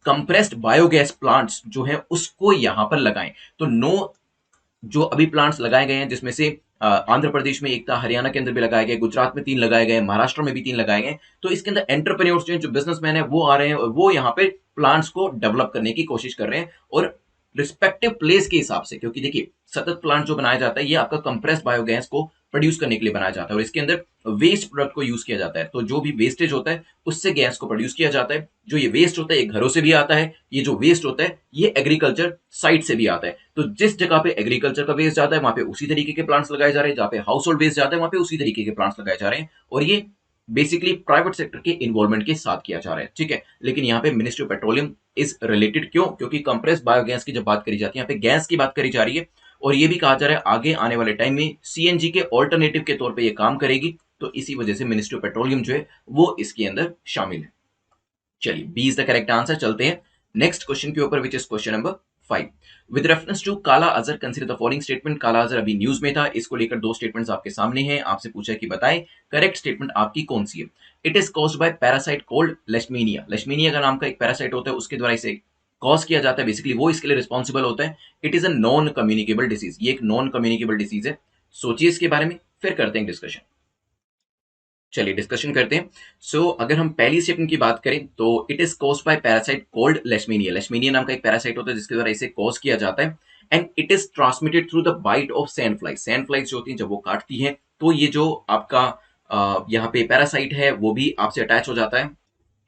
कंप्रेस्ड बायोगैस प्लांट्स जो है उसको यहां पर लगाएं। तो 9 जो अभी प्लांट्स लगाए गए हैं, जिसमें से आंध्र प्रदेश में एक था, हरियाणा के अंदर भी लगाए गए, गुजरात में 3 लगाए गए, महाराष्ट्र में भी 3 लगाए गए। तो इसके अंदर एंटरप्रेन्योर्स जो बिजनेसमैन है वो आ रहे हैं और वो यहाँ पे प्लांट्स को डेवलप करने की कोशिश कर रहे हैं और रिस्पेक्टिव प्लेस के हिसाब से, क्योंकि देखिए सतत प्लांट जो बनाया जाता है ये आपका कंप्रेस्ड बायोगैस को प्रोड्यूस करने के लिए बनाया जाता है और इसके अंदर वेस्ट प्रोडक्ट को यूज किया जाता है। तो जो भी वेस्टेज होता है उससे गैस को प्रोड्यूस किया जाता है। जो ये वेस्ट होता है ये घरों से भी आता है, ये जो वेस्ट होता है ये एग्रीकल्चर साइट से भी आता है। तो जिस जगह पे एग्रीकल्चर का वेस्ट जाता है वहां पे उसी तरीके के प्लांट्स लगाए जा रहे हैं, जहां पे हाउस होल्ड वेस्ट जाता है वहां पे उसी तरीके के प्लांट्स लगाए जा रहे हैं और ये बेसिकली प्राइवेट सेक्टर के इन्वॉल्वमेंट के साथ किया जा रहा है। ठीक है, लेकिन यहाँ पे ministry of petroleum is related, क्यों? क्योंकि कंप्रेस्ड बायोगैस की जब बात करी जाती है, यहाँ पे गैस की बात करी जा रही है और ये भी कहा जा रहा है आगे आने वाले टाइम में सीएनजी के ऑल्टरनेटिव के तौर पे ये काम करेगी। तो इसी वजह से मिनिस्ट्री ऑफ पेट्रोलियम जो है वो इसके अंदर शामिल है। चलिए, B is the correct answer. चलते हैं नेक्स्ट क्वेश्चन के ऊपर which is question number 5 with reference to kala azar consider the following statement. Kala azar अभी न्यूज में था, इसको लेकर दो स्टेटमेंट्स आपके सामने हैं, आपसे पूछा है कि बताएं करेक्ट स्टेटमेंट आपकी कौन सी है। It is caused by parasite called Leishmania. Leishmania का नाम का एक पैरासाइट होता है, उसके द्वारा इसे कॉज किया जाता है, बेसिकली वो इसके लिए रिस्पॉन्सिबल होता है। It is a non communicable disease, ये एक नॉन कम्युनिकेबल डिसीज है। सोचिए इसके बारे में, फिर करते हैं डिस्कशन। चलिए डिस्कशन करते हैं। अगर हम पहली स्टेटमेंट की बात करें तो it is caused by parasite called Leishmania. Leishmania नाम का एक पैरासाइट होता है जिसके द्वारा इसे कॉज किया जाता है। And it is transmitted through the bite of sand flies. Sand flies जो होती हैं जब वो काटती हैं तो ये जो आपका यहाँ पे पैरासाइट है वो भी आपसे अटैच हो जाता है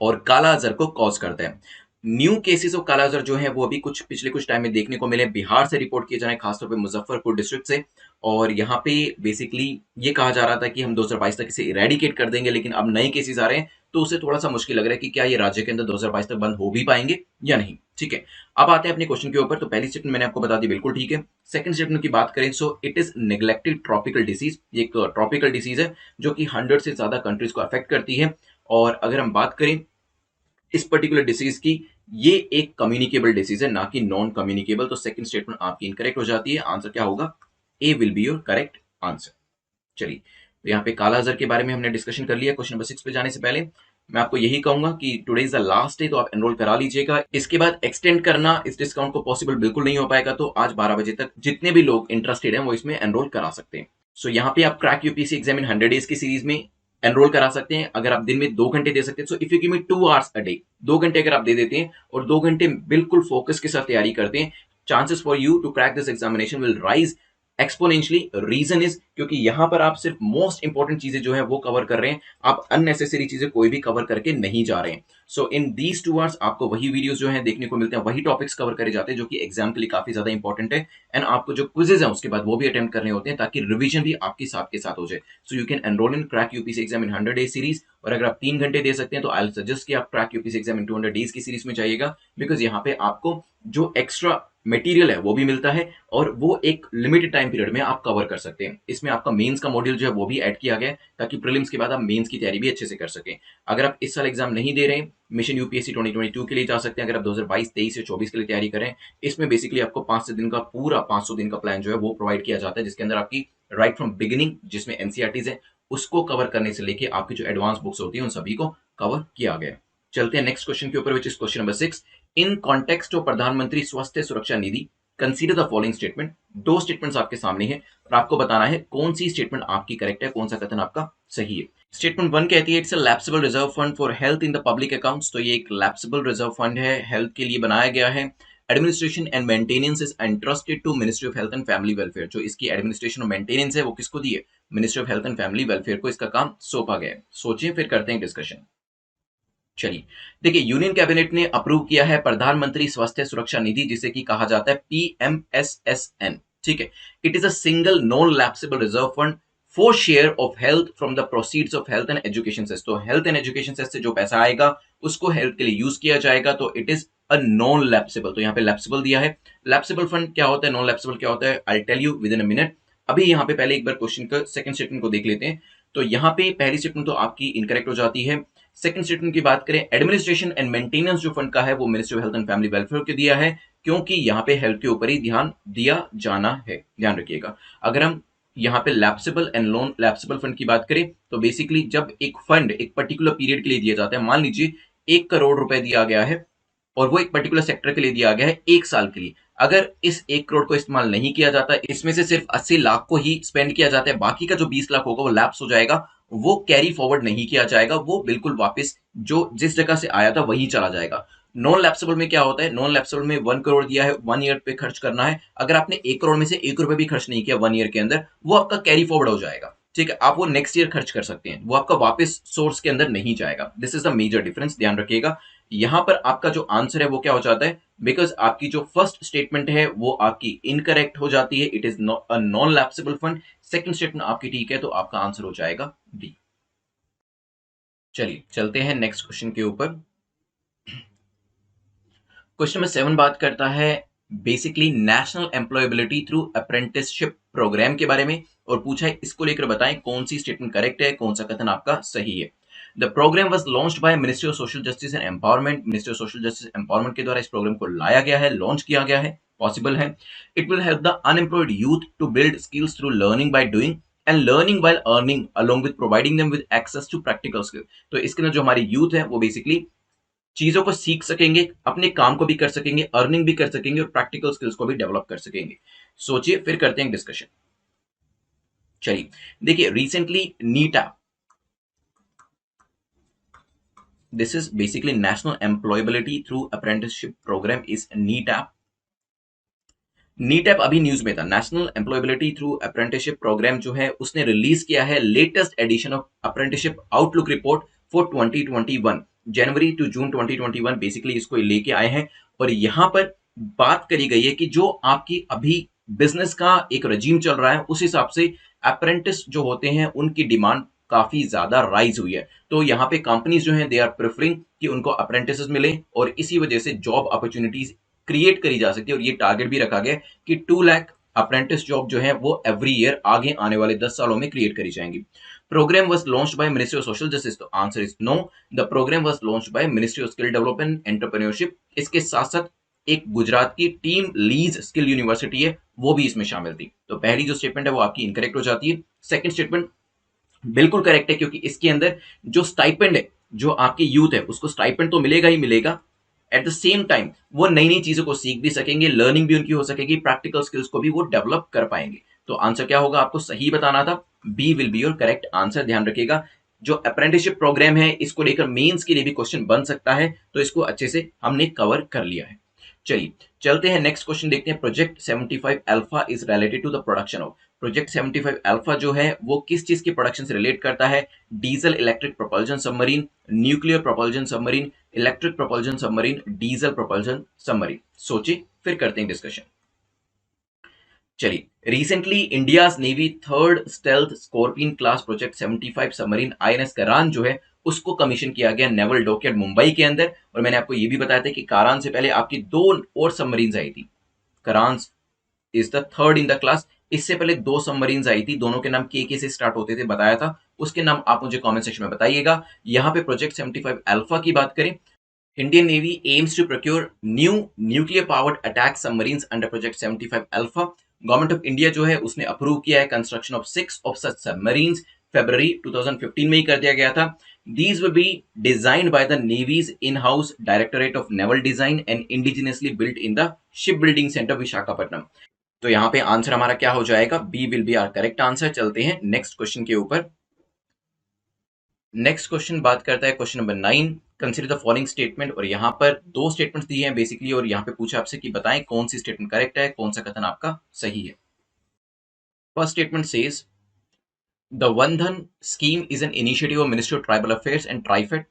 और काला अजहर को कॉज करता है। न्यू केसेस ऑफ काला अजहर जो है वो अभी पिछले कुछ टाइम में देखने को मिले, बिहार से रिपोर्ट किए जा रहे हैं, खासतौर पे मुजफ्फरपुर डिस्ट्रिक्ट से। और यहाँ पे बेसिकली ये कहा जा रहा था कि हम 2022 तक इसे इरेडिकेट कर देंगे, लेकिन अब नए केसेस आ रहे हैं तो उसे थोड़ा सा मुश्किल लग रहा है कि क्या ये राज्य के अंदर 2022 तक बंद हो भी पाएंगे या नहीं। ठीक है, अब आते हैं अपने क्वेश्चन के ऊपर। तो पहली स्टेटमेंट मैंने आपको बता दी, बिल्कुल ठीक है। सेकंड स्टेटमेंट की बात करें so it is neglected tropical disease. ये एक ट्रॉपिकल डिसीज है जो कि 100 से ज्यादा कंट्रीज को अफेक्ट करती है। और अगर हम बात करें इस पर्टिकुलर डिसीज की, ये एक कम्युनिकेबल डिसीज है, ना कि नॉन कम्युनिकेबल। तो सेकंड स्टेटमेंट आपकी इनकरेक्ट हो जाती है। आंसर क्या होगा? A will be your correct answer. चलिए, तो यहाँ पे काला अजहर के बारे में हमने डिस्कशन कर लिया। क्वेश्चन नंबर 6 पे जाने से पहले मैं आपको यही कहूंगा कि today is the last day, तो आप एनरोल करा लीजिएगा। इसके बाद एक्सटेंड करना इस डिस्काउंट को पॉसिबल बिल्कुल नहीं हो पाएगा, तो आज 12 बजे तक जितने भी लोग इंटरेस्टेड हैं वो इसमें एनरोल करा सकते हैं। यहाँ पे आप crack UPSC exam in 100 days की सीरीज में एनरोल करा सकते हैं। अगर आप दिन में 2 घंटे दे सकते हैं, सो if you give me 2 hours a day, 2 घंटे अगर आप दे देते हैं और 2 घंटे बिल्कुल फोकस के साथ तैयारी करते हैं, chances for you to crack this examination will rise exponentially. Reason is क्योंकि यहां पर आप सिर्फ मोस्ट इंपॉर्टेंट चीजें जो है वो कवर कर रहे हैं, आप अननेसेसरी चीजें कोई भी कवर करके नहीं जा रहे हैं। सो इन दीज 2 आवर्स आपको वही वीडियोस जो है देखने को मिलते हैं, वही टॉपिक्स कवर करे जाते हैं जो कि एग्जाम के लिए काफी ज्यादा इंपॉर्टेंट है। एंड आपको जो क्विजेज है उसके बाद वो भी अटेम्प्ट करने होते हैं ताकि रिविजन भी आपके साथ के साथ हो जाए। So you can enrol in crack UPSC exam in 100 days series. और अगर आप 3 घंटे दे सकते हैं तो आई विल सजेस्ट कि आप crack UPSC exam in 200 days की सीरीज में जाइएगा, बिकॉज यहाँ पे आपको जो एक्स्ट्रा मटेरियल है वो भी मिलता है और वो एक लिमिटेड टाइम पीरियड में आप कवर कर सकते हैं। इसमें आपका मेंस का मॉड्यूल जो है वो भी ऐड किया गया है ताकि प्रीलिम्स के बाद आप मेंस की तैयारी भी अच्छे से कर सकें। अगर आप इस साल एग्जाम नहीं दे रहे हैं, मिशन यूपीएससी 2022 के लिए जा सकते हैं। अगर आप 2022, 23 या 24 के लिए तैयारी करें, इसमें बेसिकली आपको 500 दिन का पूरा 500 दिन का प्लान जो है वो प्रोवाइड किया जाता है, जिसके अंदर आपकी राइट फ्रॉम बिगिनिंग जिसमें एनसीईआरटीज है उसको कवर करने से लेके आपकी जो एडवांस बुक्स होती है उन सभी को कवर किया गया है। चलते हैं नेक्स्ट क्वेश्चन के ऊपर, which is question number 6। In context of प्रधानमंत्री स्वास्थ्य सुरक्षा निधि कंसीडर द फॉलोइंग स्टेटमेंट। दो स्टेटमेंट्स आपके सामने हैं और आपको बताना है कौन सी स्टेटमेंट आपकी करेक्ट है, कौन सा कथन आपका सही है। स्टेटमेंट 1 कहती है it's a lapsable reserve fund for health in the public accounts. तो ये एक लैप्सेबल रिजर्व फंड है, हेल्थ के लिए बनाया गया है। Administration and maintenance is entrusted to ministry of health and family welfare. जो इसकी एडमिनिस्ट्रेशन और मेंटेनेंस है वो किसको दी है? Ministry of health and family welfare को इसका काम सौंपा गया है। सोचिए, फिर करते हैं डिस्कशन। चलिए, देखिए, यूनियन कैबिनेट ने अप्रूव किया है प्रधानमंत्री स्वास्थ्य सुरक्षा निधि, जिसे कि कहा जाता है पीएमएसएसएन। ठीक है, it is a single non lapsable reserve fund for share of health from the proceeds of health and education cess. तो हेल्थ एंड एजुकेशन सेस से जो पैसा आएगा उसको हेल्थ के लिए यूज किया जाएगा, तो it is a non lapsable. तो यहाँ पे लैप्सेबल दिया है। लैप्सेबल फंड क्या होता है, नॉन लैप्सेबल क्या होता है, I tell you within a minute. अभी यहाँ पे पहले एक बार क्वेश्चन का सेकंड स्टेटमेंट को देख लेते हैं। तो यहाँ पे पहली स्टेटमेंट तो आपकी इनकरेक्ट हो जाती है। सेकंड स्टेटमेंट की बात करें, एडमिनिस्ट्रेशन एंड मेंटेनेंस जो फंड का है वो ministry of health and family welfare को दिया है, क्योंकि यहाँ पे हेल्थ के ऊपर ही ध्यान दिया जाना है, ध्यान रखिएगा। अगर हम यहाँ पे lapsable and non lapsable fund की बात करें तो बेसिकली जब एक फंड एक पर्टिकुलर पीरियड के लिए दिया जाता है, मान लीजिए 1 करोड़ रुपए दिया गया है और वो एक पर्टिकुलर सेक्टर के लिए दिया गया है 1 साल के लिए, अगर इस 1 करोड़ को इस्तेमाल नहीं किया जाता, इसमें से सिर्फ 80 लाख को ही स्पेंड किया जाता है, बाकी का जो 20 लाख होगा वो लैप्स हो जाएगा, वो कैरी फॉरवर्ड नहीं किया जाएगा, वो बिल्कुल वापस जो जिस जगह से आया था वहीं चला जाएगा। नॉन लैप्सेबल में क्या होता है, नॉन लैप्सेबल में 1 करोड़ दिया है, 1 ईयर पे खर्च करना है, अगर आपने 1 करोड़ में से 1 रुपए भी खर्च नहीं किया 1 ईयर के अंदर, वो आपका कैरी फॉरवर्ड हो जाएगा। ठीक है, आप वो नेक्स्ट ईयर खर्च कर सकते हैं, वो आपका वापस सोर्स के अंदर नहीं जाएगा। This is the major difference, ध्यान रखिएगा। यहां पर आपका जो आंसर है वो क्या हो जाता है, बिकॉज आपकी जो फर्स्ट स्टेटमेंट है वो आपकी इनकरेक्ट हो जाती है, it is a non lapsable fund. Second statement आपकी ठीक है, तो आपका आंसर हो जाएगा डी। चलिए चलते हैं नेक्स्ट क्वेश्चन के ऊपर। क्वेश्चन नंबर 7 बात करता है basically national employability through apprenticeship programme के बारे में और पूछा है इसको लेकर बताएं कौन सी स्टेटमेंट करेक्ट है, कौन सा कथन आपका सही है। The program was launched by ministry of social justice and empowerment, ministry of social justice empowerment के द्वारा इस प्रोग्राम को लाया गया है, लॉन्च किया गया है, पॉसिबल है। It will help the unemployed youth to build skills through learning by doing and learning while earning along with providing them with access to practical skill। तो इसके अंदर जो हमारी यूथ है वो बेसिकली चीजों को सीख सकेंगे, अपने काम को भी कर सकेंगे, अर्निंग भी कर सकेंगे और प्रैक्टिकल स्किल्स को भी डेवलप कर सकेंगे। सोचिए, फिर करते हैं डिस्कशन। चलिए देखिए, recently NETAP, this is basically national employability through apprenticeship program is NETAP. NETAP अभी न्यूज में था। National employability through apprenticeship program जो है उसने रिलीज किया है latest edition of apprenticeship outlook report for 2021, January to June 2021 basically इसको लेके आए हैं। और यहां पर बात करी गई है कि जो आपकी अभी बिजनेस का एक रजीम चल रहा है उस हिसाब से अप्रेंटिस जो होते हैं उनकी डिमांड काफी ज्यादा राइज हुई है। तो यहाँ पे कंपनीज जो है दे आर प्रेफरिंग कि उनको अप्रेंटिस मिले और इसी वजह से जॉब अपॉर्चुनिटीज क्रिएट करी जा सकती है। और ये टारगेट भी रखा गया कि 2 लाख अप्रेंटिस जॉब जो है वो एवरी ईयर आगे आने वाले 10 सालों में क्रिएट करी जाएंगी। Program was launched by ministry of social justice, तो answer is no, the program was launched by ministry of skill development entrepreneurship. इसके साथ साथ एक गुजरात की टीम लीज स्किल यूनिवर्सिटी है वो भी इसमें शामिल थी। तो पहली जो स्टेटमेंट है वो आपकी इनकरेक्ट हो जाती है। सेकंड स्टेटमेंट बिल्कुल करेक्ट है, क्योंकि इसके अंदर जो स्टाइपेंड है, जो आपकी यूथ है उसको स्टाइपेंड तो मिलेगा ही मिलेगा, एट द सेम टाइम वो नई नई चीजों को सीख भी सकेंगे, लर्निंग भी उनकी हो सकेगी, प्रैक्टिकल स्किल्स को भी वो डेवलप कर पाएंगे। तो आंसर क्या होगा, आपको सही बताना था, B will be your correct answer. ध्यान रखिएगा, जो अप्रेंटिसशिप प्रोग्राम है इसको लेकर मेंस के लिए भी क्वेश्चन बन सकता है, तो इसको अच्छे से हमने कवर कर लिया है। चलिए चलते हैं नेक्स्ट क्वेश्चन देखते हैं। Project 75 alpha is related to the production of, project 75 alpha जो है वो किस चीज के प्रोडक्शन से रिलेट करता है? Diesel electric propulsion submarine, nuclear propulsion submarine, electric propulsion submarine, diesel propulsion submarine. सोचिए, फिर करते हैं डिस्कशन। चलिए, recently India's navy third stealth scorpion class project 75 submarine INS करान जो है उसको कमीशन किया गया नेवल डॉकयार्ड मुंबई के अंदर। और मैंने आपको ये भी बताया था कि कारान से पहले आपकी 2 और सबमरीन आई थी। करान is the third in the class. इससे पहले 2 सबमरीन आई थी, दोनों के नाम के से स्टार्ट होते थे, बताया था। उसके नाम आप मुझे कमेंट सेक्शन में बताइएगा। यहाँ पे प्रोजेक्ट 75 अल्फा की बात करें, Indian navy aims to procure new nuclear powered attack submarines under project 75 alpha. Government of India जो है उसने अप्रूव किया है construction of 6 of such submarines, फरवरी 2015 में ही कर दिया गया था। These will be designed by the Navy's in-house Directorate of Naval Design and indigenously built in the Shipbuilding Center Visakhapatnam. तो यहाँ पे आंसर हमारा क्या हो जाएगा? B will be our correct answer. चलते हैं नेक्स्ट क्वेश्चन के ऊपर। नेक्स्ट क्वेश्चन बात करता है question number 9, consider the following statement. और यहाँ पर 2 स्टेटमेंट्स दिए हैं बेसिकली, और यहाँ पे पूछा आपसे कि बताएं कौन सी स्टेटमेंट करेक्ट है, कौन सा कथन आपका सही है। First statement says the Van Dhan scheme is an initiative of ministry of tribal affairs and TRIFED.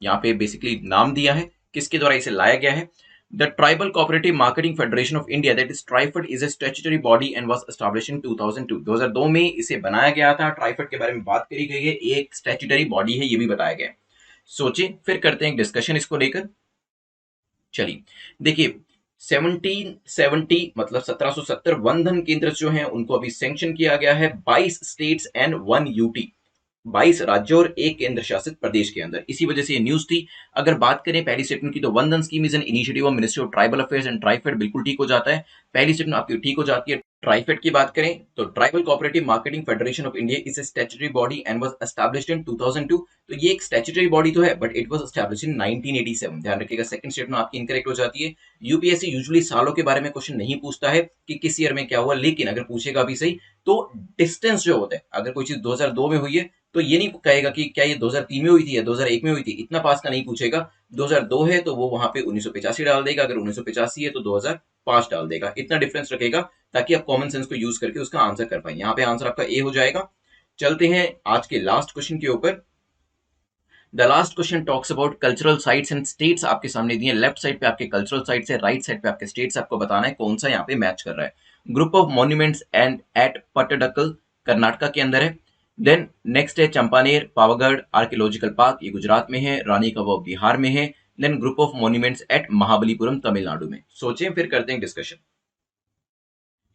यहाँ पे बेसिकली नाम दिया है किसके द्वारा इसे लाया गया है। The tribal cooperative marketing federation of India that is TRIFED is a statutory body and was established in 2002। 2002 में इसे बनाया गया था। ट्राइफेड के बारे में बात करी गई है, एक स्टैट्यूटरी बॉडी है, ये भी बताया गया है। सोचिए, फिर करते हैं डिस्कशन इसको लेकर। चलिए देखिए, 1770 मतलब 1770 वनधन केंद्र जो हैं उनको अभी सैंक्शन किया गया है 22 स्टेट्स एंड 1 यूटी, 22 राज्यों और एक केंद्र शासित प्रदेश के अंदर। इसी वजह से ये न्यूज थी। अगर बात करें पहली स्टेटमेंट की, तो Van Dhan scheme is an initiative of ministry of tribal affairs and TRIFED, बिल्कुल ठीक हो जाता है। पहली स्टेटमेंट आपकी ठीक हो जाती है। ट्राइफेड की बात करें तो tribal cooperative marketing federation of India is a statutory body and was established in 2002। तो ये एक स्टैट्यूटरी बॉडी तो है but it was established in 1987। ध्यान रखिएगा, सेकंड स्टेटमेंट आपकी इनकरेक्ट हो जाती है। यूपीएससी यूजुअली सालों के बारे में क्वेश्चन नहीं पूछता है कि किस ईयर में क्या हुआ, लेकिन अगर पूछेगा भी सही तो डिस्टेंस जो होता है, अगर कोई चीज 2002 में हुई है तो ये नहीं कहेगा कि क्या ये 2003 में हुई थी या 2001 में हुई थी, इतना पास का नहीं पूछेगा। 2002 है तो वो वहां पे 1985 डाल देगा, अगर 1985 है तो 2005 डाल देगा, इतना डिफरेंस रखेगा ताकि आप कॉमन सेंस को यूज करके उसका आंसर कर पाए। यहाँ पे आंसर आपका ए हो जाएगा। चलते हैं आज के लास्ट क्वेश्चन के ऊपर। The last question talks about cultural sites and states आपके सामने दिए। लेफ्ट साइड पे आपके कल्चरल साइट्स है, राइट साइड पे आपके स्टेट्स। आपको बताना है कौन सा यहाँ पे मैच कर रहा है। Group of monuments and at Pattadakal Karnataka के अंदर है। देन नेक्स्ट है चंपानेर पावागढ़ आर्कियोलॉजिकल पार्क, ये गुजरात में है। रानी का वाव बिहार में है। Then group of monuments at Mahabalipuram Tamil Nadu में। सोचें, फिर करते हैं डिस्कशन।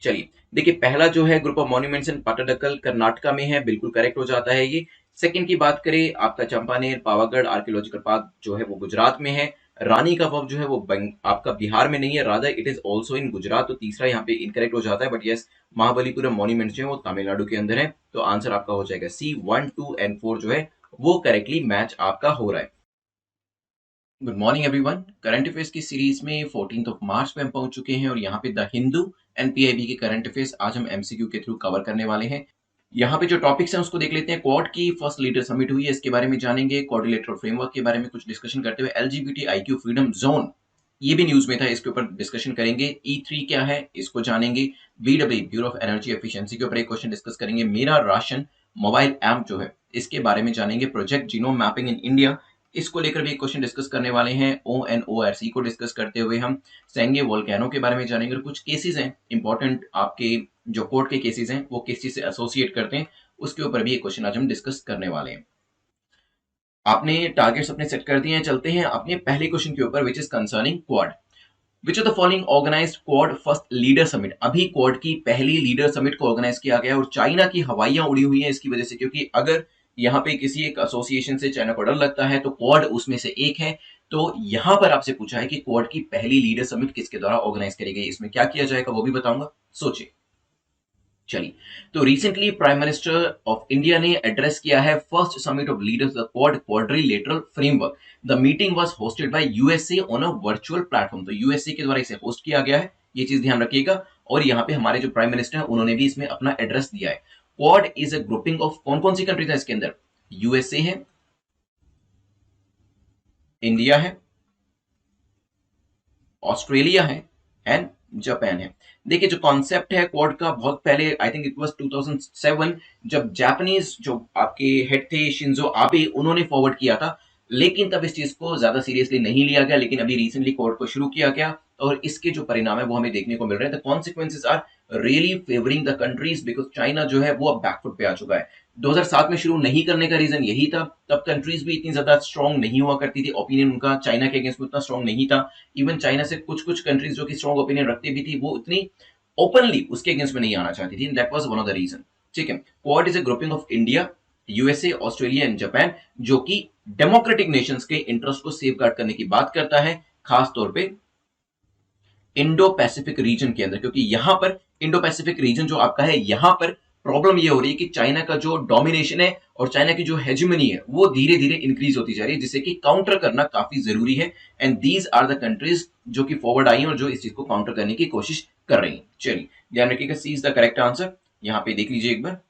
चलिए देखिए, पहला जो है ग्रुप ऑफ मॉन्यूमेंट्स इन पट्टडकल कर्नाटका में है, बिल्कुल करेक्ट हो जाता है ये। सेकंड की बात करें, आपका चंपानेर पावागढ़ आर्कियोलॉजिकल पार्क जो है वो गुजरात में है। रानी का वाव जो है वो आपका बिहार में नहीं है, rather it is also in Gujarat. तो तीसरा यहाँ पे इनकरेक्ट हो जाता है, बट यस महाबलीपुरम मॉन्यूमेंट जो है वो तमिलनाडु के अंदर है। तो आंसर आपका हो जाएगा सी, 1, 2 एंड 4 जो है वो करेक्टली मैच आपका हो रहा है। Good morning everyone. Current affairs की सीरीज में 14 मार्च पे हम पहुंच चुके हैं और यहाँ पे द हिंदू एंड पीआईबी के करंट अफेयर्स आज हम एमसीक्यू के थ्रू कवर करने वाले हैं। यहाँ पे जो टॉपिक्स हैं उसको देख लेते हैं। क्वाड की फर्स्ट लीडर समिट हुई है, इसके बारे में जानेंगे। क्वाड्रिलेटरल फ्रेमवर्क के बारे में कुछ डिस्कशन करते हुए एलजीबीटी आईक्यू फ्रीडम जोन, ये भी न्यूज में था, इसके ऊपर डिस्कशन करेंगे। E3 क्या है इसको जानेंगे। BW bureau of energy efficiency के ऊपर एक क्वेश्चन डिस्कस करेंगे। मेरा राशन मोबाइल ऐप जो है इसके बारे में जानेंगे। Project genome mapping in India, इसको लेकर भी एक क्वेश्चन डिस्कस करने वाले हैं। ONORC को डिस्कस करते हुए हम सेंगे वोल्केनो के बारे में जानेंगे और कुछ केसेस हैं इंपॉर्टेंट, आपके जो कोर्ट के केसेस हैं वो किस चीज से एसोसिएट करते हैं, उसके ऊपर भी एक क्वेश्चन आज हम डिस्कस करने वाले हैं। आपने टारगेट्स अपने सेट कर दिए हैं, चलते हैं अपने पहले क्वेश्चन के ऊपर, which is concerning Quad. Which of the following organized Quad first leader summit. अभी क्वाड की पहली लीडर समिट को ऑर्गेनाइज किया गया और चाइना की हवाइयां उड़ी हुई हैं इसकी वजह से, क्योंकि अगर यहाँ पे किसी एक एसोसिएशन से चाइना को डर लगता है तो क्वाड उसमें से एक है। तो यहां पर आपसे पूछा है कि क्वाड की पहली लीडर समिट किसके द्वारा ऑर्गेनाइज करी गई, इसमें क्या किया जाएगा वो भी बताऊंगा, सोचिए। चलिए, तो recently prime minister of India ने एड्रेस किया है first summit of leaders the quad quadrilateral framework. The meeting was hosted by USA on a virtual platform. तो यूएसए के द्वारा इसे होस्ट किया गया है, ये चीज ध्यान रखिएगा। और यहाँ पे हमारे जो प्राइम मिनिस्टर हैं उन्होंने भी इसमें अपना एड्रेस दिया है। Quad is a grouping of कौन कौन सी कंट्रीज है इसके अंदर, यूएसए है, इंडिया है, ऑस्ट्रेलिया है एंड जापान है। देखिए जो कॉन्सेप्ट है क्वाड का, बहुत पहले आई थिंक इट वाज 2007 जब जापानीज जो आपके हेड थे शिंजो आबे, उन्होंने फॉरवर्ड किया था, लेकिन तब इस चीज को ज्यादा सीरियसली नहीं लिया गया। लेकिन अभी रिसेंटली क्वाड को शुरू किया गया और इसके जो परिणाम है वो हमें देखने को मिल रहे हैं। The consequences are really favouring the countries, because China जो है वो अब बैकफुट पे आ चुका है। 2007 में शुरू नहीं करने का रीजन यही था, तब कंट्रीज भी इतनी ज्यादा स्ट्रांग नहीं हुआ करती थी, ओपिनियन उनका चाइना के अगेंस्ट में उतना स्ट्रांग नहीं था। इवन चाइना से कुछ कुछ कंट्रीज जो कि स्ट्रांग ओपिनियन रखती भी थी वो इतनी ओपनली उसके अगेंस्ट में नहीं आना चाहती थी। That was one of the reason. ठीक है, Quad is a grouping of India, USA, Australia and Japan, जो कि डेमोक्रेटिक नेशंस के इंटरेस्ट को सेफगार्ड करने की बात करता है, खास तौर पे इंडो पैसिफिक रीजन के अंदर। क्योंकि यहां पर इंडो पैसिफिक रीजन जो आपका है, यहां पर प्रॉब्लम ये हो रही है कि चाइना का जो डोमिनेशन है और चाइना की जो हेजिमनी है वो धीरे धीरे इंक्रीज होती जा रही है, जिसे कि काउंटर करना काफी जरूरी है। And these are the countries जो कि फॉरवर्ड आई हैं और जो इस चीज को काउंटर करने की कोशिश कर रही हैं। चलिए ध्यान रखिएगा, सी इज द करेक्ट आंसर। यहां पे देख लीजिए एक बार,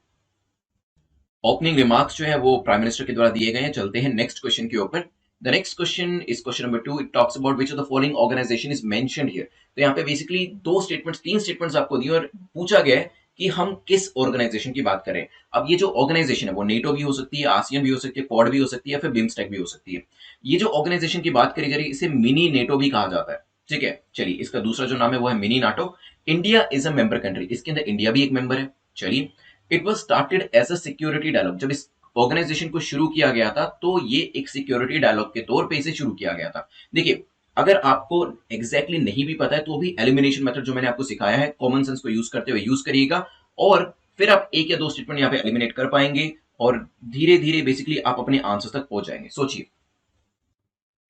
ओपनिंग रिमार्क्स जो है वो प्राइम मिनिस्टर के द्वारा दिए गए हैं। चलते हैं नेक्स्ट क्वेश्चन के ऊपर। The next question is question number 2। It talks about which of the following organization is mentioned here. तो यहाँ पे बेसिकली तीन स्टेटमेंट्स आपको दिए और पूछा गया है कि हम किस ऑर्गेनाइजेशन की बात करें। अब ये जो ऑर्गेनाइजेशन है वो नेटो भी हो सकती है, आसियन भी हो सकती है, क्वाड भी हो सकती है, या फिर बिम्स्टेक भी हो सकती है। ये जो ऑर्गेनाइजेशन की बात करी जा रही है इसे मिनी नेटो भी कहा जाता है। ठीक है, चलिए इसका दूसरा जो नाम है वो है mini NATO. India is a member country, इसके अंदर इंडिया भी एक मेंबर है। चलिए, it was started as a security dialogue. जब इस ऑर्गेनाइजेशन को शुरू किया गया था तो ये एक सिक्योरिटी डायलॉग के तौर पे इसे शुरू किया गया था। देखिए, अगर आपको एग्जैक्टली नहीं भी पता है तो भी एलिमिनेशन मेथड जो मैंने आपको सिखाया है कॉमन सेंस को यूज करते हुए यूज करिएगा, और फिर आप एक या दो स्टेटमेंट यहाँ पे एलिमिनेट कर पाएंगे और धीरे धीरे बेसिकली आप अपने आंसर तक पहुंच जाएंगे। सोचिए।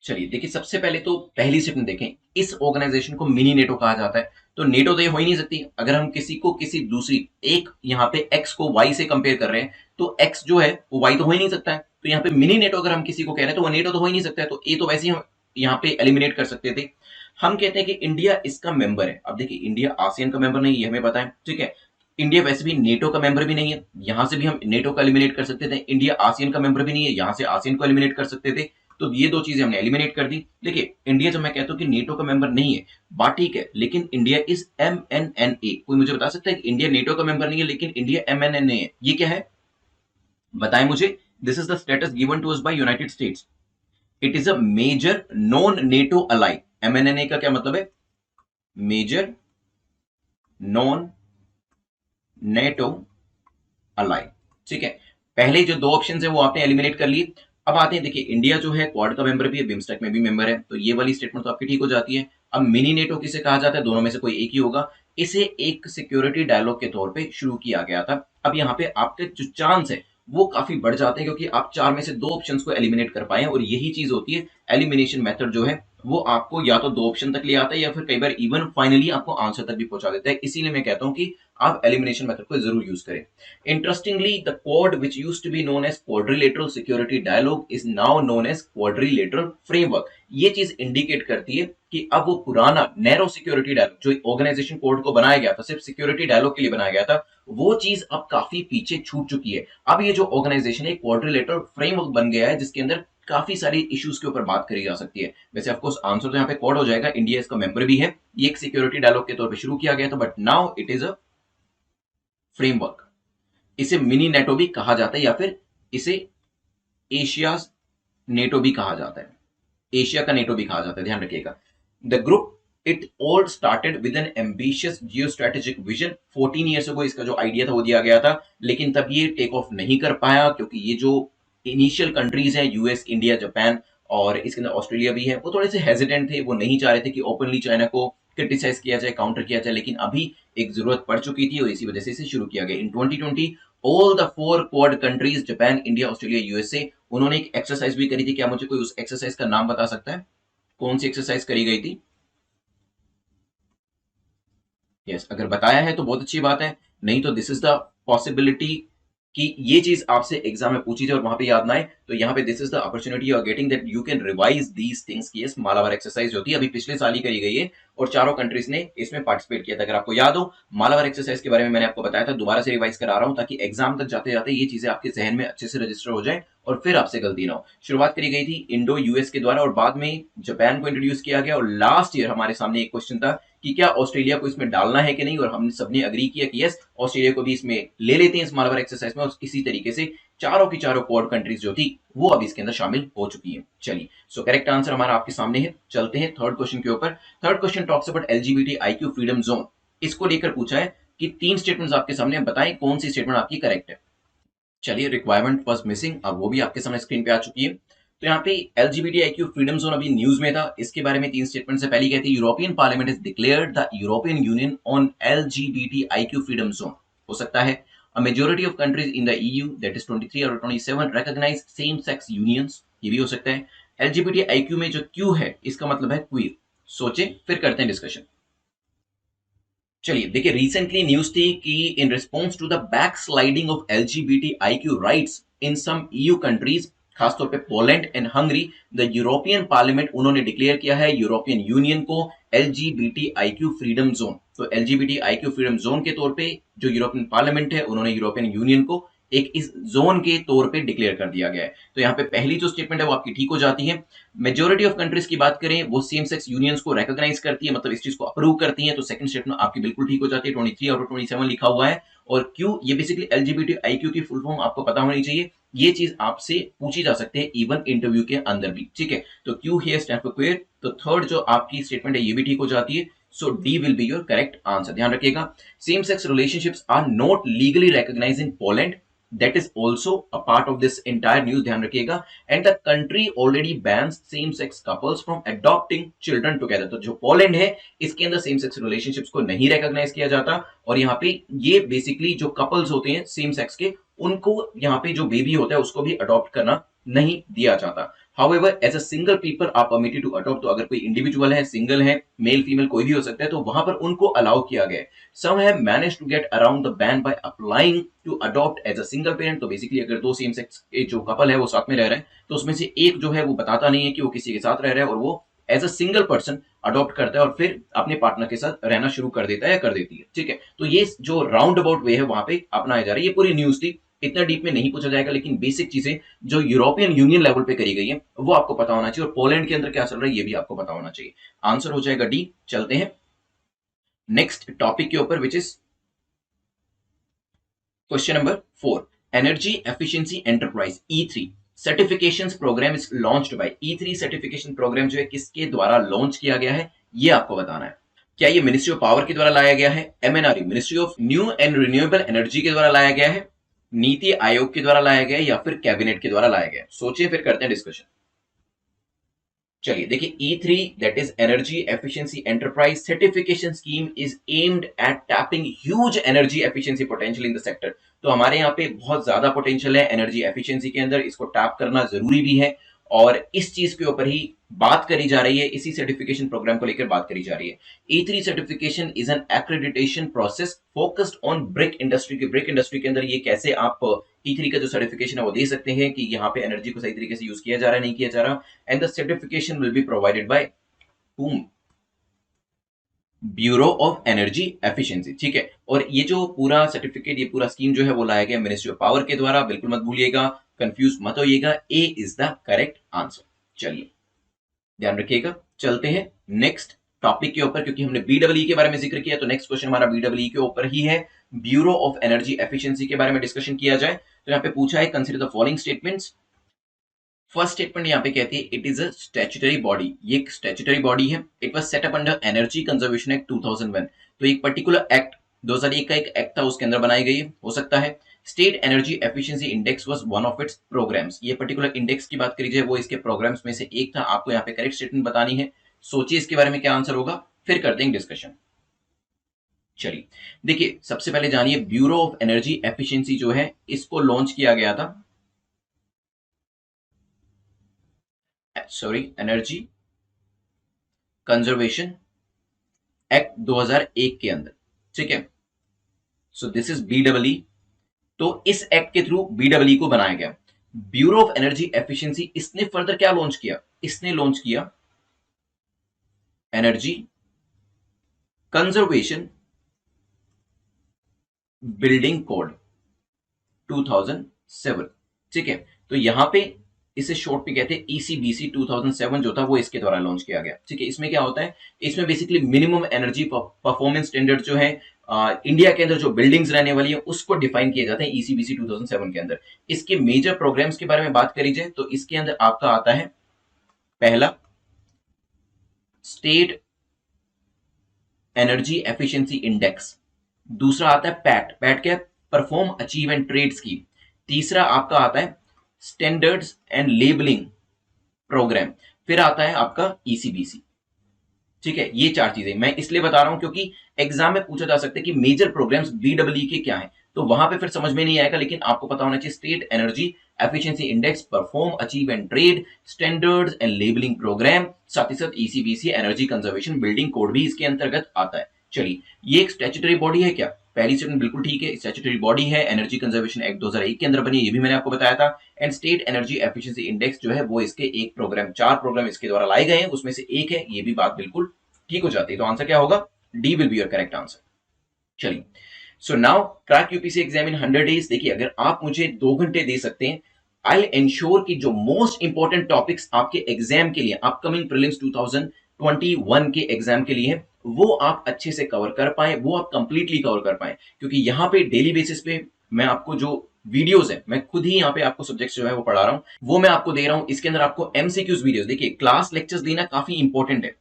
चलिए देखिए, सबसे पहले तो पहली स्टेटमेंट देखें, इस ऑर्गेनाइजेशन को मिनी नेटो कहा जाता है। तो नेटो तो ये हो ही नहीं सकती। अगर हम किसी को किसी दूसरी एक यहाँ पे एक्स को वाई से कंपेयर कर रहे हैं तो एक्स जो है वो वाई तो हो ही नहीं सकता है। तो यहाँ पे मिनी नेटो अगर हम किसी को कह रहे हैं तो वो नेटो तो हो ही नहीं सकता है। तो ए तो वैसे ही हम यहाँ पे एलिमिनेट कर सकते थे। हम कहते हैं कि इंडिया इसका मेंबर है। अब देखिए, इंडिया आसियन का मेंबर नहीं है, हमें पता है। ठीक है, इंडिया वैसे भी नेटो का मेंबर भी नहीं है, यहां से भी हम नेटो को एलिमिनेट कर सकते थे। इंडिया आसियन का मेंबर भी नहीं है, यहां से आसियन को एलिमिनेट कर सकते थे। तो ये दो चीजें हमने एलिमिनेट कर दी। देखिए, इंडिया जब मैं कहता हूं कि नेटो का मेंबर नहीं है, बात ठीक है, लेकिन इंडिया इज MNNA। कोई मुझे बता सकता है कि इंडिया नेटो का मेंबर नहीं है लेकिन इंडिया MNNA है, ये क्या है? बताएं मुझे। This is the status given to us by United States. It is a major non NATO ally. MNNA का क्या मतलब है? Major non NATO ally. ठीक है, पहले जो दो ऑप्शन है वो आपने एलिमिनेट कर लिए। अब आते हैं, देखिए इंडिया जो है क्वाड का मेंबर भी है, बिम्स्टेक में भी मेंबर है, तो ये वाली स्टेटमेंट तो आपकी ठीक हो जाती है। अब मिनी नेटो किसे कहा जाता है? दोनों में से कोई एक ही होगा। इसे एक सिक्योरिटी डायलॉग के तौर पे शुरू किया गया था। अब यहाँ पे आपके जो चांस है वो काफी बढ़ जाते हैं, क्योंकि आप 4 में से 2 ऑप्शंस को एलिमिनेट कर पाए हैं। और यही चीज होती है, एलिमिनेशन मेथड जो है वो आपको या तो 2 ऑप्शन तक ले आता है या फिर कई बार इवन फाइनली आपको आंसर तक भी पहुंचा देता है। इसीलिए मैं कहता हूं कि आप एलिमिनेशन मेथड को जरूर यूज करें। Interestingly, the Quad which used to be known as quadrilateral security dialogue is now known as quadrilateral framework. ये चीज इंडिकेट करती है कि अब वो पुराना नैरो सिक्योरिटी डायलॉग जो ऑर्गेनाइजेशन कोड को बनाया गया था, सिर्फ सिक्योरिटी डायलॉग के लिए बनाया गया था, वो चीज अब काफी पीछे छूट चुकी है। अब ये जो ऑर्गेनाइजेशन है क्वाड्रिलेटरल फ्रेमवर्क बन गया है, जिसके अंदर काफी सारी इश्यूज के ऊपर बात करी जा सकती है। वैसे ऑफकोर्स आंसर तो यहाँ पे क्वाड हो जाएगा, इंडिया इसका मेंबर भी है। ये एक सिक्योरिटी डायलॉग के तौर पे शुरू किया गया था, but now it is a framework. इसे मिनी नेटो भी कहा जाता है, या फिर इसे एशिया नेटो भी कहा जाता है, एशिया का नेटो भी कहा जाता है, ध्यान रखिएगा। The group it all started with N ambitious geo strategic vision. 14 years ago इसका जो आइडिया था वो दिया गया था, लेकिन तब ये टेक ऑफ नहीं कर पाया, क्योंकि ये जो इनिशियल कंट्रीज हैं, यूएस, इंडिया, जापान और इसके अंदर ऑस्ट्रेलिया भी है, वो थोड़े से हेजिडेंट थे। वो नहीं चाह रहे थे कि ओपनली चाइना को क्रिटिसाइज किया जाए, काउंटर किया जाए, लेकिन अभी एक जरूरत पड़ चुकी थी और इसी वजह से इसे शुरू किया गया। इन 2020 all the 4 quad countries, Japan, India, Australia, USA, उन्होंने एक एक्सरसाइज भी करी थी। क्या मुझे कोई उस एक्सरसाइज का नाम बता सकता है? कौन सी एक्सरसाइज करी गई थी? यस, अगर बताया है तो बहुत अच्छी बात है, नहीं तो दिस इज द पॉसिबिलिटी कि ये चीज आपसे एग्जाम में पूछी जाए और वहां पे याद ना आए, तो यहाँ पे this is the opportunity you are getting that you can revise these things की। यस, मालाबार एक्सरसाइज होती है, अभी पिछले साल ही करी गई है और 4 कंट्रीज ने इसमें पार्टिसिपेट किया था। अगर आपको याद हो, मालाबार एक्सरसाइज के बारे में मैंने आपको बताया था, दोबारा से रिवाइज करा रहा हूं ताकि एग्जाम तक जाते जाते ये चीजें आपके जहन में अच्छे से रजिस्टर हो जाए और फिर आपसे गलती ना हो। शुरुआत करी गई थी इंडो यूएस के द्वारा और बाद में जापान को इंट्रोड्यूस किया गया, और लास्ट ईयर हमारे सामने एक क्वेश्चन था कि क्या ऑस्ट्रेलिया को इसमें डालना है कि नहीं, और हमने सबने अग्री किया कि यस, ऑस्ट्रेलिया को भी इसमें ले लेते हैं इस मालाबार एक्सरसाइज में। और इसी तरीके से चारों की चारों क्वाड कंट्रीज जो थी वो अब इसके अंदर शामिल हो चुकी है। चलिए, सो करेक्ट आंसर हमारा आपके सामने है। चलते हैं थर्ड क्वेश्चन के ऊपर। Third question talks about LGBT IQ freedom zone. इसको लेकर पूछा है कि 3 स्टेटमेंट्स आपके सामने, बताएं कौन सी स्टेटमेंट आपकी करेक्ट है। चलिए, रिक्वायरमेंट वाज मिसिंग, अब वो भी आपके सामने स्क्रीन पे आ चुकी है। तो यहाँ पे एलजीबीटीआईक्यू फ्रीडम जोन अभी न्यूज में था, इसके बारे में 3 स्टेटमेंट से पहली कहती है European parliament is declared the European Union on LGBTIQ freedom zone. हो सकता है a majority of countries in the EU that is 23 और 27 रिकॉग्नाइज सेम सेक्स यूनियंस, ये भी हो सकता है। एलजीबीटीआईक्यू में जो क्यू है इसका मतलब है क्वीर। सोचे फिर करते हैं डिस्कशन। चलिए देखिए, रिसेंटली न्यूज थी कि in response to the back sliding of LGBTIQ rights in some EU countries, खासतौर पे Poland and Hungary, the European parliament उन्होंने डिक्लेयर किया है यूरोपियन यूनियन को एलजीबीटीआईक्यू फ्रीडम जोन। तो एलजीबीटीआईक्यू फ्रीडम जोन के तौर पे जो यूरोपियन पार्लियामेंट है उन्होंने यूरोपियन यूनियन को एक इस जोन के तौर पे डिक्लेयर कर दिया गया है। तो यहाँ पे पहली जो स्टेटमेंट है वो आपकी ठीक हो जाती है। मेजॉरिटी ऑफ कंट्रीज की बात करें वो सेम सेक्स यूनियंस को रिकॉग्नाइज करती है, मतलब इस चीज को अप्रूव करती है, तो सेकंड स्टेटमेंट आपकी बिल्कुल ठीक हो जाती है। 23 और 27 लिखा हुआ है, और क्यू ये बेसिकली एलजीबीटीआईक्यू की फुल फॉर्म आपको पता होनी चाहिए। ये चीज आपसे पूछी जा सकती है इवन इंटरव्यू के अंदर भी, ठीक है। तो Q here stand for queer, तो थर्ड जो आपकी स्टेटमेंट है ये भी ठीक हो जाती है। So D will be your correct answer. ध्यान रखिएगा, same sex relationships are not legally recognized in Poland, that is also a part of this entire news, ध्यान रखिएगा। and the country already bans same sex couples from adopting children together। तो जो Poland है इसके अंदर same sex relationships को नहीं recognise किया जाता, और यहाँ पे ये बेसिकली जो कपल्स होते हैं सेम सेक्स के, उनको यहाँ पे जो बेबी होता है उसको भी अडॉप्ट करना नहीं दिया जाता। However, as a single people are permitted to adopt, तो अगर कोई इंडिविजुअल है, सिंगल है, मेल फीमेल कोई भी हो सकता है, तो वहां पर उनको अलाउ किया गया है। Some have managed to get around the ban by applying to adopt as a single parent। तो बेसिकली अगर 2 सेम सेक्स के जो कपल है वो साथ में रह रहे हैं, तो उसमें से एक जो है वो बताता नहीं है कि वो किसी के साथ रह रहा है, और वो as a single person adopt करता है और फिर अपने पार्टनर के साथ रहना शुरू कर देता है या कर देती है, ठीक है। तो ये जो राउंड अबाउट वे है वहां पे अपनाया जा रहा है। ये पूरी न्यूज थी, इतना डीप में नहीं पूछा जाएगा, लेकिन बेसिक चीजें जो यूरोपियन यूनियन लेवल पे करी गई है वो आपको पता होना चाहिए, और पोलैंड के अंदर क्या चल रहा है ये भी आपको पता होना चाहिए। आंसर हो जाएगा डी। चलते हैं नेक्स्ट टॉपिक के ऊपर, which is question number 4। Energy efficiency enterprise E3 certification program is launched by. E3 certification program जो है किसके द्वारा लॉन्च किया गया है ये आपको बताना है। क्या ये मिनिस्ट्री ऑफ पावर के द्वारा लाया गया है, MNRE ministry of new and renewable energy के द्वारा लाया गया है, नीति आयोग के द्वारा लाया गया है, या फिर कैबिनेट के द्वारा लाया गया है? सोचिए फिर करते हैं डिस्कशन। चलिए देखिए, E3 that is energy efficiency enterprise certification scheme is aimed at tapping huge energy efficiency potential in the sector. तो हमारे यहाँ पे बहुत ज्यादा पोटेंशियल है एनर्जी एफिशिएंसी के अंदर, इसको टैप करना जरूरी भी है और इस चीज के ऊपर ही बात करी जा रही है, इसी सर्टिफिकेशन प्रोग्राम को लेकर बात करी जा रही है। E3 certification is an accreditation process focused on brick industry के, ब्रिक इंडस्ट्री के अंदर ये कैसे आप E3 का जो सर्टिफिकेशन है वो दे सकते हैं कि यहाँ पे एनर्जी को सही तरीके से यूज किया जा रहा है नहीं किया जा रहा। And the certification will be provided by whom? Bureau of energy efficiency, ठीक है। और ये जो पूरा सर्टिफिकेट, ये पूरा स्कीम जो है वो लाया गया मिनिस्ट्री ऑफ पावर के द्वारा, बिल्कुल मत भूलिएगा, कंफ्यूज मत होइएगा, ए इज द करेक्ट आंसर। चलिए ध्यान रखिएगा। चलते हैं नेक्स्ट टॉपिक के ऊपर, क्योंकि हमने बीडब्ल्यूई के बारे में जिक्र किया तो नेक्स्ट क्वेश्चन हमारा बीडब्ल्यूई के ऊपर ही है। ब्यूरो ऑफ एनर्जी एफिशिएंसी के बारे में डिस्कशन किया जाए तो यहाँ पे पूछा है consider the following statements. First statement यहाँ पे कहती है it is a statutory body, ये एक स्टैट्यूटरी बॉडी है। It was set up under energy conservation act 2001। तो एक पर्टिकुलर एक्ट 2001 का एक एक्ट था, उसके अंदर बनाई गई है, हो सकता है। State energy efficiency index was one of its programs, ये पर्टिकुलर इंडेक्स की बात करी जाए वो इसके प्रोग्राम्स में से एक था। आपको यहाँ पे करेक्ट स्टेटमेंट बतानी है, सोचिए इसके बारे में क्या आंसर होगा, फिर करते हैं डिस्कशन। चलिए देखिए, सबसे पहले जानिए ब्यूरो ऑफ एनर्जी एफिशिएंसी जो है इसको लॉन्च किया गया था, सॉरी, एनर्जी कंजर्वेशन एक्ट 2001 के अंदर, ठीक है। So this is BWE. तो इस एक्ट के थ्रू बीडब्ल्यूई को बनाया गया। ब्यूरो ऑफ एनर्जी एफिशिएंसी इसने फर्दर क्या लॉन्च किया, इसने लॉन्च किया एनर्जी कंजर्वेशन बिल्डिंग कोड 2007, ठीक है। तो यहां पे इसे शॉर्ट पे कहते हैं ईसीबीसी 2007 जो था वो इसके द्वारा लॉन्च किया गया, ठीक है। इसमें क्या होता है, इसमें basically minimum energy performance standard जो है इंडिया के अंदर जो बिल्डिंग्स रहने वाली है उसको डिफाइन किए जाते हैं ईसीबीसी 2007 के अंदर। इसके मेजर प्रोग्राम्स के बारे में बात करी जाए तो इसके अंदर आपका आता है पहला स्टेट एनर्जी एफिशिएंसी इंडेक्स, दूसरा आता है पैट, पैट क्या है, perform achieve and trade scheme, तीसरा आपका आता है स्टैंडर्ड्स एंड लेबलिंग प्रोग्राम, फिर आता है आपका ईसीबीसी, ठीक है। ये चार चीजें मैं इसलिए बता रहा हूं क्योंकि एग्जाम में पूछा जा सकता है कि मेजर प्रोग्राम्स बीडब्ल्यूई के क्या हैं, तो वहां पे फिर समझ में नहीं आएगा, लेकिन आपको पता होना चाहिए state energy efficiency index, perform achieve and trade, standards and labelling program, साथ ही साथ ECBC energy conservation building code भी इसके अंतर्गत आता है। चलिए, ये एक स्टैट्यूटरी बॉडी है क्या, पहली स्टेटमेंट बिल्कुल ठीक है, स्टैट्यूटरी बॉडी है, एनर्जी कंजर्वेशन एक्ट 2001 के अंदर बनी, ये भी मैंने आपको बताया था। And state energy efficiency index जो है वो इसके एक प्रोग्राम, चार प्रोग्राम इसके द्वारा लाए गए हैं, उसमें से एक है, ये भी बात बिल्कुल ठीक हो जाती है। तो आंसर क्या होगा, D will be your correct answer. चलिए, so now crack UPSC exam in 100 days. देखिए, अगर आप मुझे 2 घंटे दे सकते हैं, आई विल एंश्योर कि जो मोस्ट इंपॉर्टेंट टॉपिक्स आपके एग्जाम के लिए, अपकमिंग प्रीलिम्स 2021 के एग्जाम के लिए है, वो आप अच्छे से कवर कर पाए, वो आप कंप्लीटली कवर कर पाए। क्योंकि यहाँ पे डेली बेसिस पे मैं आपको जो वीडियोस है, मैं खुद ही यहाँ पे आपको सब्जेक्ट्स जो है वो पढ़ा रहा हूँ, वो मैं आपको दे रहा हूँ। इसके अंदर आपको एमसीक्यूज वीडियोस, देखिए क्लास लेक्चर्स देना काफी इंपॉर्टेंट है,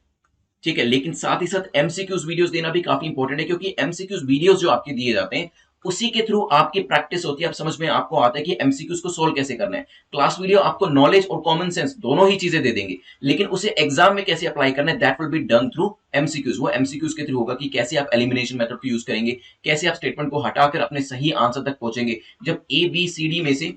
ठीक है, लेकिन साथ ही साथ एमसीक्यूज वीडियोस देना भी काफी इंपॉर्टेंट है, क्योंकि एमसीक्यूज वीडियोस जो आपके दिए जाते हैं उसी के थ्रू आपकी प्रैक्टिस होती है, आप समझ में आपको आता है कि एमसीक्यूज को सोल्व कैसे करना है। क्लास वीडियो आपको नॉलेज और कॉमन सेंस दोनों ही चीजें दे देंगे, लेकिन उसे एग्जाम में कैसे अप्लाई करना है that will be done through MCQs. वो एमसीक्यूज के थ्रू होगा कि कैसे आप एलिमिनेशन मेथड को यूज करेंगे, कैसे आप स्टेटमेंट को हटाकर अपने सही आंसर तक पहुंचेंगे। जब ए बी सी डी में से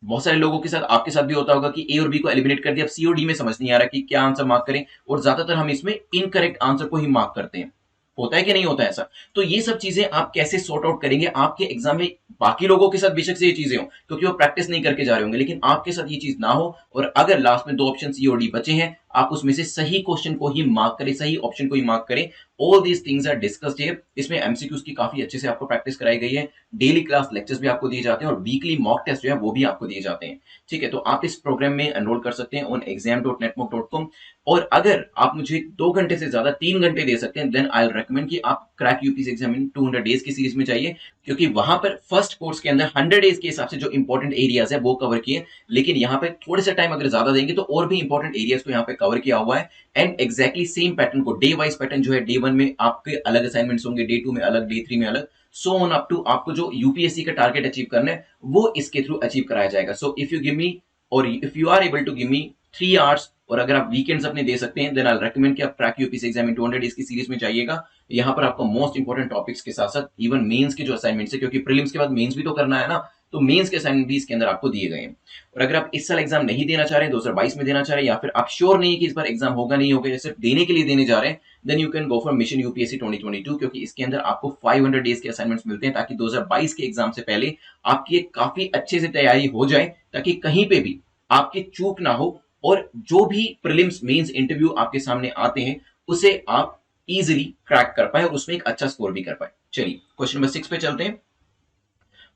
बहुत सारे लोगों के साथ, आपके साथ भी होता होगा कि ए और बी को एलिमिनेट कर दिया, अब सी और डी में समझ नहीं आ रहा कि क्या आंसर मार्क करें, और ज्यादातर हम इसमें इनकरेक्ट आंसर को ही मार्क करते हैं। होता है कि नहीं होता है ऐसा? तो ये सब चीजें आप कैसे सॉर्ट आउट करेंगे आपके एग्जाम में। बाकी लोगों के साथ बेशक से ये चीजें हो क्योंकि वो प्रैक्टिस नहीं करके जा रहे होंगे, लेकिन आपके साथ ये चीज ना हो, और अगर लास्ट में 2 ऑप्शन सी और डी बचे हैं, आप उसमें से सही क्वेश्चन को ही मार्क करें, सही ऑप्शन को ही मार्क करें। All these things are discussed here. इसमें एमसीक्यूज की काफी अच्छे से आपको प्रैक्टिस कराई गई है, डेली क्लास लेक्चर्स भी आपको दिए जाते हैं, और वीकली मॉक टेस्ट जो है वो भी आपको दिए जाते हैं, ठीक है। तो आप इस प्रोग्राम में एनरोल कर सकते हैं ऑन exam.netmock.com। और अगर आप मुझे 2 घंटे से ज्यादा 3 घंटे दे सकते हैं, देन आई विल रेकमेंड कि आप crack UPSC exam in 200 days की सीरीज में जाइए, क्योंकि वहां पर फर्स्ट कोर्स के अंदर 100 डेज के हिसाब से जो इंपॉर्टेंट एरियाज है वो कवर किए, लेकिन यहाँ पे थोड़े से टाइम अगर ज्यादा देंगे तो और भी इंपॉर्टेंट एरियाज को यहाँ पे कवर किया हुआ है। एंड एग्जैक्टली सेम पैटर्न को, डे वाइज पैटर्न जो है, डे 1 में आपके अलग असाइनमेंट्स होंगे, डे 2 में अलग, डे 3 में अलग, सो ऑन अप टू आपको जो यूपीएससी का टारगेट अचीव करना है वो इसके थ्रू अचीव कराया जाएगा। So if you give me, or if you are able to give me 3 hours और अगर आप वीकेंड्स अपने दे सकते हैं देन आई रेकमेंड कि आप crack UPSC exam in 200 days की सीरीज में जाइएगा। यहाँ पर आपको मोस्ट इंपॉर्टेंट टॉपिक्स के साथ साथ इवन मेंस के जो असाइनमेंट्स है, क्योंकि प्रीलिम्स के बाद मेंस भी तो करना है ना, तो मेंस के असाइनमेंट भी इसके अंदर आपको दिए गए हैं। और अगर आप इस साल एग्जाम नहीं देना चाह रहे हैं, 2022 में देना चाह रहे हैं, या फिर आप श्योर नहीं है कि इस बार एग्जाम होगा नहीं होगा, सिर्फ देने के लिए देने जा रहे हैं, then you can go for mission UPSC 2022, क्योंकि इसके अंदर आपको 500 डेज के असाइनमेंट्स मिलते हैं, ताकि 2022 के एग्जाम से पहले आपकी एक काफी अच्छे से तैयारी हो जाए, ताकि कहीं पे भी आपकी चूक ना हो और जो भी प्रीलिम्स मेंस इंटरव्यू आपके सामने आते हैं उसे आप इजीली क्रैक कर पाए और उसमें एक अच्छा स्कोर भी कर पाए। चलिए क्वेश्चन नंबर 6 पे चलते हैं।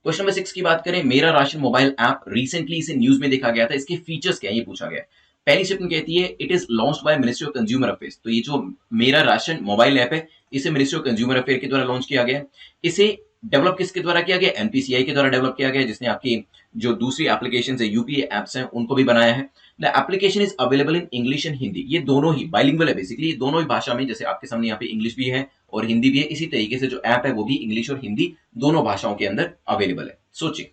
क्वेश्चन नंबर 6 की बात करें, मेरा राशन मोबाइल ऐप रिसेंटली इसे न्यूज में देखा गया था, इसके फीचर्स क्या है ये पूछा गया है। पहली स्टेटमेंट कहती है it is launched by ministry of consumer affairs. तो ये जो मेरा राशन मोबाइल ऐप है इसे मिनिस्ट्री ऑफ कंज्यूमर अफेयर के द्वारा लॉन्च किया गया है। इसे डेवलप किसके द्वारा किया गया, एनपीसीआई के द्वारा डेवलप किया गया, जिसने आपकी जो दूसरी एप्लीकेशन है यूपीए एप्स हैं उनको भी बनाया है। The application is available in English and Hindi, ये दोनों ही बाइलिंगुअल है बेसिकली, ये दोनों ही भाषा में, जैसे आपके सामने यहाँ पे इंग्लिश भी है और हिंदी भी है, इसी तरीके से जो ऐप है वो भी इंग्लिश और हिंदी दोनों भाषाओं के अंदर अवेलेबल है। सोचिए,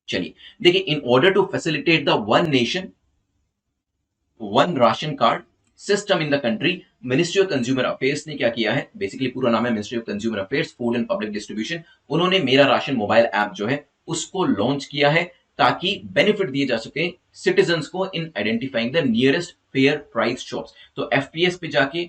चलिए देखिए, in order to facilitate the one nation one ration card system in the country, ministry of consumer affairs ने क्या किया है, बेसिकली पूरा नाम है ministry of consumer affairs food and public distribution, उन्होंने मेरा राशन मोबाइल ऐप जो है उसको लॉन्च किया है ताकि बेनिफिट दिए जा सके सिटीजन्स को in identifying the nearest fair price shops. तो एफपीएस पे जाके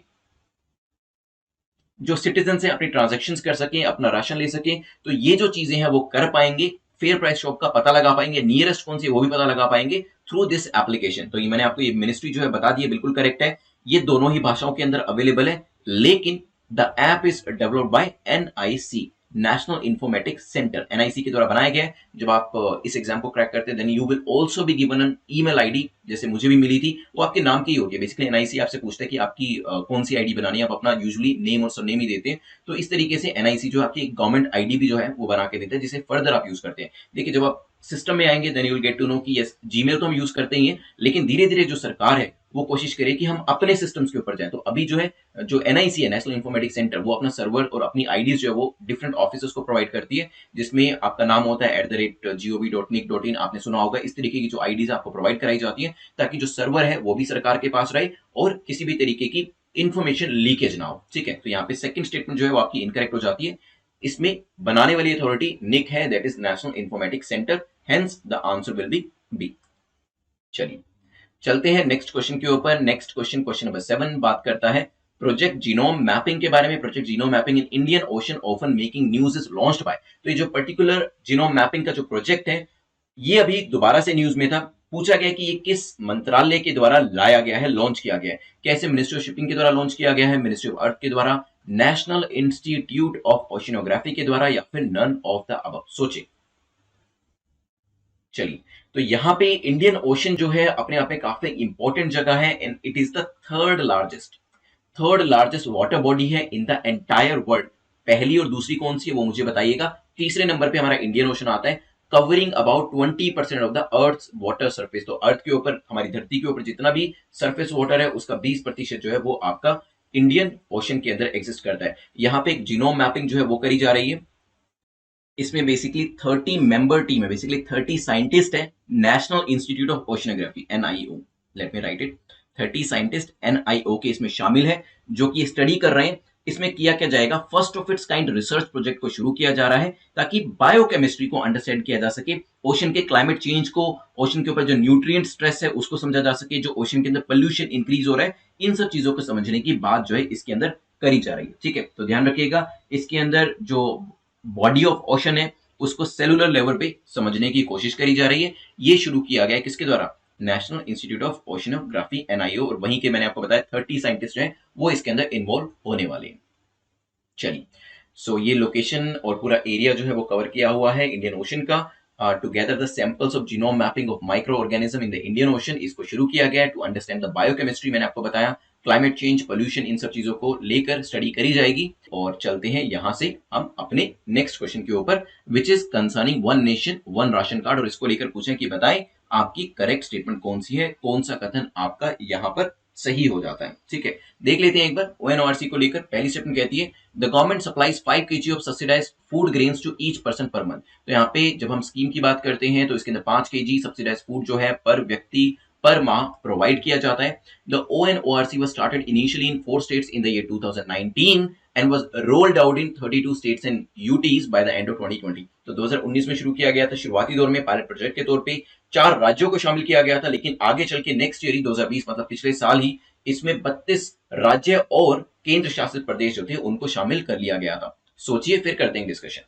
जो सिटीजन है अपनी ट्रांजेक्शन्स कर सकें, अपना राशन ले सकें, तो ये जो चीजें हैं वो कर पाएंगे, फेयर प्राइस शॉप का पता लगा पाएंगे, नियरेस्ट कौन सी वो भी पता लगा पाएंगे थ्रू दिस एप्लीकेशन। तो ये मैंने आपको ये मिनिस्ट्री जो है बता दी है, बिल्कुल करेक्ट है, ये दोनों ही भाषाओं के अंदर अवेलेबल है, लेकिन the app is developed by NIC, national Informatics centre, NIC के द्वारा बनाया गया है। जब आप इस एग्जाम को क्रैक करते हैं then you will also be given an email ID, जैसे मुझे भी मिली थी, वो आपके नाम की ही होगी। बेसिकली एनआईसी आपसे पूछता है कि आपकी कौन सी आईडी बनानी है, आप अपना यूजुअली नेम और सरनेम ही देते हैं, तो इस तरीके से एनआईसी जो आपकी गवर्नमेंट आईडी भी जो है वो बना के देता है, जिसे फर्दर आप यूज करते हैं। देखिए जब आप सिस्टम में आएंगे then you will get to know कि यस जीमेल तो हम यूज करते ही हैं, लेकिन धीरे धीरे जो सरकार है वो कोशिश करे कि हम अपने सिस्टम्स के ऊपर जाएं। तो अभी जो है जो एनआईसी है, नेशनल इंफॉर्मेटिक्स सेंटर, वो अपना सर्वर और अपनी आईडीज जो है वो डिफरेंट ऑफिसर्स को प्रोवाइड करती है, जिसमें आपका नाम होता है @gov.nic.in, आपने सुना होगा। इस तरीके की जो आईडीज आपको प्रोवाइड कराई जाती है ताकि जो सर्वर है वो भी सरकार के पास रहे और किसी भी तरीके की इंफॉर्मेशन लीकेज ना हो। ठीक है, तो यहाँ पे सेकंड स्टेटमेंट जो है वो आपकी इनकरेक्ट हो जाती है। इसमें बनाने वाली अथॉरिटी निक है, that is National Informatics Centre, hence the answer will be B. चलिए चलते हैं नेक्स्ट क्वेश्चन के ऊपर। नेक्स्ट क्वेश्चन, क्वेश्चन नंबर 7 बात करता है प्रोजेक्ट जीनोम मैपिंग के बारे में। Project genome mapping in Indian ocean often making news is launched bye. तो ये जो पर्टिकुलर जीनोम मैपिंग का जो प्रोजेक्ट है ये अभी दोबारा से न्यूज में था। पूछा गया कि ये किस मंत्रालय के द्वारा लाया गया है, लॉन्च किया गया है, कैसे, मिनिस्ट्री ऑफ शिपिंग के द्वारा लॉन्च किया गया है, मिनिस्ट्री ऑफ अर्थ के द्वारा, नेशनल इंस्टीट्यूट ऑफ ओशिनोग्राफी के द्वारा, या फिर नन ऑफ द अबव। सोचिए, चलिए तो यहाँ पे इंडियन ओशन जो है अपने आप में काफी इंपॉर्टेंट जगह है and it is the third largest water body है इन द एंटायर वर्ल्ड। पहली और दूसरी कौन सी है वो मुझे बताइएगा। तीसरे नंबर पे हमारा इंडियन ओशन आता है, covering about 20% of the earth water surface. तो अर्थ के ऊपर, हमारी धरती के ऊपर जितना भी सरफेस वाटर है उसका 20% जो है वो आपका इंडियन ओशन के अंदर एग्जिस्ट करता है। यहाँ पे एक जीनोम मैपिंग जो है वो करी जा रही है। इसमें बेसिकली 30 मेंबर टीम है, बेसिकली 30 साइंटिस्ट है, national institute of oceanography NIO, let me right it, 30 scientist NIO के इसमें शामिल है जो कि स्टडी कर रहे हैं। इसमें किया क्या जाएगा, first of its kind research project को शुरू किया जा रहा है ताकि बायोकेमिस्ट्री को अंडरस्टैंड किया जा सके, ओशन के क्लाइमेट चेंज को, ओशन के ऊपर जो न्यूट्रिएंट स्ट्रेस है उसको समझा जा सके, जो ओशन के अंदर पोल्यूशन इंक्रीज हो रहा है, इन सब चीजों को समझने की बात जो है इसके अंदर करी जा रही है। ठीक है, तो ध्यान रखिएगा इसके अंदर जो बॉडी ऑफ ओशन है उसको सेलुलर लेवल पे समझने की कोशिश करी जा रही है। ये शुरू किया गया है किसके द्वारा, national institute of oceanography NIO, और वहीं के मैंने आपको बताया 30 साइंटिस्ट हैं वो इसके अंदर इन्वॉल्व होने वाले हैं। चलिए, सो ये लोकेशन और पूरा एरिया जो है वो कवर किया हुआ है इंडियन ओशन का। Together the samples of genome mapping of micro organism in the Indian ocean, इसको शुरू किया गया है टू अंडरस्टैंड द बायोकेमिस्ट्री, मैंने आपको बताया, क्लाइमेट चेंज, पोल्यूशन, इन सब चीजों को लेकर स्टडी करी जाएगी। और चलते हैं यहां से हम अपने नेक्स्ट क्वेश्चन के ऊपर, which is concerning one nation one ration card, और इसको लेकर पूछें कि बताएं आपकी करेक्ट स्टेटमेंट कौन सी है, कौन सा कथन आपका यहां पर सही हो जाता है। ठीक है, देख लेते हैं एक बार ओएनओआरसी को लेकर। पहली स्टेटमेंट कहती है the government supplies 5 kg of subsidised food grains to each person per month. तो यहाँ पे जब हम स्कीम की बात करते हैं तो इसके अंदर 5 kg सब्सिडाइज्ड फूड जो है पर व्यक्ति पर माह प्रोवाइड किया जाता है। The ONORC was started initially in 4 states in the year 2019 and was rolled out in 32 states and UTs by the end of 2020। तो 2019 में शुरू किया गया था। शुरुआती दौर में पायलट प्रोजेक्ट के तौर पे 4 राज्यों को शामिल किया गया था, लेकिन आगे चल के नेक्स्ट ईयर ही 2020 मतलब पिछले साल ही इसमें 32 राज्य और केंद्र शासित प्रदेश जो थे उनको शामिल कर लिया गया था। सोचिए, फिर करते हैं डिस्कशन।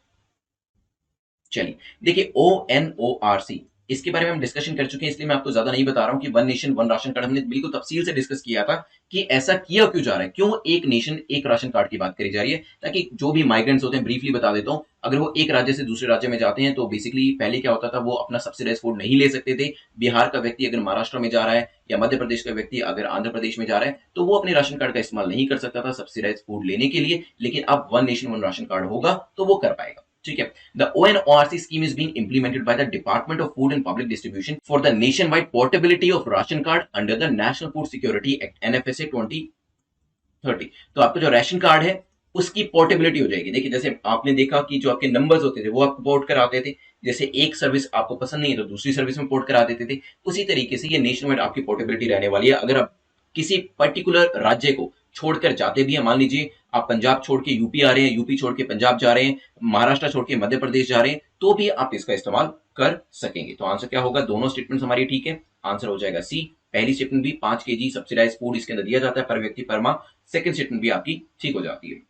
चलिए देखिए, ONORC इसके बारे में हम डिस्कशन कर चुके हैं, इसलिए मैं आपको ज्यादा नहीं बता रहा हूं कि one nation one ration card हमने बिल्कुल तफसील से डिस्कस किया था कि ऐसा किया क्यों जा रहा है, क्यों एक नेशन एक राशन कार्ड की बात करी जा रही है। ताकि जो भी माइग्रेंट्स होते हैं, ब्रीफली बता देता हूं, अगर वो एक राज्य से दूसरे राज्य में जाते हैं तो बेसिकली पहले क्या होता था, वो अपना सब्सिडाइज फूड नहीं ले सकते थे। बिहार का व्यक्ति अगर महाराष्ट्र में जा रहा है या मध्य प्रदेश का व्यक्ति अगर आंध्र प्रदेश में जा रहा है तो वो अपने राशन कार्ड का इस्तेमाल नहीं कर सकता था सब्सिडाइज फूड लेने के लिए। लेकिन अब one nation one ration card होगा तो वो कर पाएगा। ठीक है। The ONORC scheme is being implemented by the Department of Food and Public Distribution for the nationwide portability of ration card under the National Food Security Act NFSA 2030। तो आपका जो राशन कार्ड है उसकी पोर्टेबिलिटी हो जाएगी। देखिए, जैसे आपने देखा कि जो आपके नंबर्स होते थे वो आपको पोर्ट कराते थे, जैसे एक सर्विस आपको पसंद नहीं है तो दूसरी सर्विस में पोर्ट करा देते थे, उसी तरीके से ये नेशन वाइड आपकी पोर्टेबिलिटी रहने वाली है। अगर आप किसी पर्टिकुलर राज्य को छोड़कर जाते भी हैं, मान लीजिए आप पंजाब छोड़ के यूपी आ रहे हैं, यूपी छोड़ के पंजाब जा रहे हैं, महाराष्ट्र छोड़ के मध्य प्रदेश जा रहे हैं, तो भी आप इसका इस्तेमाल कर सकेंगे। तो आंसर क्या होगा, दोनों स्टेटमेंट हमारी ठीक है। आंसर हो जाएगा सी। पहली स्टेटमेंट भी 5 kg सब्सिडाइज फूड इसके अंदर दिया जाता है पर व्यक्ति पर माह। सेकंड स्टेटमेंट भी आपकी ठीक हो जाती है।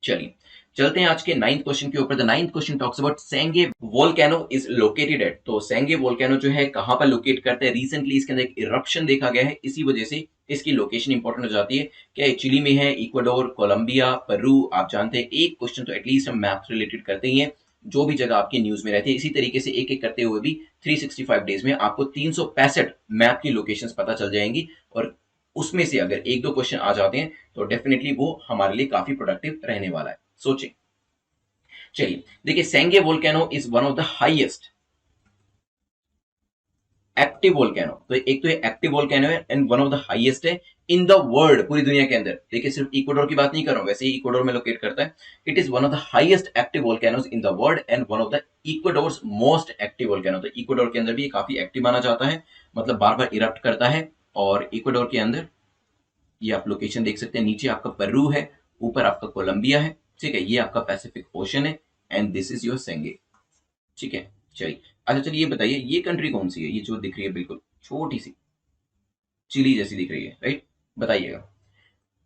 चलिए चलते हैं आज के 9th क्वेश्चन के ऊपर। The 9th question talks about Sangay volcano is located at. तो सेंगे वोल्केनो जो है कहां पर लोकेट करते हैं, रिसेंटली इसके अंदर एक इरप्शन देखा गया है, इसी वजह से इसकी लोकेशन इंपॉर्टेंट हो जाती है। क्या ये चिली में है, इक्वाडोर, कोलंबिया, पेरू, आप जानते हैं एक क्वेश्चन तो एटलीस्ट हम मैप रिलेटेड करते ही हैं, जो भी जगह आपकी न्यूज में रहती है। इसी तरीके से एक एक करते हुए भी 365 डेज में आपको 365 मैप की लोकेशंस पता चल जाएंगी, और उसमें से अगर एक दो क्वेश्चन आ जाते हैं तो डेफिनेटली वो हमारे लिए काफी प्रोडक्टिव रहने वाला है। सोचिए, चलिए देखिए, Sangay volcano is one of the highest active volcano. तो एक तो ये एक्टिव वोल्केनो है and one of the highest है इन द वर्ल्ड, पूरी दुनिया के अंदर। देखिए, सिर्फ इक्वाडोर की बात नहीं कर रहा हूं, वैसे ही इक्वाडोर में लोकेट करता है। It is one of the highest active volcanoes in the world and one of the Ecuador's most active volcano. तो इक्वाडोर के अंदर भी काफी एक्टिव माना जाता है, मतलब बार बार इरप्ट करता है। और इक्वाडोर के अंदर ये आप लोकेशन देख सकते हैं, नीचे आपका पेरू है, ऊपर आपका कोलंबिया है, ठीक है, ये आपका पैसिफिक ओशन है एंड दिस इज योर सेंगे। ठीक है, चलिए अच्छा, चलिए ये बताइए ये कंट्री कौन सी है, ये जो दिख रही है बिल्कुल छोटी सी चिली जैसी दिख रही है, राइट, बताइएगा।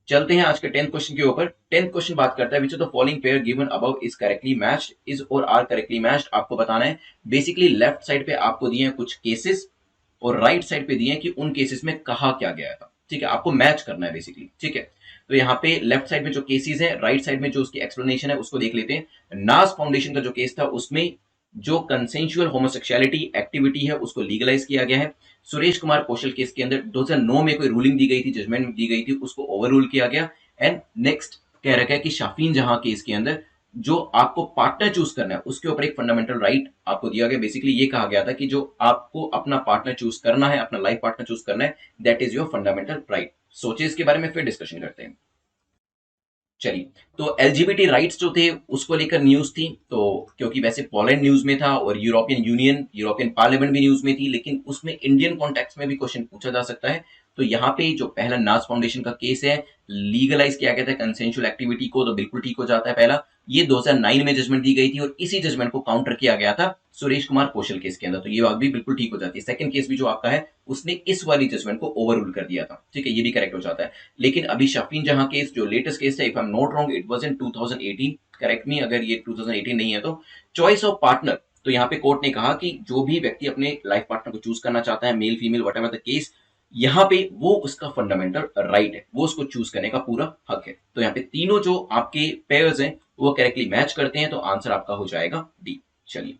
चलते हैं आज के 10th क्वेश्चन के ऊपर। 10th क्वेश्चन बात करता है which of the following pair given above is correctly matched, is or are correctly matched. आपको बताना है बेसिकली लेफ्ट साइड पे आपको दिए हैं कुछ केसेस और राइट साइड पे दिए हैं कि उन केसेस में कहा क्या गया था। ठीक है, आपको मैच करना है बेसिकली। ठीक है, तो यहाँ पे लेफ्ट साइड में जो केसेस है, राइट साइड में जो उसकी एक्सप्लेनेशन है उसको देख लेते हैं। नास फाउंडेशन का जो केस था उसमें जो कंसेंशुअल होमोसेक्सुअलिटी एक्टिविटी है उसको लीगलाइज किया गया है। सुरेश कुमार कौशल केस के अंदर 2009 में कोई रूलिंग दी गई थी, जजमेंट दी गई थी, उसको ओवर रूल किया गया। एंड नेक्स्ट कह रखा है कि शाफीन जहां केस के अंदर जो आपको पार्टनर चूज करना है उसके ऊपर एक फंडामेंटल राइट आपको दिया गया। बेसिकली ये कहा गया था कि जो आपको अपना पार्टनर चूज करना है, अपना लाइफ पार्टनर चूज करना है, that is your fundamental right. सोचिए इसके बारे में, फिर डिस्कशन करते हैं। चलिए, तो एलजीबीटी राइट्स जो थे उसको लेकर न्यूज थी, तो क्योंकि वैसे पोलैंड न्यूज में था और यूरोपियन यूनियन, यूरोपियन पार्लियामेंट भी न्यूज में थी, लेकिन उसमें इंडियन कॉन्टेक्स्ट में भी क्वेश्चन पूछा जा सकता है। तो यहाँ पे जो पहला नास फाउंडेशन का केस है, लीगलाइज किया गया था कंसेंशुअल एक्टिविटी को, तो बिल्कुल ठीक हो जाता है पहला। ये 2009 में जजमेंट दी गई थी और इसी जजमेंट को काउंटर किया गया था सुरेश कुमार कौशल केस के अंदर, तो ये बात भी बिल्कुल ठीक हो जाती है। सेकंड केस भी जो आपका है उसने इस वाली जजमेंट को ओवररूल कर दिया था। ठीक है, ये भी करेक्ट हो जाता है। लेकिन अभी शफीन जहां केस जो लेटेस्ट केस है, if I am not wrong, it was in 2018, correct मी अगर ये 2018 नहीं है तो। चॉइस ऑफ पार्टनर, तो यहाँ पे कोर्ट ने कहा कि जो भी व्यक्ति अपने लाइफ पार्टनर को चूज करना चाहता है, male female what ever the case, यहाँ पे वो उसका फंडामेंटल राइट है, वो उसको चूज करने का पूरा हक है। तो यहाँ पे तीनों जो आपके पेयर्स हैं वो करेक्टली मैच करते हैं, तो आंसर आपका हो जाएगा डी। चलिए